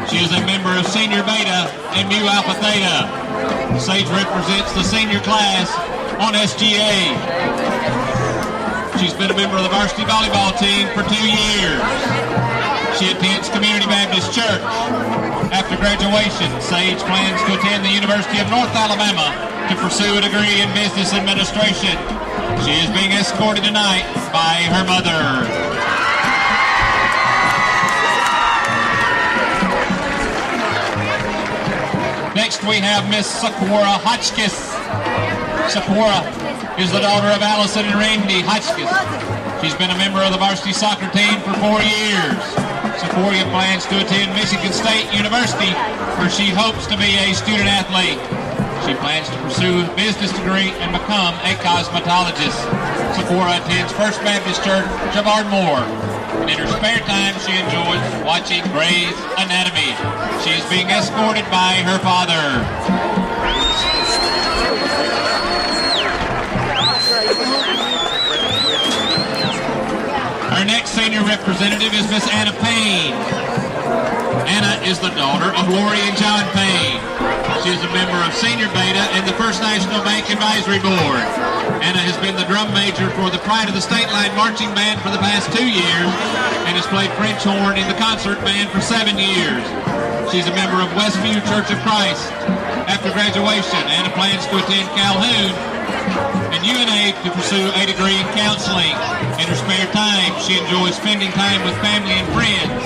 She is a member of Senior Beta and Mu Alpha Theta. Sage represents the senior class on SGA. She's been a member of the varsity volleyball team for 2 years. She attends Community Baptist Church. After graduation, Sage plans to attend the University of North Alabama to pursue a degree in business administration. She is being escorted tonight by her mother. Next we have Miss Sakura Hotchkiss. Sakura is the daughter of Allison and Randy Hotchkiss. She's been a member of the varsity soccer team for 4 years. Sakura plans to attend Michigan State University, where she hopes to be a student athlete. She plans to pursue a business degree and become a cosmetologist. Sakura attends First Baptist Church of Ardmore. And in her spare time, she enjoys watching Grey's Anatomy. She is being escorted by her father. Our next senior representative is Miss Anna Payne. Anna is the daughter of Lori and John Payne. She is a member of Senior Beta and the First National Bank Advisory Board. Anna has been the drum major for the Pride of the State Line Marching Band for the past 2 years and has played French horn in the concert band for 7 years. She's a member of Westview Church of Christ. After graduation, Anna plans to attend Calhoun and UNA to pursue a degree in counseling. In her spare time, she enjoys spending time with family and friends.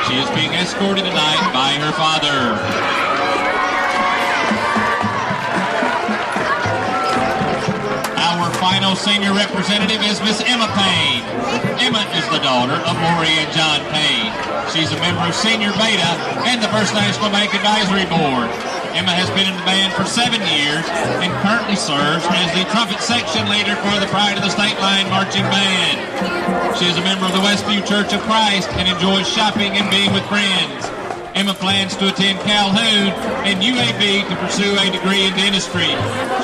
She is being escorted tonight by her father. Our final senior representative is Miss Emma Payne. Emma is the daughter of Lori and John Payne. She's a member of Senior Beta and the First National Bank Advisory Board. Emma has been in the band for 7 years and currently serves as the trumpet section leader for the Pride of the State Line Marching Band. She is a member of the Westview Church of Christ and enjoys shopping and being with friends. Emma plans to attend Calhoun and UAB to pursue a degree in dentistry.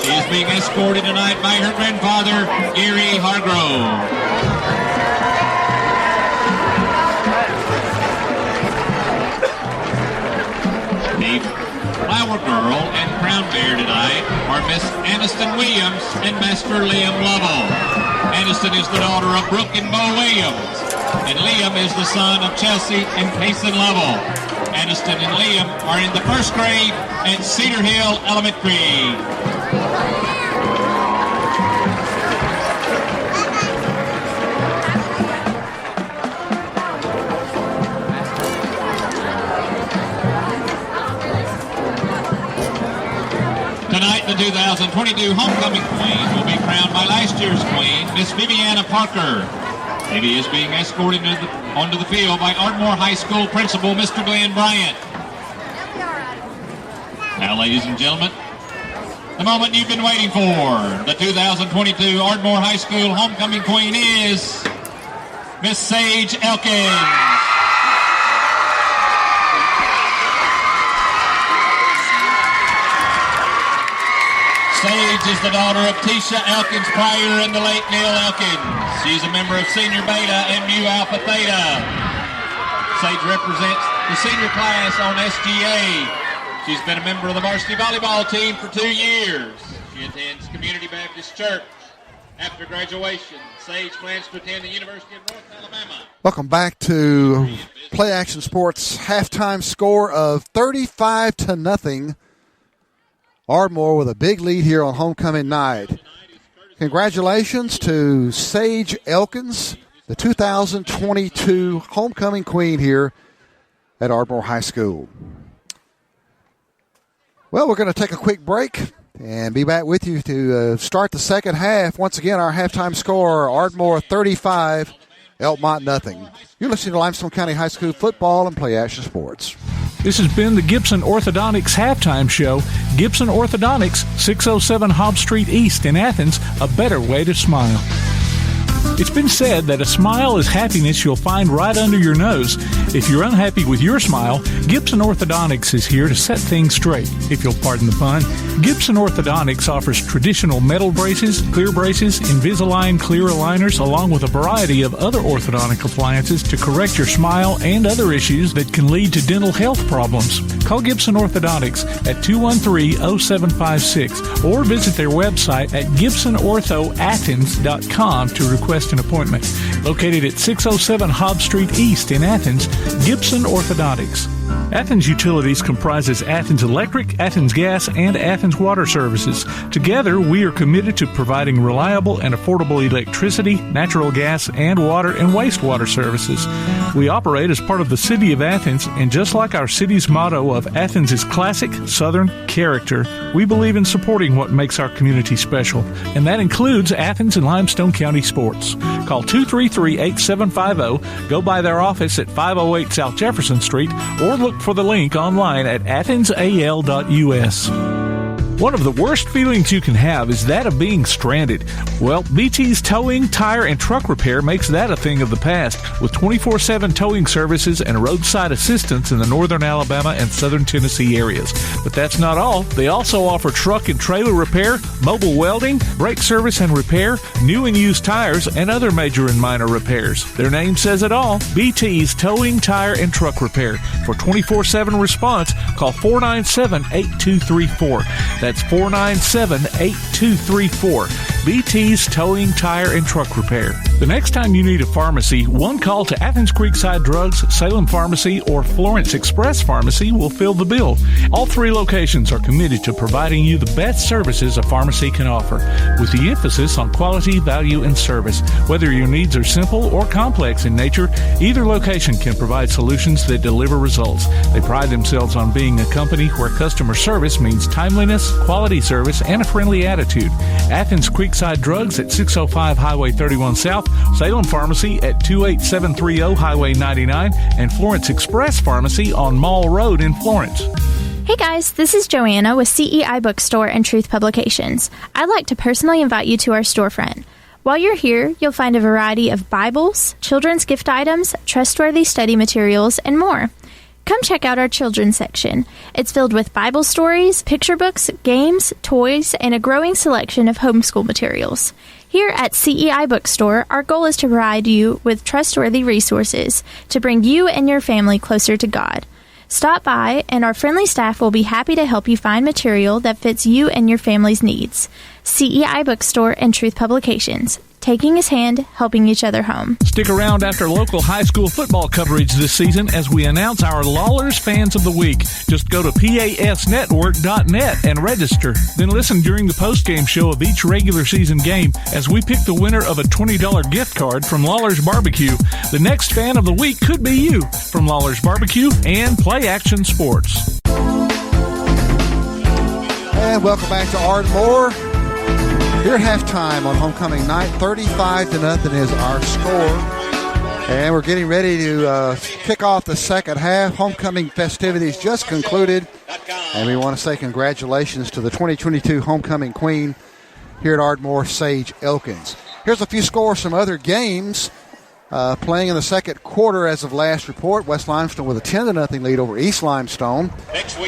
She is being escorted tonight by her grandfather, Gary Hargrove. The Flower Girl and Crown Bear tonight are Miss Aniston Williams and Master Liam Lovell. Aniston is the daughter of Brooke and Bo Williams, and Liam is the son of Chelsea and Payson Lovell. Aniston and Liam are in the 1st grade at Cedar Hill Elementary. Tonight, the 2022 homecoming queen will be crowned by last year's queen, Miss Viviana Parker. Vivi is being escorted onto the field by Ardmore High School principal, Mr. Glenn Bryant. Now, ladies and gentlemen, the moment you've been waiting for. The 2022 Ardmore High School homecoming queen is Miss Sage Elkins. Sage is the daughter of Tisha Elkins Pryor and the late Neil Elkins. She's a member of Senior Beta and Mu Alpha Theta. Sage represents the senior class on SGA. She's been a member of the varsity volleyball team for 2 years. She attends Community Baptist Church. After graduation, Sage plans to attend the University of North Alabama. Welcome back to Play Action Sports halftime score of 35-0. Ardmore with a big lead here on homecoming night. Congratulations to Sage Elkins, the 2022 homecoming queen here at Ardmore High School. Well, we're going to take a quick break and be back with you to start the second half. Once again, our halftime score, Ardmore 35, Elkmont nothing. You're listening to Limestone County High School football and Play Action Sports. This has been the Gibson Orthodontics halftime show. Gibson Orthodontics, 607 Hobbs Street East in Athens, a better way to smile. It's been said that a smile is happiness you'll find right under your nose. If you're unhappy with your smile, Gibson Orthodontics is here to set things straight, if you'll pardon the pun. Gibson Orthodontics offers traditional metal braces, clear braces, Invisalign clear aligners, along with a variety of other orthodontic appliances to correct your smile and other issues that can lead to dental health problems. Call Gibson Orthodontics at 213-0756 or visit their website at gibsonorthoathens.com to request an appointment. Located at 607 Hobbs Street East in Athens, Gibson Orthodontics. Athens Utilities comprises Athens Electric, Athens Gas, and Athens Water Services. Together, we are committed to providing reliable and affordable electricity, natural gas, and water and wastewater services. We operate as part of the City of Athens, and just like our city's motto of Athens is classic, Southern character, we believe in supporting what makes our community special, and that includes Athens and Limestone County sports. Call 233-8750, go by their office at 508 South Jefferson Street, or look for the link online at athensal.us. One of the worst feelings you can have is that of being stranded. Well, BT's Towing, Tire, and Truck Repair makes that a thing of the past, with 24/7 towing services and roadside assistance in the northern Alabama and southern Tennessee areas. But that's not all. They also offer truck and trailer repair, mobile welding, brake service and repair, new and used tires, and other major and minor repairs. Their name says it all, BT's Towing, Tire, and Truck Repair. For 24/7 response, call 497-8234. That's 497-8234. BT's Towing, Tire, and Truck Repair. The next time you need a pharmacy, one call to Athens Creekside Drugs, Salem Pharmacy, or Florence Express Pharmacy will fill the bill. All three locations are committed to providing you the best services a pharmacy can offer, with the emphasis on quality, value, and service. Whether your needs are simple or complex in nature, either location can provide solutions that deliver results. They pride themselves on being a company where customer service means timeliness, quality service, and a friendly attitude. Athens Creekside Drugs at 605 Highway 31 South, Salem Pharmacy at 28730 Highway 99, and Florence Express Pharmacy on Mall Road in Florence. Hey guys, this is Joanna with CEI Bookstore and Truth Publications. I'd like to personally invite you to our storefront. While you're here, you'll find a variety of Bibles, children's gift items, trustworthy study materials, and more. Come check out our children's section. It's filled with Bible stories, picture books, games, toys, and a growing selection of homeschool materials. Here at CEI Bookstore, our goal is to provide you with trustworthy resources to bring you and your family closer to God. Stop by, and our friendly staff will be happy to help you find material that fits you and your family's needs. CEI Bookstore and Truth Publications. Taking his hand, helping each other home. Stick around after local high school football coverage this season as we announce our Lawlers Fans of the Week. Just go to pasnetwork.net and register. Then listen during the postgame show of each regular season game as we pick the winner of a $20 gift card from Lawler's Barbecue. The next fan of the week could be you from Lawler's Barbecue and Play Action Sports. And welcome back to Ardmore. Here at halftime on homecoming night, 35-0 is our score. And we're getting ready to kick off the second half. Homecoming festivities just concluded. And we want to say congratulations to the 2022 homecoming queen here at Ardmore, Sage Elkins. Here's a few scores from other games. Playing in the second quarter as of last report, West Limestone with a 10-0 lead over East Limestone.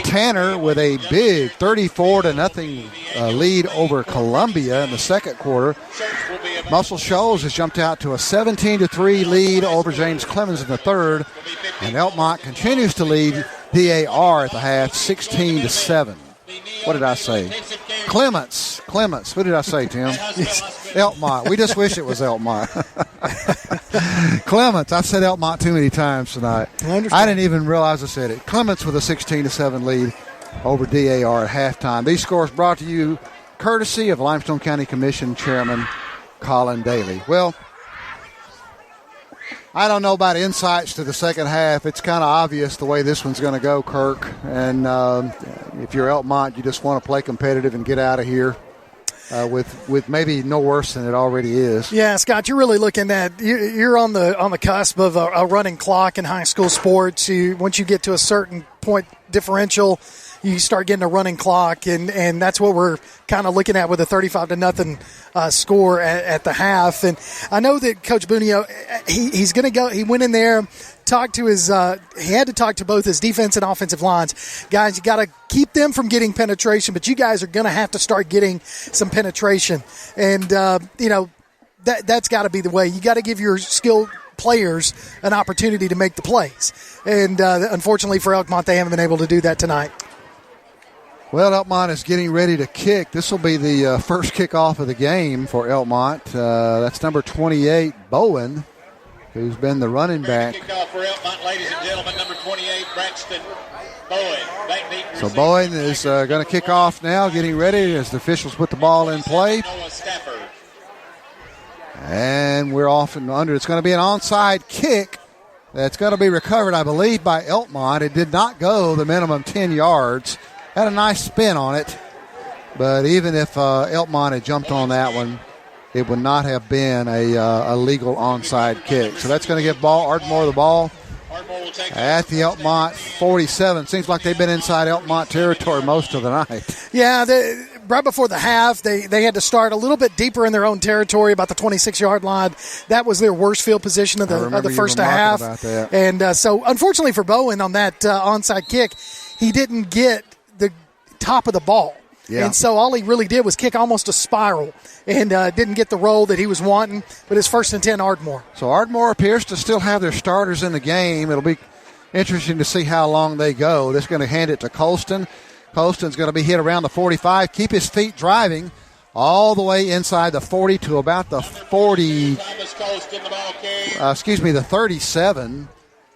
Tanner with a big 34-0 lead over Columbia in the second quarter. Muscle Shoals has jumped out to a 17-3 lead over James Clemens in the third. And Elkmont continues to lead DAR at the half, 16-7. What did I say? Clements. What did I say, Tim? Elkmont. We just wish it was Elkmont. Clements. I've said Elkmont too many times tonight. I didn't even realize I said it. Clements with a 16-7 lead over DAR at halftime. These scores brought to you courtesy of Limestone County Commission Chairman Colin Daly. Well, I don't know about insights to the second half. It's kind of obvious the way this one's going to go, Kirk. And if you're Elkmont, you just want to play competitive and get out of here with maybe no worse than it already is. Yeah, Scott, you're really looking at you're on the cusp of a running clock in high school sports. Once you get to a certain point differential, you start getting a running clock, and that's what we're kind of looking at with a 35-0 score at the half. And I know that Coach Bunio, he's going to go. He went in there, talked to his. He had to talk to both his defense and offensive lines. Guys, you got to keep them from getting penetration, but you guys are going to have to start getting some penetration. And that's got to be the way. You got to give your skilled players an opportunity to make the plays. And unfortunately for Elkmont, they haven't been able to do that tonight. Well, Elkmont is getting ready to kick. This will be the first kickoff of the game for Elkmont. That's number 28, Bowen, who's been the running back. Kickoff for Elkmont, ladies and gentlemen, number 28, Braxton Bowen. So Bowen is going to kick off now, getting ready as the officials put the ball in play. And we're off and under. It's going to be an onside kick that's going to be recovered, I believe, by Elkmont. It did not go the minimum 10 yards. Had a nice spin on it, but even if Elkmont had jumped on that one, it would not have been a legal onside kick. So that's going to give Ardmore the ball at the Elkmont 47. Seems like they've been inside Elkmont territory most of the night. Yeah, right before the half, they had to start a little bit deeper in their own territory, about the 26-yard line. That was their worst field position of the first half. And so, unfortunately for Bowen on that onside kick, he didn't get the top of the ball. Yeah. And so all he really did was kick almost a spiral and didn't get the roll that he was wanting, but it's 1st and 10 Ardmore. So Ardmore appears to still have their starters in the game. It'll be interesting to see how long they go. They're going to hand it to Colston. Colston's going to be hit around the 45, keep his feet driving all the way inside the 40 to about the 37.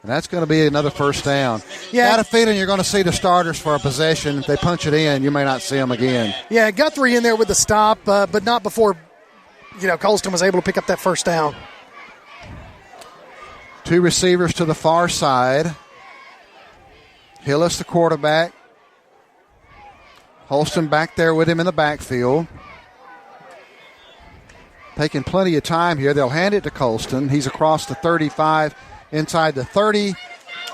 And that's going to be another first down. Yeah. Got a feeling you're going to see the starters for a possession. If they punch it in, you may not see them again. Yeah, Guthrie in there with the stop, but not before, Colston was able to pick up that first down. Two receivers to the far side. Hillis, the quarterback. Holston back there with him in the backfield. Taking plenty of time here. They'll hand it to Colston. He's across the 35. Inside the 30,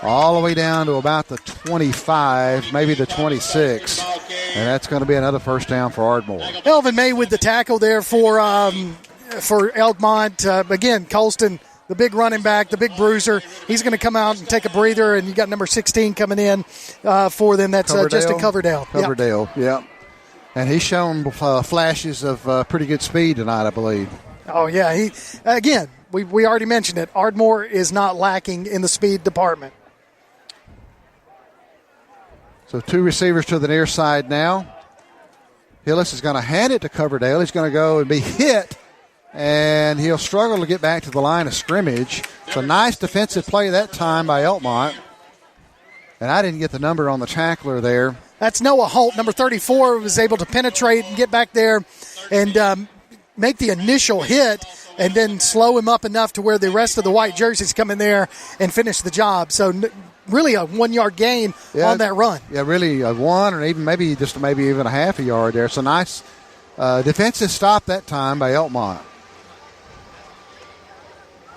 all the way down to about the 25, maybe the 26. And that's going to be another first down for Ardmore. Elvin May with the tackle there for Elkmont. Again, Colston, the big running back, the big bruiser, he's going to come out and take a breather, and you got number 16 coming in for them. That's Justin Coverdale. Coverdale, yeah. And he's shown flashes of pretty good speed tonight, I believe. Oh, yeah. We already mentioned it. Ardmore is not lacking in the speed department. So two receivers to the near side now. Hillis is going to hand it to Coverdale. He's going to go and be hit, and he'll struggle to get back to the line of scrimmage. It's a nice defensive play that time by Elkmont. And I didn't get the number on the tackler there. That's Noah Holt, number 34, was able to penetrate and get back there and make the initial hit. and then slow him up enough to where the rest of the white jerseys come in there and finish the job. So really a 1 yard gain on that run. Yeah, really a 1 or even maybe even a half a yard there. So nice defensive stop that time by Elkmont.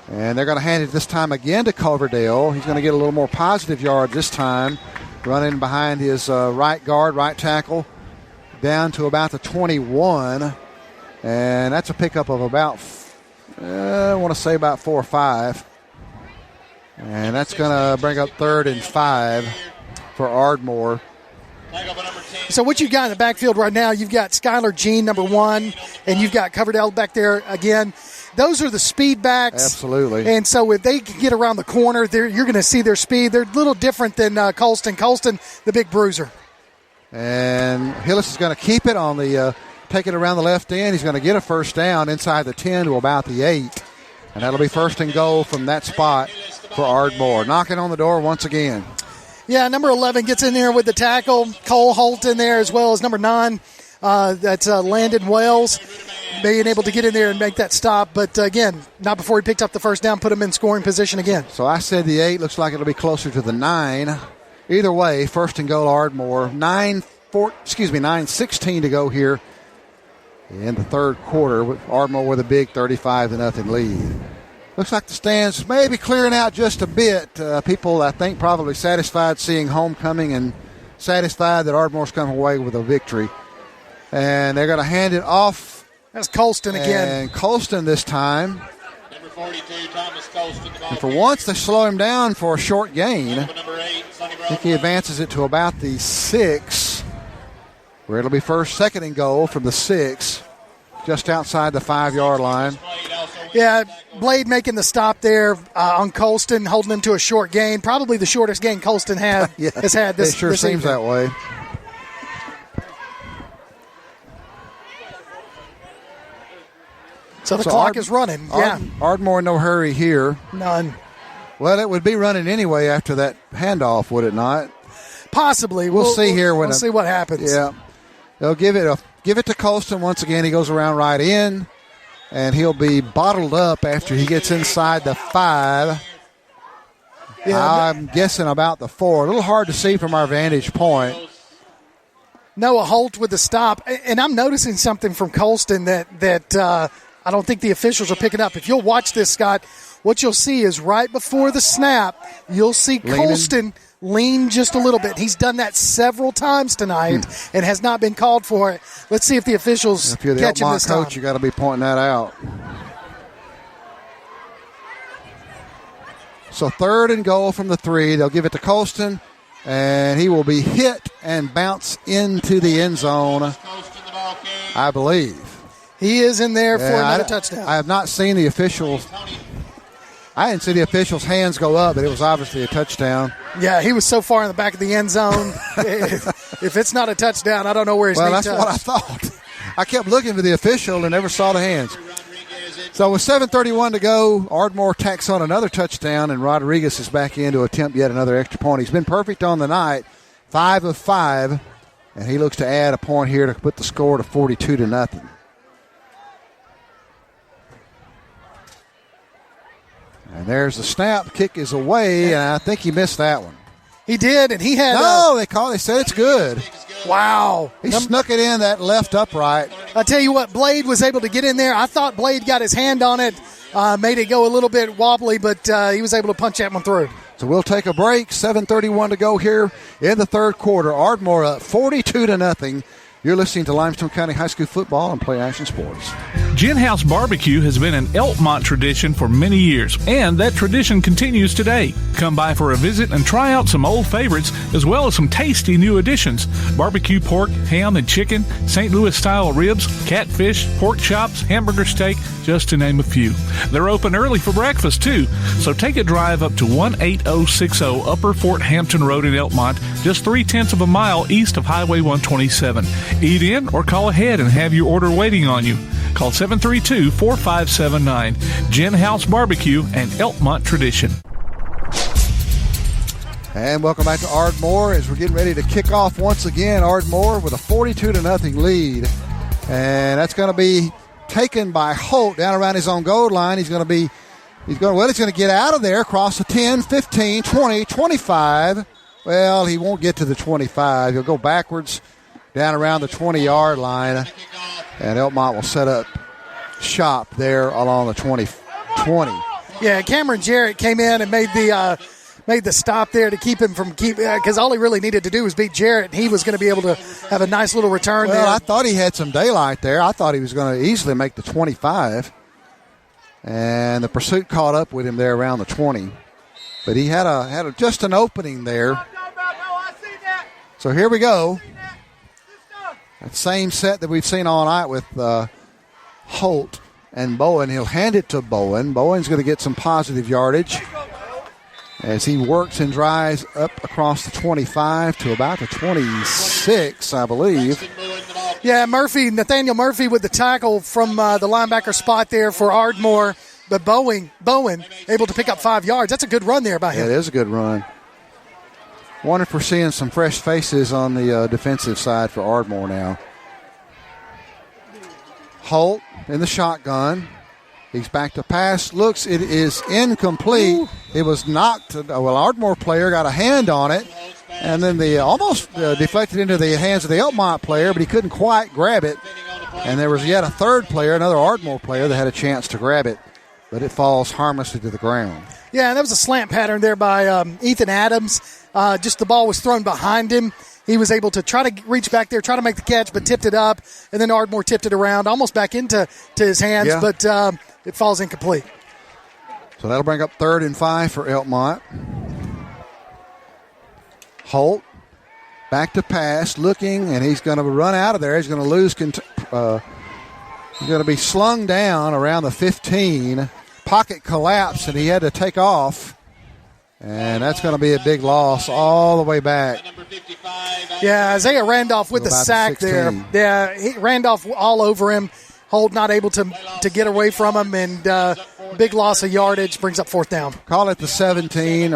And they're going to hand it this time again to Coverdale. He's going to get a little more positive yard this time, running behind his right guard, right tackle, down to about the 21. And that's a pickup of about, I want to say about 4 or 5. And that's going to bring up 3rd and 5 for Ardmore. So what you've got in the backfield right now, you've got Skylar Jean, number 1, and you've got Coverdale back there again. Those are the speed backs. Absolutely. And so if they can get around the corner, you're going to see their speed. They're a little different than Colston. Colston, the big bruiser. And Hillis is going to keep it on the take it around the left end. He's going to get a first down inside the 10 to about the 8. And that'll be 1st and goal from that spot for Ardmore. Knocking on the door once again. Yeah, number 11 gets in there with the tackle. Cole Holt in there as well as number 9. That's Landon Wells being able to get in there and make that stop. But, again, not before he picked up the first down, put him in scoring position again. So I said the 8. Looks like it'll be closer to the 9. Either way, 1st and goal Ardmore. 9:16 to go here in the third quarter, with Ardmore with a big 35-0 lead. Looks like the stands may be clearing out just a bit. People, I think, probably satisfied seeing homecoming and satisfied that Ardmore's come away with a victory. And they're going to hand it off. That's Colston again. And Colston this time. Number 42, Thomas Colston. And for once, they slow him down for a short gain. I think he advances it to about the 6, where it'll be 2nd and goal from the 6, just outside the 5-yard line. Yeah, Blade making the stop there on Colston, holding him to a short gain. Probably the shortest gain Colston has had this. It sure this seems evening. that way. So the clock is running. Ardmore in no hurry here. None. Well, it would be running anyway after that handoff, would it not? Possibly. We'll see here. We'll see what happens. Yeah. They'll give it to Colston once again. He goes around right in, and he'll be bottled up after he gets inside the 5. Yeah, I'm guessing about the 4. A little hard to see from our vantage point. Noah Holt with the stop. And I'm noticing something from Colston that I don't think the officials are picking up. If you'll watch this, Scott, what you'll see is right before the snap, you'll see Colston lean just a little bit. He's done that several times tonight and has not been called for it. Let's see if the officials catch him this time. If you're the Elkmont coach, you got to be pointing that out. So 3rd and goal from the 3. They'll give it to Colston, and he will be hit and bounce into the end zone, I believe. He is in there for another touchdown. I have not seen the officials. I didn't see the officials' hands go up, but it was obviously a touchdown. Yeah, he was so far in the back of the end zone. If it's not a touchdown, I don't know where he's Well, that's what I thought. I kept looking for the official and never saw the hands. So with 7:31 to go, Ardmore tacks on another touchdown, and Rodriguez is back in to attempt yet another extra point. He's been perfect on the night, 5 of 5, and he looks to add a point here to put the score to 42-0. And there's the snap. Kick is away, and I think he missed that one. He did, and he had... No, they said it's good. Wow. He snuck it in that left upright. I tell you what, Blade was able to get in there. I thought Blade got his hand on it, made it go a little bit wobbly, but he was able to punch that one through. So we'll take a break. 7:31 to go here in the third quarter. Ardmore up 42-0. You're listening to Limestone County High School football and Play Action Sports. Gin House Barbecue has been an Elkmont tradition for many years, and that tradition continues today. Come by for a visit and try out some old favorites, as well as some tasty new additions. Barbecue pork, ham, and chicken, St. Louis-style ribs, catfish, pork chops, hamburger steak, just to name a few. They're open early for breakfast, too, so take a drive up to 18060 Upper Fort Hampton Road in Elkmont, just 0.3 of a mile east of Highway 127. Eat in or call ahead and have your order waiting on you. Call 732-4579. Gin House Barbecue and Elkmont tradition. And welcome back to Ardmore as we're getting ready to kick off once again. Ardmore with a 42-0 lead. And that's going to be taken by Holt down around his own goal line. He's going to get out of there, across the 10, 15, 20, 25. Well, he won't get to the 25. He'll go backwards down around the 20-yard line, and Elkmont will set up shop there along the 20. Yeah, Cameron Jarrett came in and made the stop there to keep him from because all he really needed to do was beat Jarrett, and he was going to be able to have a nice little return there. Well, I thought he had some daylight there. I thought he was going to easily make the 25, and the pursuit caught up with him there around the 20. But he had just an opening there. So here we go. That same set that we've seen all night with Holt and Bowen. He'll hand it to Bowen. Bowen's going to get some positive yardage as he works and drives up across the 25 to about the 26, I believe. Yeah, Nathaniel Murphy with the tackle from the linebacker spot there for Ardmore. But Bowen able to pick up 5 yards. That's a good run there by him. Yeah, it is a good run. Wonder if we're seeing some fresh faces on the defensive side for Ardmore now. Holt in the shotgun. He's back to pass. Looks, it is incomplete. Ooh. It was knocked. Ardmore player got a hand on it, and then they almost deflected into the hands of the Elkmont player, but he couldn't quite grab it. And there was yet a third player, another Ardmore player, that had a chance to grab it, but it falls harmlessly to the ground. Yeah, that was a slant pattern there by Ethan Adams. Just the ball was thrown behind him. He was able to try to reach back there, try to make the catch, but tipped it up, and then Ardmore tipped it around, almost back into his hands, but it falls incomplete. So that'll bring up 3rd and 5 for Elkmont. Holt back to pass, looking, and he's going to run out of there. He's going to lose. He's going to be slung down around the 15. Pocket collapsed, and he had to take off. And that's going to be a big loss all the way back. Yeah, Isaiah Randolph with the sack there. Yeah, Randolph all over him. Holt not able to get away from him, and big loss of yardage brings up 4th down. Call it the 17,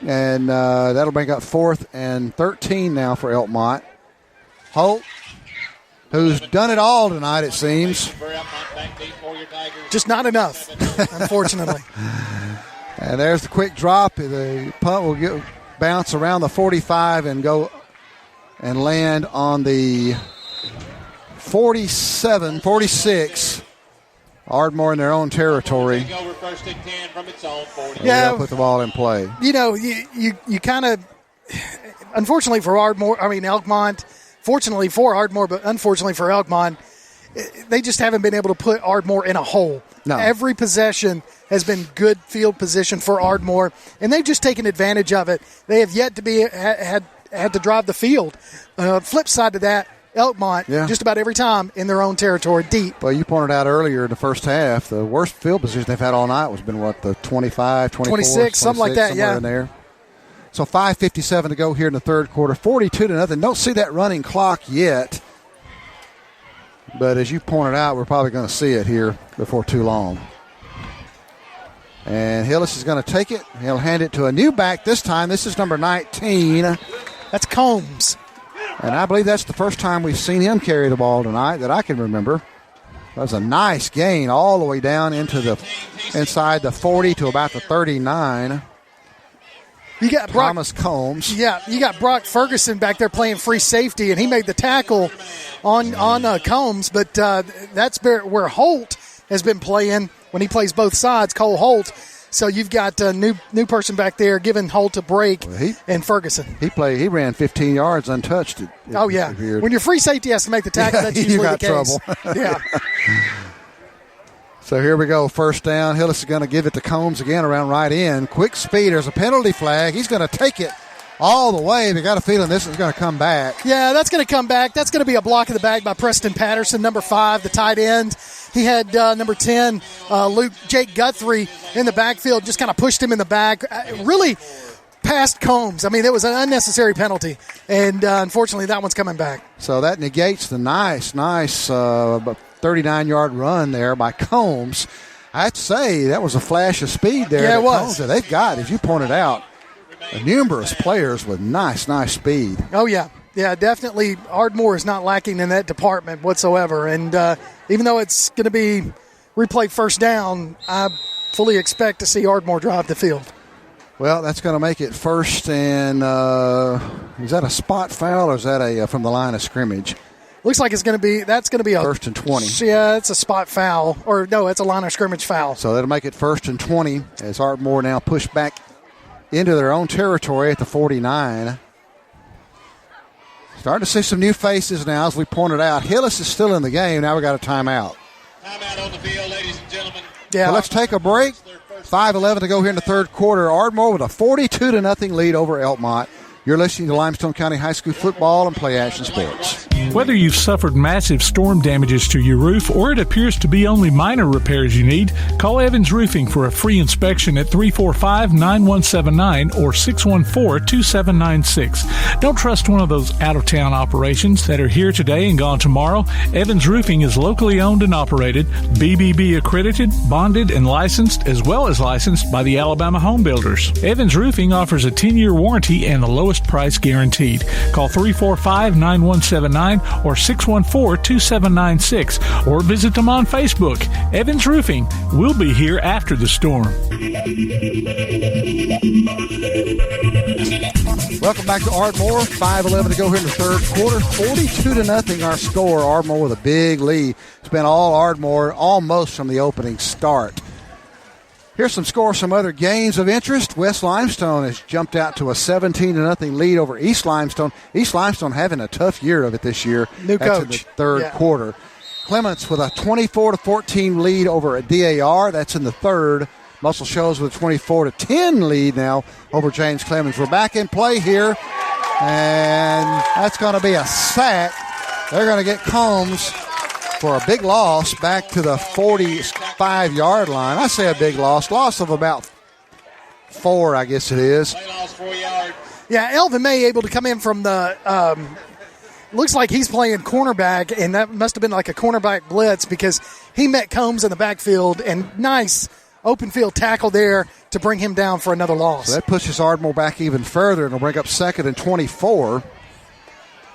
and that'll bring up 4th and 13 now for Elkmont. Holt, who's done it all tonight, it seems. Just not enough, unfortunately. And there's the quick drop. The punt will bounce around the 45 and go and land on the 47, 46. Ardmore in their own territory. Yeah, they'll put the ball in play. You know, you kind of, unfortunately for Elkmont, fortunately for Ardmore, but unfortunately for Elkmont, they just haven't been able to put Ardmore in a hole. No. Every possession has been good field position for Ardmore, and they've just taken advantage of it. They have yet to be had to drive the field. Flip side to that, Elkmont, just about every time in their own territory, deep. Well, you pointed out earlier in the first half, the worst field position they've had all night was been, the 25, 24, 26, something like that, somewhere in there. So 5:57 to go here in the third quarter, 42-0. Don't see that running clock yet. But as you pointed out, we're probably going to see it here before too long. And Hillis is going to take it. He'll hand it to a new back this time. This is number 19. That's Combs. And I believe that's the first time we've seen him carry the ball tonight that I can remember. That was a nice gain all the way down inside the 40 to about the 39. You got Thomas Combs. Yeah, you got Brock Ferguson back there playing free safety, and he made the tackle on Combs. But that's where Holt has been playing when he plays both sides, Cole Holt. So you've got a new person back there giving Holt a break, and Ferguson. He ran 15 yards untouched. When your free safety has to make the tackle, that's usually the case. Trouble. Yeah. So here we go, first down. Hillis is going to give it to Combs again around right in. Quick speed. There's a penalty flag. He's going to take it all the way. They got a feeling this is going to come back. Yeah, that's going to come back. That's going to be a block of the bag by Preston Patterson, number 5, the tight end. He had number 10, Jake Guthrie, in the backfield, just kind of pushed him in the back. Really past Combs. I mean, it was an unnecessary penalty, and unfortunately that one's coming back. So that negates the nice 39-yard run there by Combs. I'd say that was a flash of speed there. Yeah, it was. They've got, as you pointed out, numerous players with nice speed. Oh, yeah. Yeah, definitely. Ardmore is not lacking in that department whatsoever. And even though it's going to be replay first down, I fully expect to see Ardmore drive the field. Well, that's going to make it first and is that a spot foul or is that from the line of scrimmage? Looks like that's going to be a first and 20. Yeah, it's a spot foul. Or no, it's a line of scrimmage foul. So that'll make it first and 20 as Ardmore now pushed back into their own territory at the 49. Starting to see some new faces now, as we pointed out. Hillis is still in the game. Now we got a timeout. Timeout on the field, ladies and gentlemen. Yeah. So let's take a break. 5:11 to go here in the third quarter. Ardmore with a 42-0 lead over Elkmont. You're listening to Limestone County High School football and Play Action Sports. Whether you've suffered massive storm damages to your roof or it appears to be only minor repairs you need, call Evans Roofing for a free inspection at 345-9179 or 614-2796. Don't trust one of those out-of-town operations that are here today and gone tomorrow. Evans Roofing is locally owned and operated, BBB accredited, bonded, and licensed, as well as licensed by the Alabama Home Builders. Evans Roofing offers a 10-year warranty and the lowest price guaranteed. Call 345-9179 or 614-2796 or visit them on Facebook. Evans Roofing. We'll be here after the storm. Welcome back to Ardmore. 5:11 to go here in the third quarter. 42-0 our score. Ardmore with a big lead. It's been all Ardmore almost from the opening start. Here's some scores, some other games of interest. West Limestone has jumped out to a 17-0 lead over East Limestone. East Limestone having a tough year of it this year. New That's coach. in the third quarter. Clements with a 24-14 lead over a DAR. That's in the third. Muscle Shoals with a 24-10 lead now over James Clemens. We're back in play here, and that's going to be a sack. They're going to get Combs for a big loss back to the 45-yard line. I say a big loss of about 4, I guess it is. Yeah, Elvin May able to come in from the looks like he's playing cornerback, and that must have been like a cornerback blitz because he met Combs in the backfield, and nice open field tackle there to bring him down for another loss. So that pushes Ardmore back even further, and will bring up 2nd and 24. I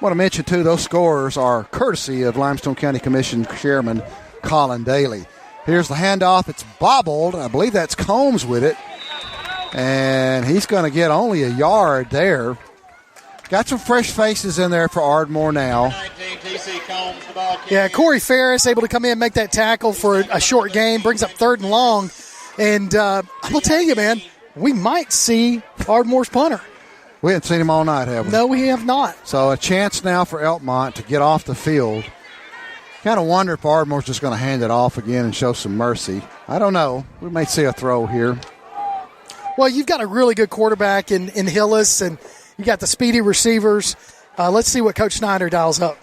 want to mention, too, those scores are courtesy of Limestone County Commission Chairman Colin Daly. Here's the handoff. It's bobbled. I believe that's Combs with it. And he's going to get only a yard there. Got some fresh faces in there for Ardmore now. Yeah, Corey Ferris able to come in and make that tackle for a short gain. Brings up 3rd and long. And I'm going to tell you, man, we might see Ardmore's punter. We haven't seen him all night, have we? No, we have not. So a chance now for Elkmont to get off the field. Kind of wonder if Ardmore's just going to hand it off again and show some mercy. I don't know. We may see a throw here. Well, you've got a really good quarterback in Hillis, and you got the speedy receivers. Let's see what Coach Snyder dials up.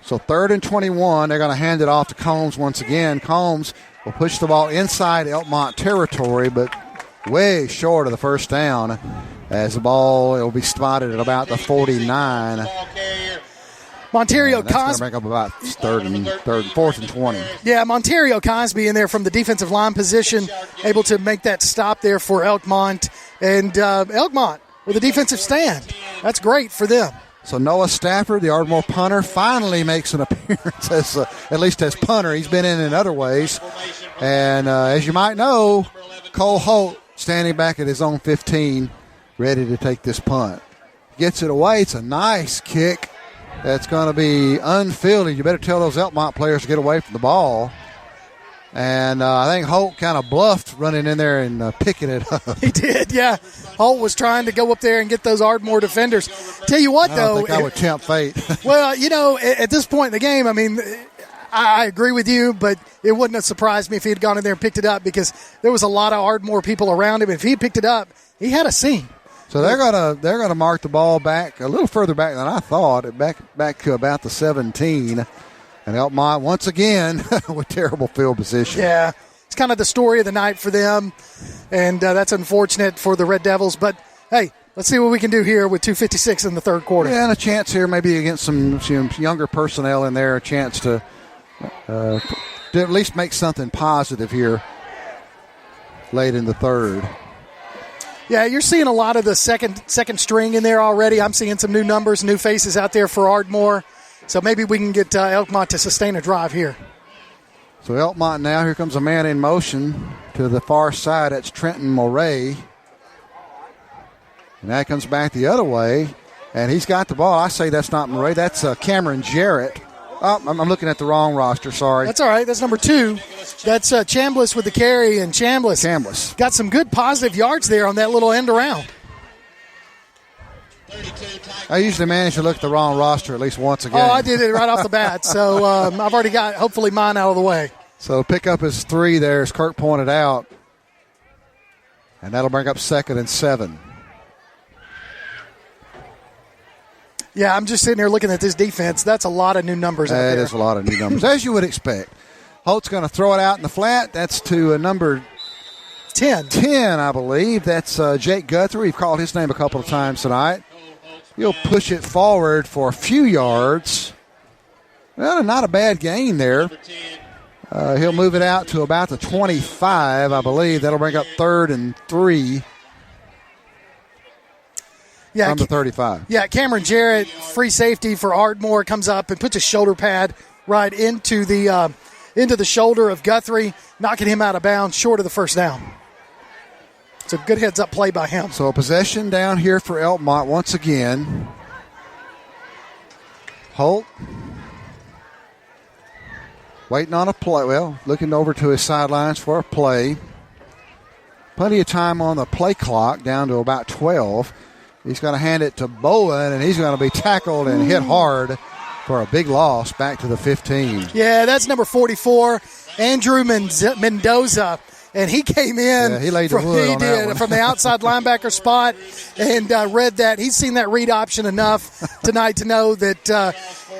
So 3rd and 21. They're going to hand it off to Combs once again. Combs will push the ball inside Elkmont territory, but way short of the first down, as the ball will be spotted at about the 49. Montario That's going to Cosby. make up about 4th and 20. Yeah, Montario Cosby in there from the defensive line position, able to make that stop there for Elkmont. And Elkmont with a defensive stand. That's great for them. So Noah Stafford, the Ardmore punter, finally makes an appearance as at least as punter. He's been in other ways. And as you might know, Cole Holt standing back at his own 15, ready to take this punt. Gets it away. It's a nice kick. That's going to be unfielded. You better tell those Elkmont players to get away from the ball. And I think Holt kind of bluffed running in there and picking it up. He did, yeah. Holt was trying to go up there and get those Ardmore defenders. Tell you what, I though. think I would tempt fate. Well, you know, at this point in the game, I mean, I agree with you, but it wouldn't have surprised me if he had gone in there and picked it up because there was a lot of Ardmore people around him. If he had picked it up, he had a scene. So they're gonna mark the ball back a little further back than I thought, back to about the 17. And Elkmont once again with terrible field position. Yeah, it's kind of the story of the night for them, and that's unfortunate for the Red Devils. But hey, let's see what we can do here with 2:56 in the third quarter. Yeah, and a chance here maybe against some younger personnel in there, a chance to at least make something positive here late in the third. Yeah, you're seeing a lot of the second string in there already. I'm seeing some new numbers, new faces out there for Ardmore. So maybe we can get Elkmont to sustain a drive here. So Elkmont now, here comes a man in motion to the far side. That's Trenton Moray. And that comes back the other way. And he's got the ball. I say that's not Moray. That's Cameron Jarrett. Oh, I'm looking at the wrong roster, sorry. That's all right. That's number 2. That's Chambliss with the carry, and Chambliss got some good positive yards there on that little end around. I usually manage to look at the wrong roster at least once a game. Oh, I did it right off the bat, so I've already got, hopefully, mine out of the way. So pick up his 3 there, as Kirk pointed out, and that'll bring up 2nd and 7. Yeah, I'm just sitting here looking at this defense. That's a lot of new numbers out there. That is a lot of new numbers, as you would expect. Holt's going to throw it out in the flat. That's to number 10, I believe. That's Jake Guthrie. We've called his name a couple of times tonight. He'll push it forward for a few yards. Well, not a bad gain there. He'll move it out to about the 25, I believe. That'll bring up 3rd and 3. Yeah, from the 35. Yeah, Cameron Jarrett, free safety for Ardmore, comes up and puts a shoulder pad right into the shoulder of Guthrie, knocking him out of bounds short of the first down. It's a good heads-up play by him. So a possession down here for Elkmont once again. Holt waiting on a play. Well, looking over to his sidelines for a play. Plenty of time on the play clock, down to about 12. He's going to hand it to Bowen, and he's going to be tackled and hit hard for a big loss back to the 15. Yeah, that's number 44, Andrew Mendoza. And he came in. Yeah, he laid the wood on that one. From the outside linebacker spot and read that. He's seen that read option enough tonight to know that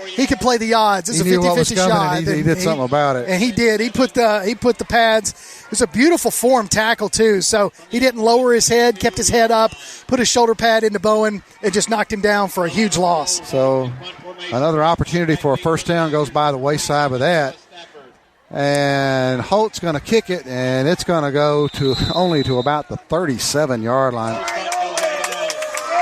he could play the odds. It's a 50-50 shot. He did something about it. And he did. He put the pads. It was a beautiful form tackle, too. So he didn't lower his head, kept his head up, put his shoulder pad into Bowen, and just knocked him down for a huge loss. So another opportunity for a first down goes by the wayside with that. And Holt's going to kick it, and it's going to go only to about the 37-yard line.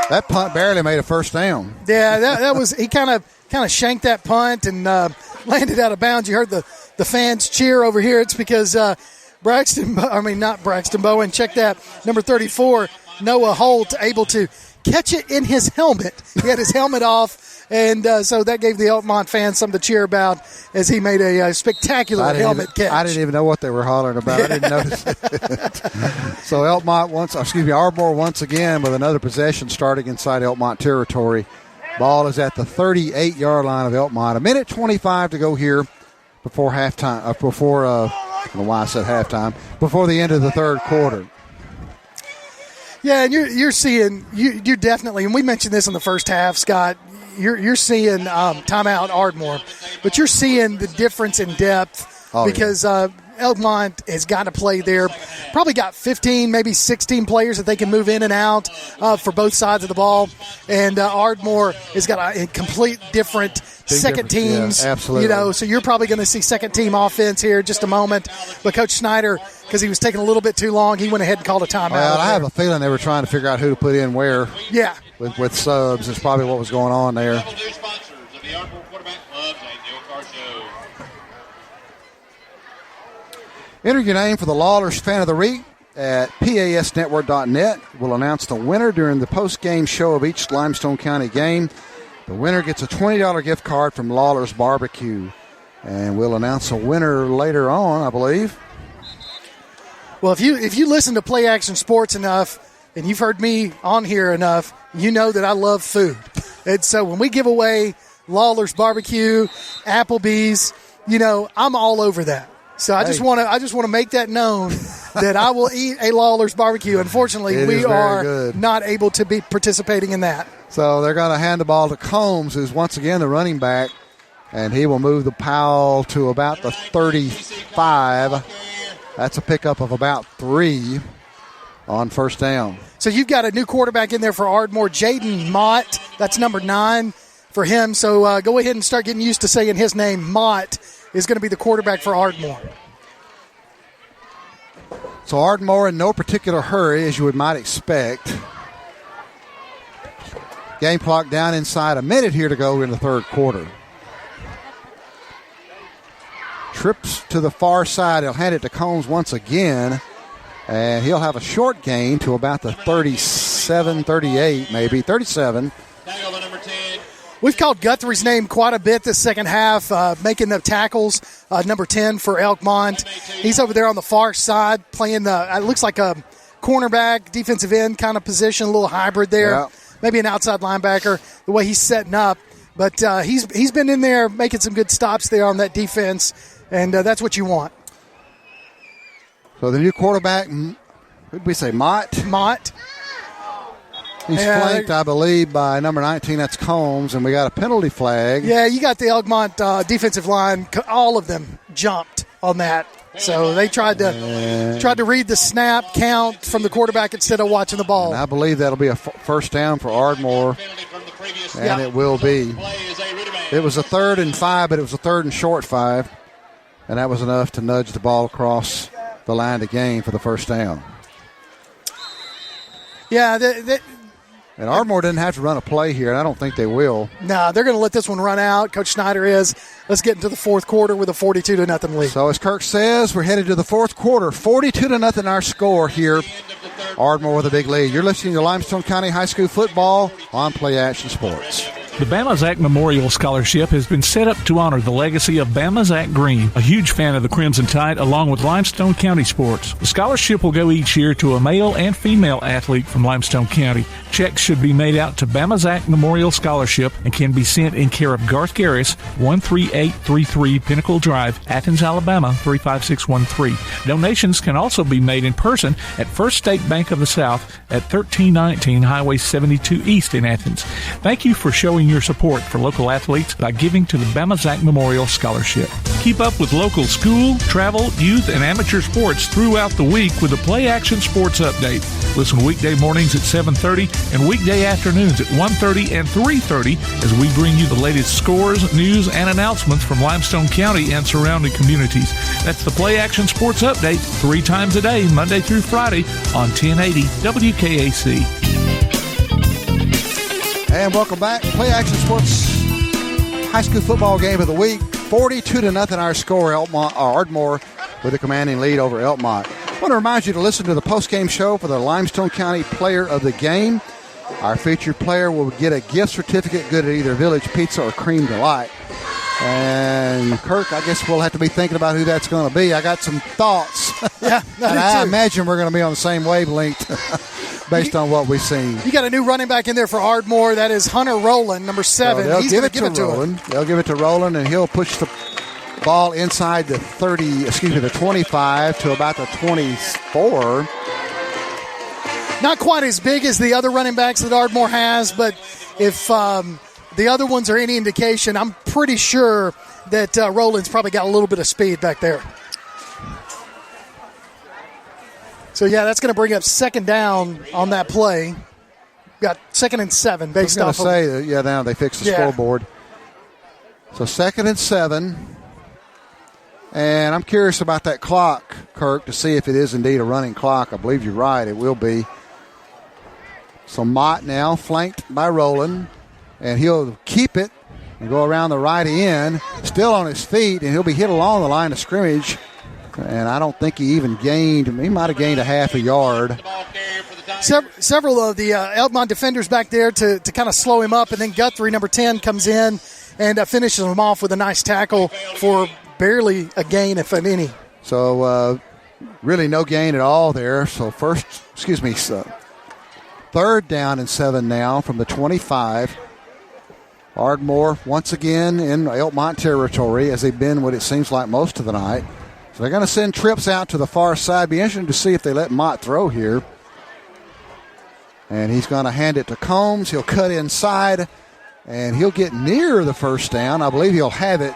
That punt barely made a first down. Yeah, that was, he kind of shanked that punt and landed out of bounds. You heard the fans cheer over here. It's because not Braxton Bowen. Check that, number 34, Noah Holt, able to catch it in his helmet. He had his helmet off. And so that gave the Elkmont fans something to cheer about as he made a spectacular helmet catch. I didn't even know what they were hollering about. I didn't notice it. So Ardmore once again with another possession starting inside Elkmont territory. Ball is at the 38-yard line of Elkmont. 1:25 to go here before halftime. I don't know why I said halftime. Before the end of the third quarter. Yeah, and you're seeing you definitely, and we mentioned this in the first half, Scott. You're seeing timeout Ardmore, but you're seeing the difference in depth because Elkmont has got to play there. Probably got 15, maybe 16 players that they can move in and out for both sides of the ball. And Ardmore has got a complete different second teams. Yeah, absolutely. So you're probably going to see second team offense here in just a moment. But Coach Snyder, because he was taking a little bit too long, he went ahead and called a timeout. Well, I have a feeling they were trying to figure out who to put in where. Yeah. With subs is probably what was going on there. Enter your name for the Lawlers Fan of the Week at pasnetwork.net. We'll announce the winner during the post-game show of each Limestone County game. The winner gets a $20 gift card from Lawlers Barbecue. And we'll announce a winner later on, I believe. Well, if you listen to Play Action Sports enough, and you've heard me on here enough, you know that I love food. And so when we give away Lawler's Barbecue, Applebee's, I'm all over that. So I just want to make that known that I will eat a Lawler's Barbecue. Unfortunately, we are not able to be participating in that. So they're going to hand the ball to Combs, who's once again the running back, and he will move the pile to about the 35. That's a pickup of about 3. On first down. So you've got a new quarterback in there for Ardmore, Jaden Mott. That's number 9 for him. So go ahead and start getting used to saying his name. Mott is going to be the quarterback for Ardmore. So Ardmore in no particular hurry, as you might expect. Game clock down inside a minute here to go in the third quarter. Trips to the far side. He'll hand it to Combs once again. And he'll have a short gain to about the 37, 38 maybe, 37. We've called Guthrie's name quite a bit this second half, making the tackles, number 10 for Elkmont. He's over there on the far side playing it looks like a cornerback, defensive end kind of position, a little hybrid there. Yeah. Maybe an outside linebacker, the way he's setting up. But he's been in there making some good stops there on that defense, and that's what you want. So the new quarterback, who did we say, Mott? Mott. He's flanked, I believe, by number 19. That's Combs, and we got a penalty flag. Yeah, you got the Elkmont defensive line. All of them jumped on that. So they tried to read the snap count from the quarterback instead of watching the ball. And I believe that'll be a first down for Ardmore, and it will be. It was a 3rd and 5, but it was a 3rd and short 5, and that was enough to nudge the ball across the line to gain for the first down. Yeah, and Ardmore didn't have to run a play here, and I don't think they will. No, they're going to let this one run out. Coach Snyder is. Let's get into the fourth quarter with a 42-0 lead. So as Kirk says, we're headed to the fourth quarter. 42-0 our score here. Ardmore with a big lead. You're listening to Limestone County High School football on Play Action Sports. The Bama Zach Memorial Scholarship has been set up to honor the legacy of Bama Zach Green, a huge fan of the Crimson Tide, along with Limestone County sports. The scholarship will go each year to a male and female athlete from Limestone County. Checks should be made out to Bama Zach Memorial Scholarship and can be sent in care of Garth Garris, 13833 Pinnacle Drive, Athens, Alabama, 35613. Donations can also be made in person at First State Bank of the South at 1319 Highway 72 East in Athens. Thank you for showing your support for local athletes by giving to the Bama Zach Memorial Scholarship. Keep up with local school, travel, youth, and amateur sports throughout the week with a Play Action Sports Update. Listen weekday mornings at 7:30 and weekday afternoons at 1:30 and 3:30 as we bring you the latest scores, news, and announcements from Limestone County and surrounding communities. That's the Play Action Sports Update 3 times a day, Monday through Friday on 1080 WKAC. And welcome back. Play Action Sports High School football game of the week. 42-0 our score. Ardmore with a commanding lead over Elkmont. I want to remind you to listen to the post-game show for the Limestone County Player of the Game. Our featured player will get a gift certificate good at either Village Pizza or Cream Delight. And Kirk, I guess we'll have to be thinking about who that's going to be. I got some thoughts. Yeah, and I imagine we're going to be on the same wavelength based on what we've seen. You got a new running back in there for Ardmore. That is Hunter Rowland, number 7. So they'll He's give going it to Rowland. They'll give it to Rowland, and he'll push the ball inside the 25 to about the 24. Not quite as big as the other running backs that Ardmore has, but if the other ones are any indication, I'm pretty sure that Rowland's probably got a little bit of speed back there. So, yeah, that's going to bring up second down on that play. Got 2nd and 7 based off of. I was going to say, now they fixed the scoreboard. So 2nd and 7. And I'm curious about that clock, Kirk, to see if it is indeed a running clock. I believe you're right. It will be. So Mott now flanked by Rowland. And he'll keep it and go around the right end, still on his feet, and he'll be hit along the line of scrimmage. And I don't think he even gained. He might have gained a half a yard. Several of the Elkmont defenders back there to kind of slow him up, and then Guthrie, number 10, comes in and finishes him off with a nice tackle for barely a gain, if any. So really no gain at all there. So third down and 7 now from the 25. Ardmore once again in Elkmont territory, as they've been what it seems like most of the night. So they're going to send trips out to the far side. Be interesting to see if they let Mott throw here. And he's going to hand it to Combs. He'll cut inside, and he'll get near the first down. I believe he'll have it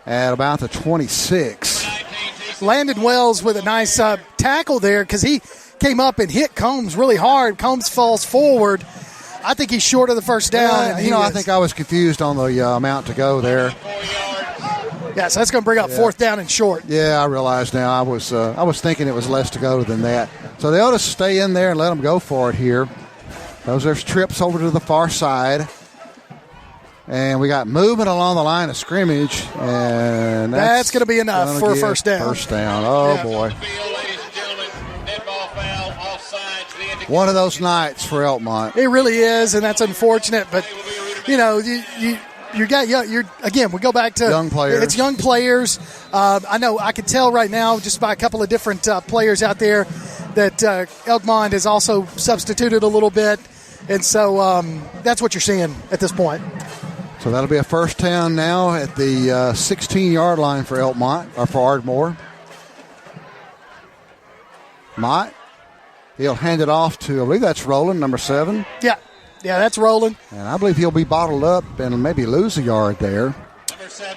at about the 26. Landon Wells with a nice tackle there because he came up and hit Combs really hard. Combs falls forward. I think he's short of the first down. I think I was confused on the amount to go there. Yeah, so that's going to bring up fourth down and short. Yeah, I realize now. I was thinking it was less to go than that. So they ought to stay in there and let them go for it here. There's trips over to the far side. And we got movement along the line of scrimmage. And that's going to be enough for a first down. First down. Oh, boy. One of those nights for Elkmont. It really is, and that's unfortunate. But, you know, you got again, we go back to young players. It's young players. I know I can tell right now just by a couple of different players out there that Elkmont has also substituted a little bit. And so that's what you're seeing at this point. So that'll be a first down now at the 16-yard line for Elkmont, or for Ardmore. Mott, he'll hand it off to, I believe that's Roland, number 7. Yeah, that's Roland. And I believe he'll be bottled up and maybe lose a yard there.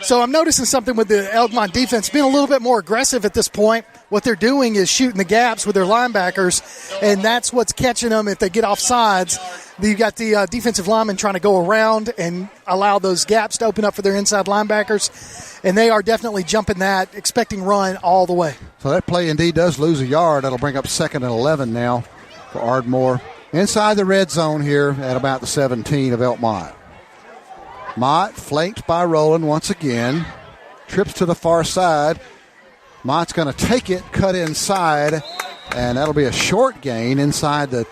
So I'm noticing something with the Elkmont defense being a little bit more aggressive at this point. What they're doing is shooting the gaps with their linebackers, and that's what's catching them if they get off sides. You've got the defensive linemen trying to go around and allow those gaps to open up for their inside linebackers, and they are definitely jumping that, expecting run all the way. So that play indeed does lose a yard. That'll bring up 2nd and 11 now for Ardmore. Inside the red zone here at about the 17 of Elkmont. Mott flanked by Roland once again. Trips to the far side. Mott's going to take it, cut inside, and that'll be a short gain inside the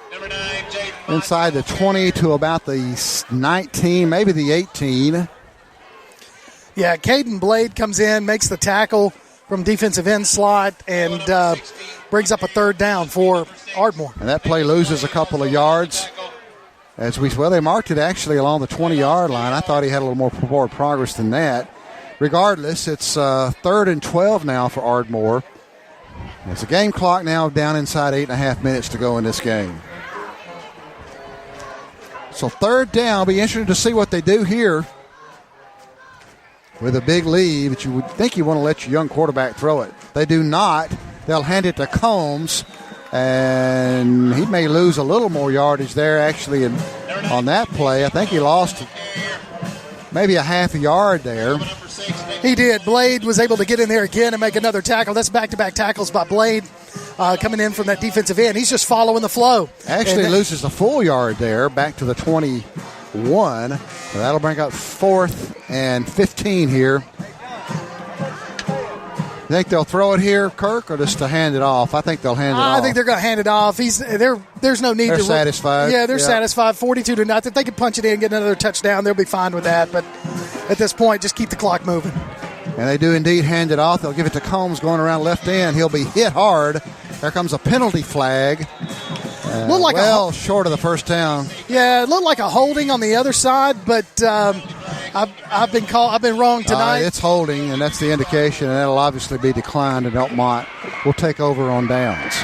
20 to about the 19, maybe the 18. Yeah, Caden Blade comes in, makes the tackle from defensive end slot, and brings up a third down for Ardmore. And that play loses a couple of yards. They marked it actually along the 20-yard line. I thought he had a little more forward progress than that. Regardless, it's 3rd and 12 now for Ardmore. It's a game clock now down inside 8.5 minutes to go in this game. So 3rd down, be interesting to see what they do here with a big lead, but you would think you want to let your young quarterback throw it. They do not. They'll hand it to Combs, and he may lose a little more yardage there actually on that play. I think he lost maybe a half a yard there. He did. Blade was able to get in there again and make another tackle. That's back-to-back tackles by Blade coming in from that defensive end. He's just following the flow. Actually loses a full yard there, back to the 21. So that'll bring up 4th and 15 here. You think they'll throw it here, Kirk, or just to hand it off? I think they'll hand it off. I think they're going to hand it off. There's no need to. They're satisfied. Yeah, they're satisfied. 42-0. If they can punch it in and get another touchdown, they'll be fine with that. But at this point, just keep the clock moving. And they do indeed hand it off. They'll give it to Combs going around left end. He'll be hit hard. There comes a penalty flag. Short of the first down. Yeah, it looked like a holding on the other side, but I've been wrong tonight. It's holding, and that's the indication, and that'll obviously be declined, and Elkmont will take over on downs.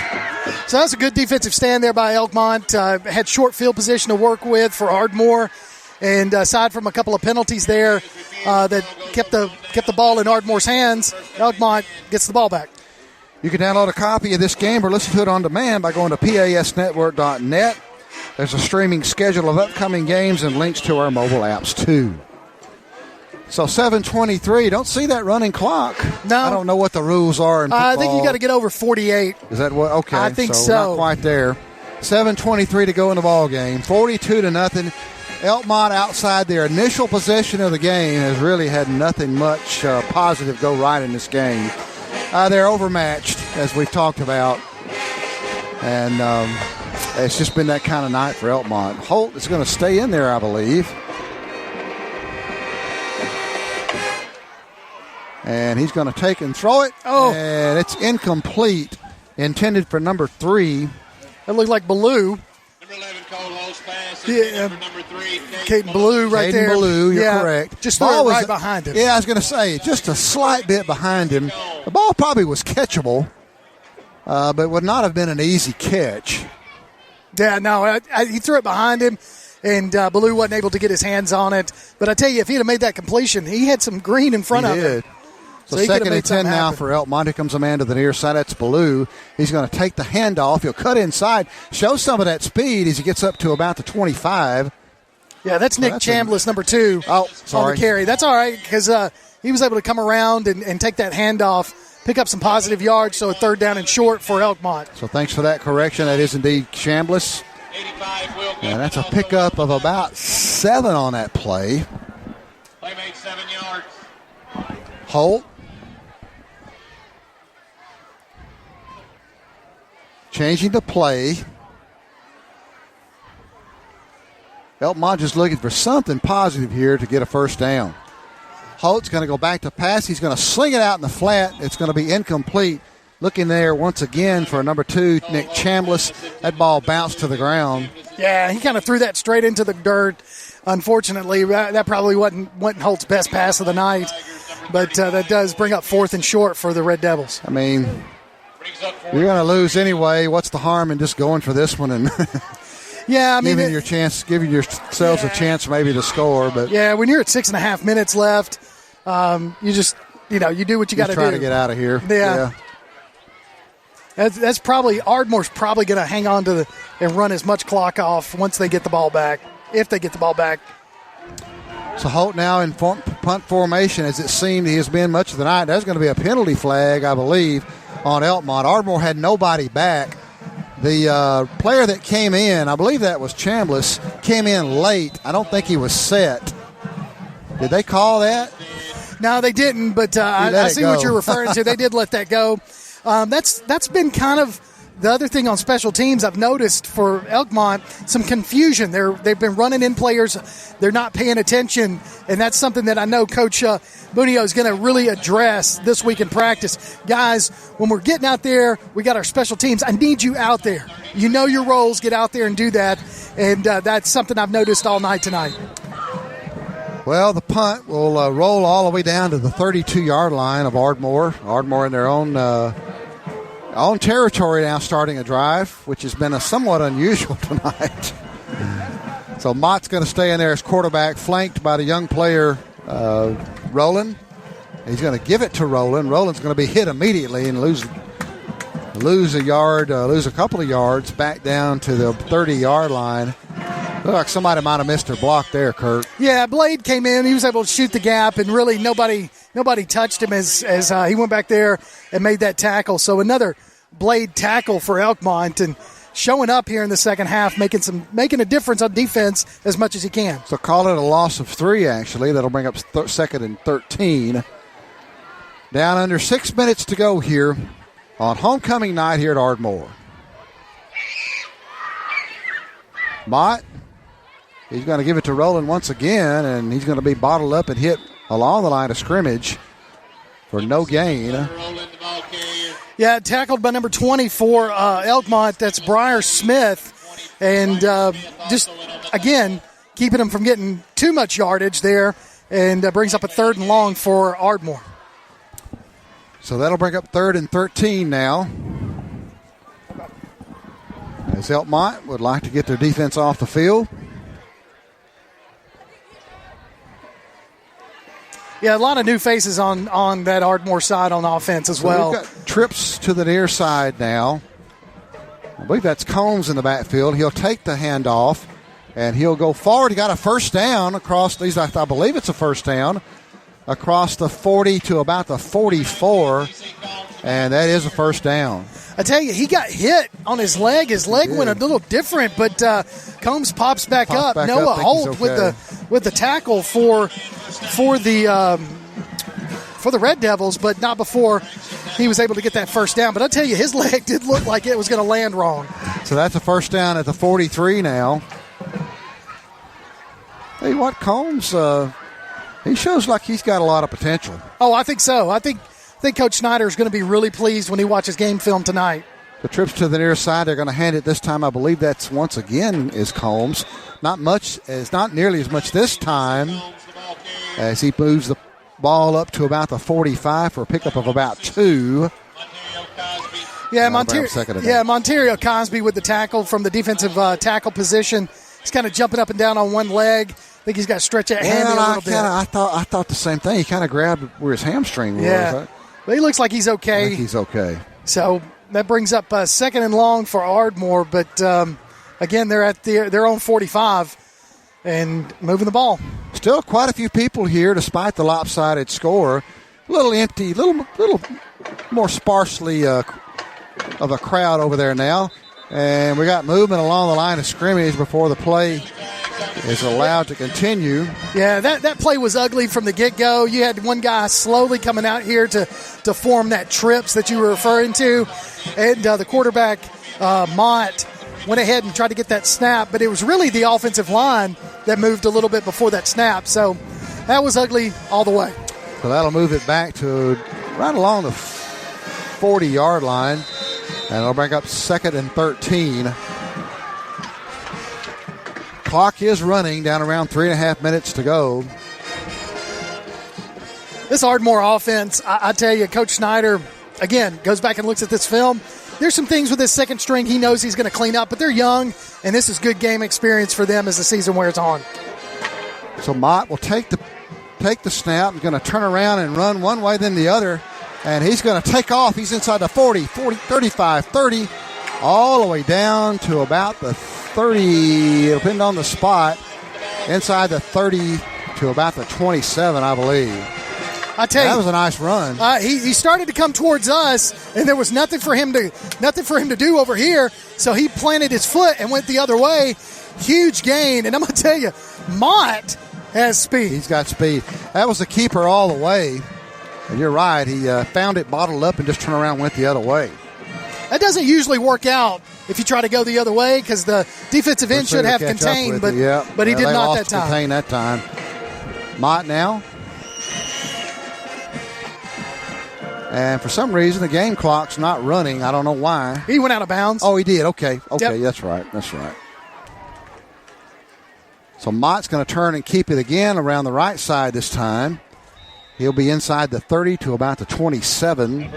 So that's a good defensive stand there by Elkmont. Had short field position to work with for Ardmore, and aside from a couple of penalties there that kept the ball in Ardmore's hands, Elkmont gets the ball back. You can download a copy of this game or listen to it on demand by going to pasnetwork.net. There's a streaming schedule of upcoming games and links to our mobile apps, too. So 7:23, don't see that running clock. No. I don't know what the rules are in football. I think you got to get over 48. Is that what? Okay. I think so. Not quite there. 7:23 to go in the ball game. 42-0. Elkmont, outside their initial possession of the game, has really had nothing much positive go right in this game. They're overmatched, as we've talked about, and it's just been that kind of night for Elkmont. Holt is going to stay in there, I believe. And he's going to take and throw it, and it's incomplete, intended for number 3. It looked like Ballou. Number 11, Cole Holt's pass. Yeah. Number 3, Caden Ballou right there. Caden Ballou, you're correct. Just threw it right behind him. Yeah, I was going to say, just a slight bit behind him. The ball probably was catchable, but would not have been an easy catch. Yeah, no, he threw it behind him, and Ballou wasn't able to get his hands on it. But I tell you, if he'd have made that completion, he had some green in front of him. So 2nd and 10 now for Elkmont. Here comes a man to the near side. That's Ballou. He's going to take the handoff. He'll cut inside, show some of that speed as he gets up to about the 25. Yeah, that's Nick Chambliss, number 2. Oh, sorry. On the carry. That's all right, because he was able to come around and take that handoff, pick up some positive yards, so a 3rd down and short for Elkmont. So thanks for that correction. That is indeed Chambliss. And that's a pickup of about 7 on that play. Play made 7 yards. Holt. Changing the play. Elkmont just looking for something positive here to get a first down. Holt's going to go back to pass. He's going to sling it out in the flat. It's going to be incomplete. Looking there once again for number 2, Nick Chambliss. That ball bounced to the ground. Yeah, he kind of threw that straight into the dirt. Unfortunately, that probably wasn't Holt's best pass of the night. But that does bring up 4th and short for the Red Devils. I mean, you're going to lose anyway. What's the harm in just going for this one and yeah, I mean, giving yourselves a chance maybe to score? But yeah, when you're at 6.5 minutes left, you just you do what you got to do. Try to get out of here. Yeah. That's probably Ardmore's probably going to hang on to and run as much clock off once they get the ball back, if they get the ball back. So Holt now in punt formation, as it seemed he has been much of the night. There's going to be a penalty flag, I believe, on Elkmont. Ardmore had nobody back. The player that came in, I believe that was Chambliss, came in late. I don't think he was set. Did they call that? No, they didn't, but I see what you're referring to. They did let that go. That's been kind of the other thing on special teams I've noticed for Elkmont, some confusion. They've been running in players. They're not paying attention, and that's something that I know Coach Bunio is going to really address this week in practice. Guys, when we're getting out there, we got our special teams. I need you out there. You know your roles. Get out there and do that, and that's something I've noticed all night tonight. Well, the punt will roll all the way down to the 32-yard line of Ardmore. Ardmore in their own territory now, starting a drive, which has been somewhat unusual tonight. So Mott's going to stay in there as quarterback, flanked by the young player Rowland. He's going to give it to Rowland. Rowland's going to be hit immediately and lose a couple of yards back down to the 30-yard line. Looked like somebody might have missed their block there, Kurt. Yeah, Blade came in. He was able to shoot the gap, and really nobody touched him as he went back there and made that tackle. So another Blade tackle for Elkmont, and showing up here in the second half, making a difference on defense as much as he can. So call it a loss of 3, actually. That'll bring up 2nd and 13. Down under 6 minutes to go here on homecoming night here at Ardmore. Mott, he's going to give it to Rowland once again, and he's going to be bottled up and hit along the line of scrimmage for no gain. Yeah, tackled by number 20 for Elkmont. That's Briar Smith. And just, again, keeping him from getting too much yardage there, and brings up a 3rd and long for Ardmore. So that'll bring up 3rd and 13 now, as Elkmont would like to get their defense off the field. Yeah, a lot of new faces on that Ardmore side on offense as well. We've got trips to the near side now. I believe that's Combs in the backfield. He'll take the handoff, and he'll go forward. He got a first down across these. I believe it's a first down across the 40 to about the 44, and that is a first down. I tell you, he got hit on his leg. His leg went a little different, but Combs pops back up. Noah Holt with the tackle for the Red Devils, but not before he was able to get that first down. But I tell you, his leg did look like it was going to land wrong. So that's a first down at the 43 now. Hey, what, Combs? He shows like he's got a lot of potential. Oh, I think so. I think Coach Snyder is going to be really pleased when he watches game film tonight. The trips to the near side, they're going to hand it this time. I believe that's once again is Combs. Not nearly as much this time, as he moves the ball up to about the 45 for a pickup of about 2. Yeah, Monterio Cosby with the tackle from the defensive tackle position. He's kind of jumping up and down on one leg. I think he's got to stretch that hand a little bit. I thought the same thing. He kind of grabbed where his hamstring was. Yeah, but he looks like he's okay. I think he's okay. So that brings up 2nd and long for Ardmore. But, again, they're at their own 45. and moving the ball. Still quite a few people here despite the lopsided score. A little empty, little more sparsely of a crowd over there now. And we got movement along the line of scrimmage before the play is allowed to continue. Yeah, that play was ugly from the get-go. You had one guy slowly coming out here to form that trips that you were referring to. And the quarterback, Mott, went ahead and tried to get that snap, but it was really the offensive line that moved a little bit before that snap. So that was ugly all the way. So that'll move it back to right along the 40-yard line, and it'll bring up 2nd and 13. Clock is running down around 3.5 minutes to go. This Ardmore offense, I tell you, Coach Snyder, again, goes back and looks at this film. There's some things with this second string he knows he's going to clean up, but they're young, and this is good game experience for them as the season wears on. So Mott will take the snap. He's going to turn around and run one way then the other, and he's going to take off. He's inside the 40, 35, 30, all the way down to about the 30, depending on the spot, inside the 30 to about the 27, I believe. I tell you, that was a nice run. He started to come towards us, and there was nothing for him to do over here. So he planted his foot and went the other way. Huge gain, and I'm going to tell you, Mott has speed. He's got speed. That was the keeper all the way. And you're right. He found it bottled up and just turned around and went the other way. That doesn't usually work out if you try to go the other way because the defensive end should have contained, but he did not that time. Contain that time. Mott now. And for some reason, the game clock's not running. I don't know why. He went out of bounds. Oh, he did. Okay. Yep. That's right. So Mott's going to turn and keep it again around the right side this time. He'll be inside the 30 to about the 27.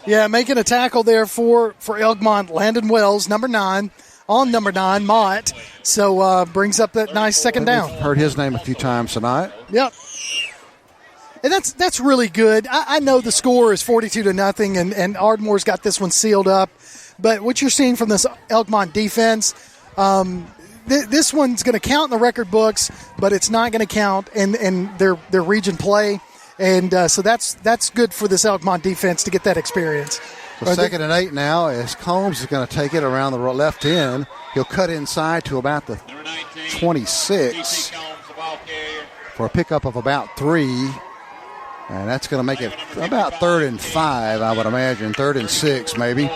Yeah, making a tackle there for Elkmont. Landon Wells, number 9, on number 9, Mott. So brings up that nice second down. We've heard his name a few times tonight. Yep. And that's really good. I know the score is 42-0, and Ardmore's got this one sealed up. But what you're seeing from this Elkmont defense, this one's going to count in the record books, but it's not going to count in their region play. And so that's good for this Elkmont defense to get that experience. So 2nd and 8 now as Combs is going to take it around the left end. He'll cut inside to about the 26 for a pickup of about 3. And that's going to make it about 3rd and 5, I would imagine. 3rd and 6, maybe.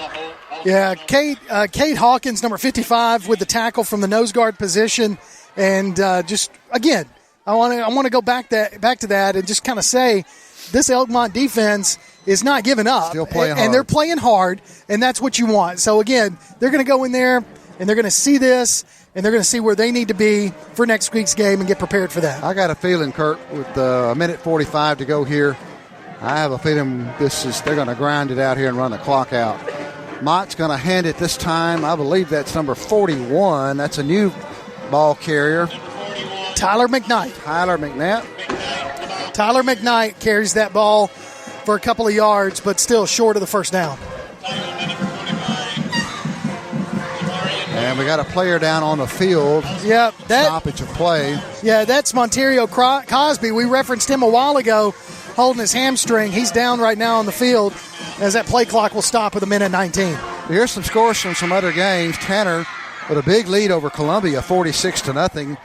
Yeah, Kate Hawkins, number 55, with the tackle from the nose guard position. And just, again, I want to go back to that and just kind of say this Elkmont defense is not giving up. Still playing hard. And they're playing hard, and that's what you want. So, again, they're going to go in there, and they're going to see this, and they're going to see where they need to be for next week's game and get prepared for that. I got a feeling, Kurt, with a minute 45 to go here, I have a feeling they're going to grind it out here and run the clock out. Mott's going to hand it this time. I believe that's number 41. That's a new ball carrier. Tyler McKnight. Tyler McKnight carries that ball for a couple of yards, but still short of the first down. And we got a player down on the field. Yep. Stoppage of play. Yeah, that's Monterio Cosby. We referenced him a while ago holding his hamstring. He's down right now on the field as that play clock will stop with 1:19. Here's some scores from some other games. Tanner with a big lead over Columbia, 46-0.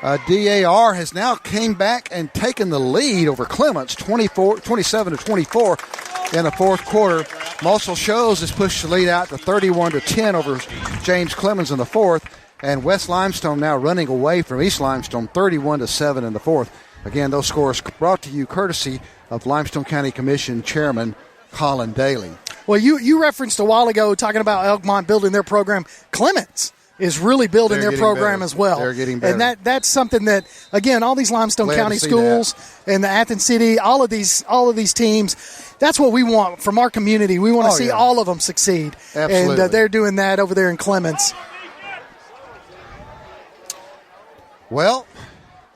DAR has now came back and taken the lead over Clements, 27-24 in the fourth quarter. Muscle Shoals has pushed the lead out to 31-10 over James Clemens in the fourth. And West Limestone now running away from East Limestone, 31-7 in the fourth. Again, those scores brought to you courtesy of Limestone County Commission Chairman Colin Daly. Well, you referenced a while ago talking about Elkmont building their program. Clements is really building their program better. as well. They're getting better. And that's something that, again, all these Limestone County schools and the Athens City, all of these teams, that's what we want from our community. We want to see all of them succeed. Absolutely. And they're doing that over there in Clements. Well,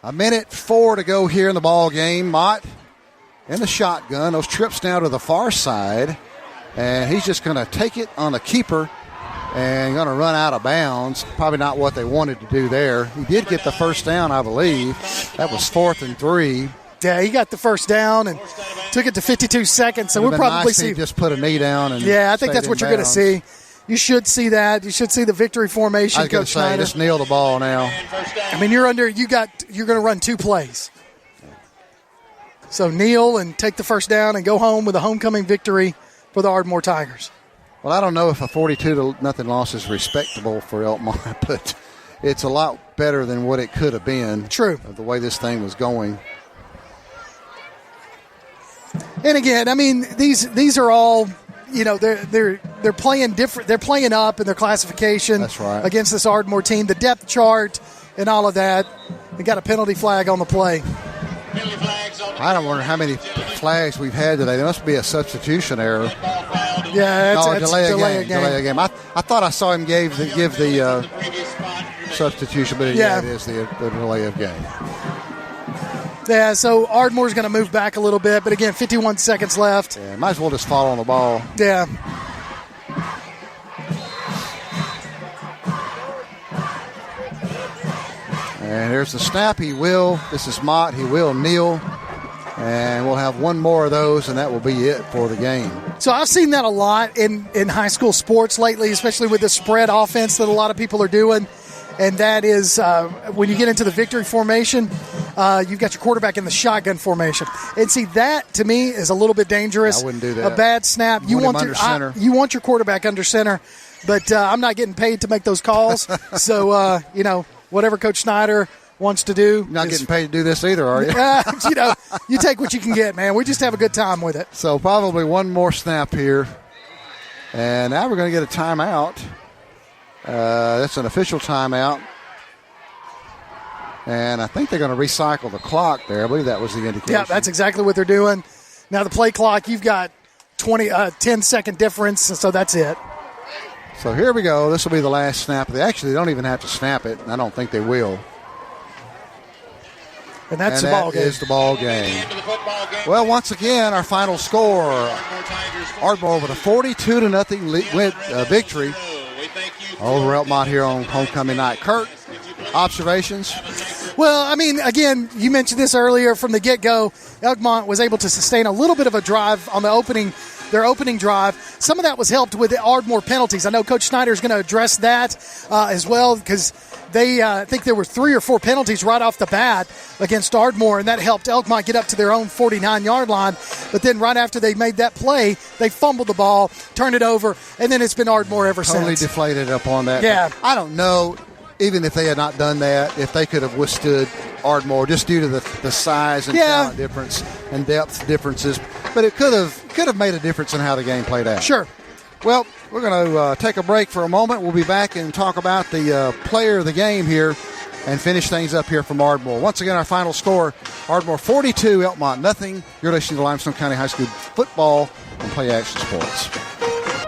1:04 to go here in the ball game. Mott in the shotgun. Those trips now to the far side. And he's just going to take it on the keeper and going to run out of bounds. Probably not what they wanted to do there. He did get the first down, I believe. That was 4th and 3. Yeah, he got the first down and took it to 52 seconds. So we'll probably see. Just put a knee down. And yeah, I think that's what you're going to see. You should see that. You should see the victory formation. I was going to say, just kneel the ball now. I mean, you're going to run 2 plays. So kneel and take the first down and go home with a homecoming victory for the Ardmore Tigers. Well, I don't know if a 42-0 loss is respectable for Elkmont, but it's a lot better than what it could have been. True. The way this thing was going. And again, I mean, these are all, they're playing different. They're playing up in their classification. That's right. Against this Ardmore team, the depth chart and all of that. They got a penalty flag on the play. I don't wonder how many flags we've had today. There must be a substitution error. Yeah, that's delay a game. I thought I saw him give the substitution, but it is the delay of game. Yeah, so Ardmore's going to move back a little bit, but again, 51 seconds left. Yeah, might as well just fall on the ball. Yeah. And here's the snap. This is Mott. He will kneel. And we'll have one more of those, and that will be it for the game. So I've seen that a lot in high school sports lately, especially with the spread offense that a lot of people are doing. And that is when you get into the victory formation, you've got your quarterback in the shotgun formation. And see, that to me is a little bit dangerous. I wouldn't do that. A bad snap. You want your quarterback under center, but I'm not getting paid to make those calls. So, whatever Coach Snyder wants to do. Not getting paid to do this either, are you? You take what you can get, man. We just have a good time with it. So probably one more snap here. And now we're going to get a timeout. That's an official timeout. And I think they're going to recycle the clock there. I believe that was the indication. Yeah, that's exactly what they're doing. Now the play clock, you've got 10-second difference, so that's it. So here we go. This will be the last snap. They actually don't even have to snap it, and I don't think they will. And that's the ball game. That is the ball game. Well, once again, our final score, Ardmore with a 42-0 victory over Elkmont here on homecoming night. Kurt, observations? Well, I mean, again, you mentioned this earlier from the get-go. Elkmont was able to sustain a little bit of a drive on their opening drive. Some of that was helped with the Ardmore penalties. I know Coach Snyder is going to address that as well, because they think there were 3 or 4 penalties right off the bat against Ardmore, and that helped Elkmont get up to their own 49-yard line. But then right after they made that play, they fumbled the ball, turned it over, and then it's been Ardmore ever since. Totally deflated up on that. Yeah. I don't know, even if they had not done that, if they could have withstood Ardmore just due to the size and talent difference and depth differences. But it could have made a difference in how the game played out. Sure. Well, we're going to take a break for a moment. We'll be back and talk about the player of the game here and finish things up here from Ardmore. Once again, our final score, Ardmore 42, Elkmont nothing. You're listening to Limestone County High School football on Play Action Sports.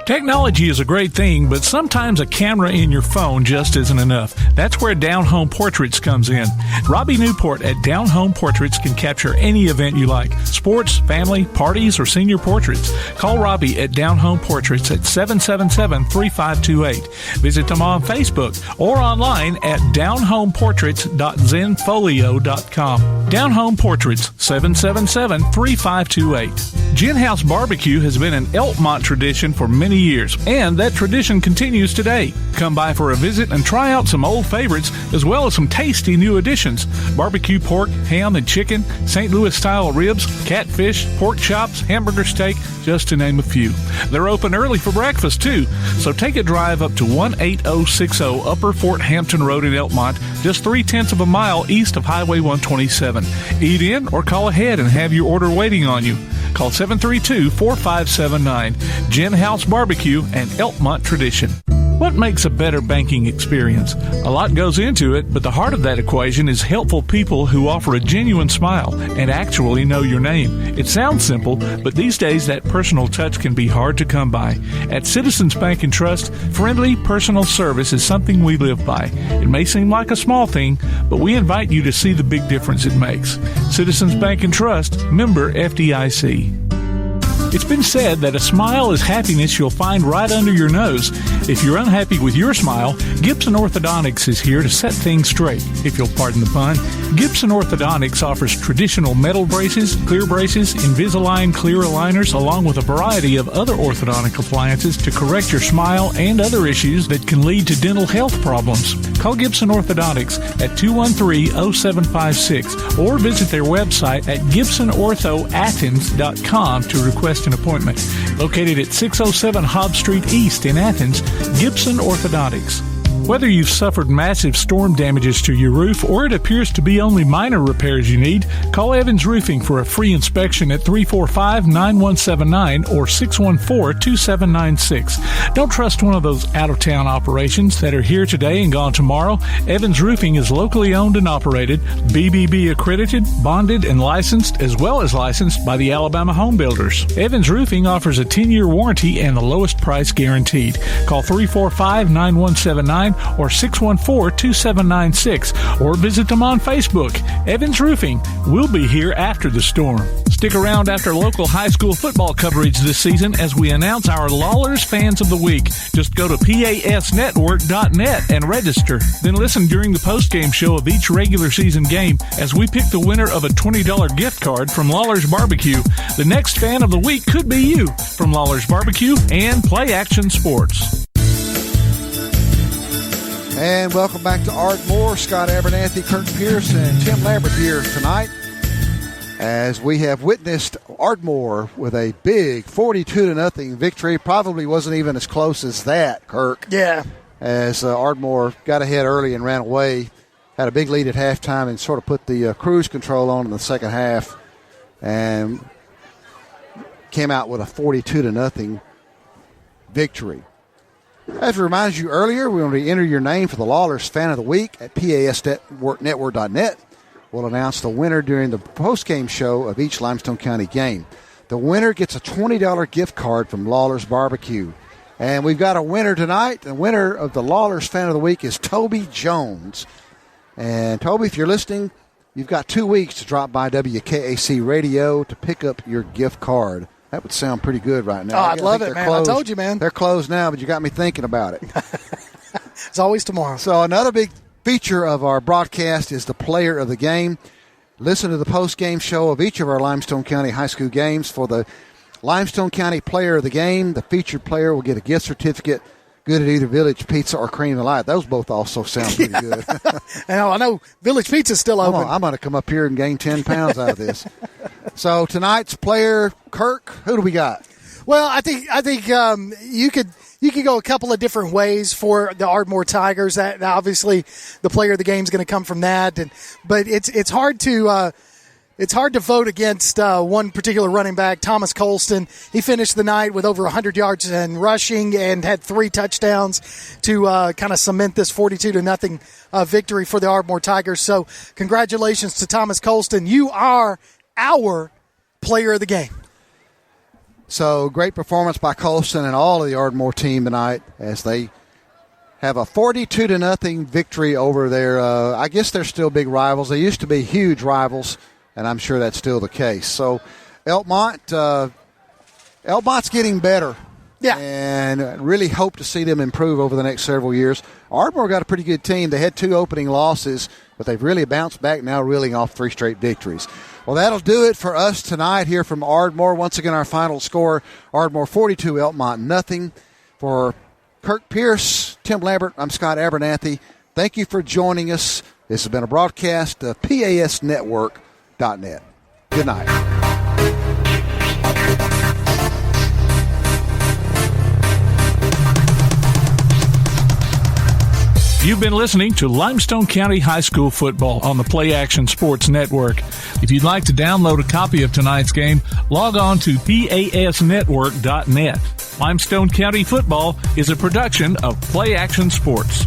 Technology is a great thing, but sometimes a camera in your phone just isn't enough. That's where Down Home Portraits comes in. Robbie Newport at Down Home Portraits can capture any event you like. Sports, family, parties, or senior portraits. Call Robbie at Down Home Portraits at 777-3528. Visit them on Facebook or online at downhomeportraits.zenfolio.com. Down Home Portraits, 777-3528. Gin House Barbecue has been an Elkmont tradition for many years, and that tradition continues today. Come by for a visit and try out some old favorites as well as some tasty new additions. Barbecue pork, ham and chicken, St. Louis-style ribs, catfish, pork chops, hamburger steak, just to name a few. They're open early for breakfast, too, so take a drive up to 18060 Upper Fort Hampton Road in Elkmont, just 0.3 of a mile east of Highway 127. Eat in or call ahead and have your order waiting on you. Call 732-4579. Gin House Barbecue and Elkmont Tradition. What makes a better banking experience? A lot goes into it, but the heart of that equation is helpful people who offer a genuine smile and actually know your name. It sounds simple, but these days that personal touch can be hard to come by. At Citizens Bank and Trust, friendly personal service is something we live by. It may seem like a small thing, but we invite you to see the big difference it makes. Citizens Bank and Trust, member FDIC. It's been said that a smile is happiness you'll find right under your nose. If you're unhappy with your smile, Gibson Orthodontics is here to set things straight. If you'll pardon the pun, Gibson Orthodontics offers traditional metal braces, clear braces, Invisalign clear aligners, along with a variety of other orthodontic appliances to correct your smile and other issues that can lead to dental health problems. Call Gibson Orthodontics at 213-0756 or visit their website at gibsonorthoathens.com to request an appointment. Located at 607 Hobbs Street East in Athens, Gibson Orthodontics. Whether you've suffered massive storm damages to your roof or it appears to be only minor repairs you need, call Evans Roofing for a free inspection at 345-9179 or 614-2796. Don't trust one of those out-of-town operations that are here today and gone tomorrow. Evans Roofing is locally owned and operated, BBB accredited, bonded, and licensed, as well as licensed by the Alabama Home Builders. Evans Roofing offers a 10-year warranty and the lowest price guaranteed. Call 345-9179 or 614-2796 or visit them on Facebook. Evans Roofing. We'll be here after the storm. Stick around after local high school football coverage this season as we announce our Lawlers Fans of the Week. Just go to pasnetwork.net and register. Then listen during the postgame show of each regular season game as we pick the winner of a $20 gift card from Lawlers Barbecue. The next fan of the week could be you from Lawlers Barbecue and Play Action Sports. And welcome back to Ardmore. Scott Abernathy, Kirk Pierce, and Tim Lambert here tonight as we have witnessed Ardmore with a big 42-0 victory. Probably wasn't even as close as that, Kirk. Yeah. As Ardmore got ahead early and ran away, had a big lead at halftime and sort of put the cruise control on in the second half and came out with a 42-0 victory. As I reminded you earlier, we want to enter your name for the Lawlers Fan of the Week at pasnetwork.net. We'll announce the winner during the postgame show of each Limestone County game. The winner gets a $20 gift card from Lawlers Barbecue. And we've got a winner tonight. The winner of the Lawlers Fan of the Week is Toby Jones. And Toby, if you're listening, you've got 2 weeks to drop by WKAC Radio to pick up your gift card. That would sound pretty good right now. Oh, I'd love it, man. Closed. I told you, man. They're closed now, but you got me thinking about it. It's always tomorrow. So another big feature of our broadcast is the player of the game. Listen to the post-game show of each of our Limestone County high school games. For the Limestone County player of the game, the featured player will get a gift certificate good at either Village Pizza or Cream of Light. Those both also sound pretty good. I know Village Pizza's still open. I'm going to come up here and gain 10 pounds out of this. So tonight's player, Kirk, who do we got? Well, I think you could go a couple of different ways for the Ardmore Tigers. That obviously the player of the game is going to come from that, but it's hard to vote against one particular running back, Thomas Colston. He finished the night with over 100 yards in rushing and had 3 touchdowns to kind of cement this 42-0 victory for the Ardmore Tigers. So congratulations to Thomas Colston. You are our player of the game. So great performance by Colston and all of the Ardmore team tonight as they have a 42-0 victory over their, I guess they're still big rivals. They used to be huge rivals, and I'm sure that's still the case. So Elkmont's getting better. Yeah. And really hope to see them improve over the next several years. Ardmore got a pretty good team. They had 2 opening losses, but they've really bounced back now, reeling off 3 straight victories. Well, that'll do it for us tonight here from Ardmore. Once again, our final score, Ardmore 42, Elkmont nothing. For Kirk Pierce, Tim Lambert, I'm Scott Abernathy. Thank you for joining us. This has been a broadcast of pasnetwork.net. Good night. You've been listening to Limestone County High School football on the Play Action Sports Network. If you'd like to download a copy of tonight's game, log on to pasnetwork.net. Limestone County football is a production of Play Action Sports.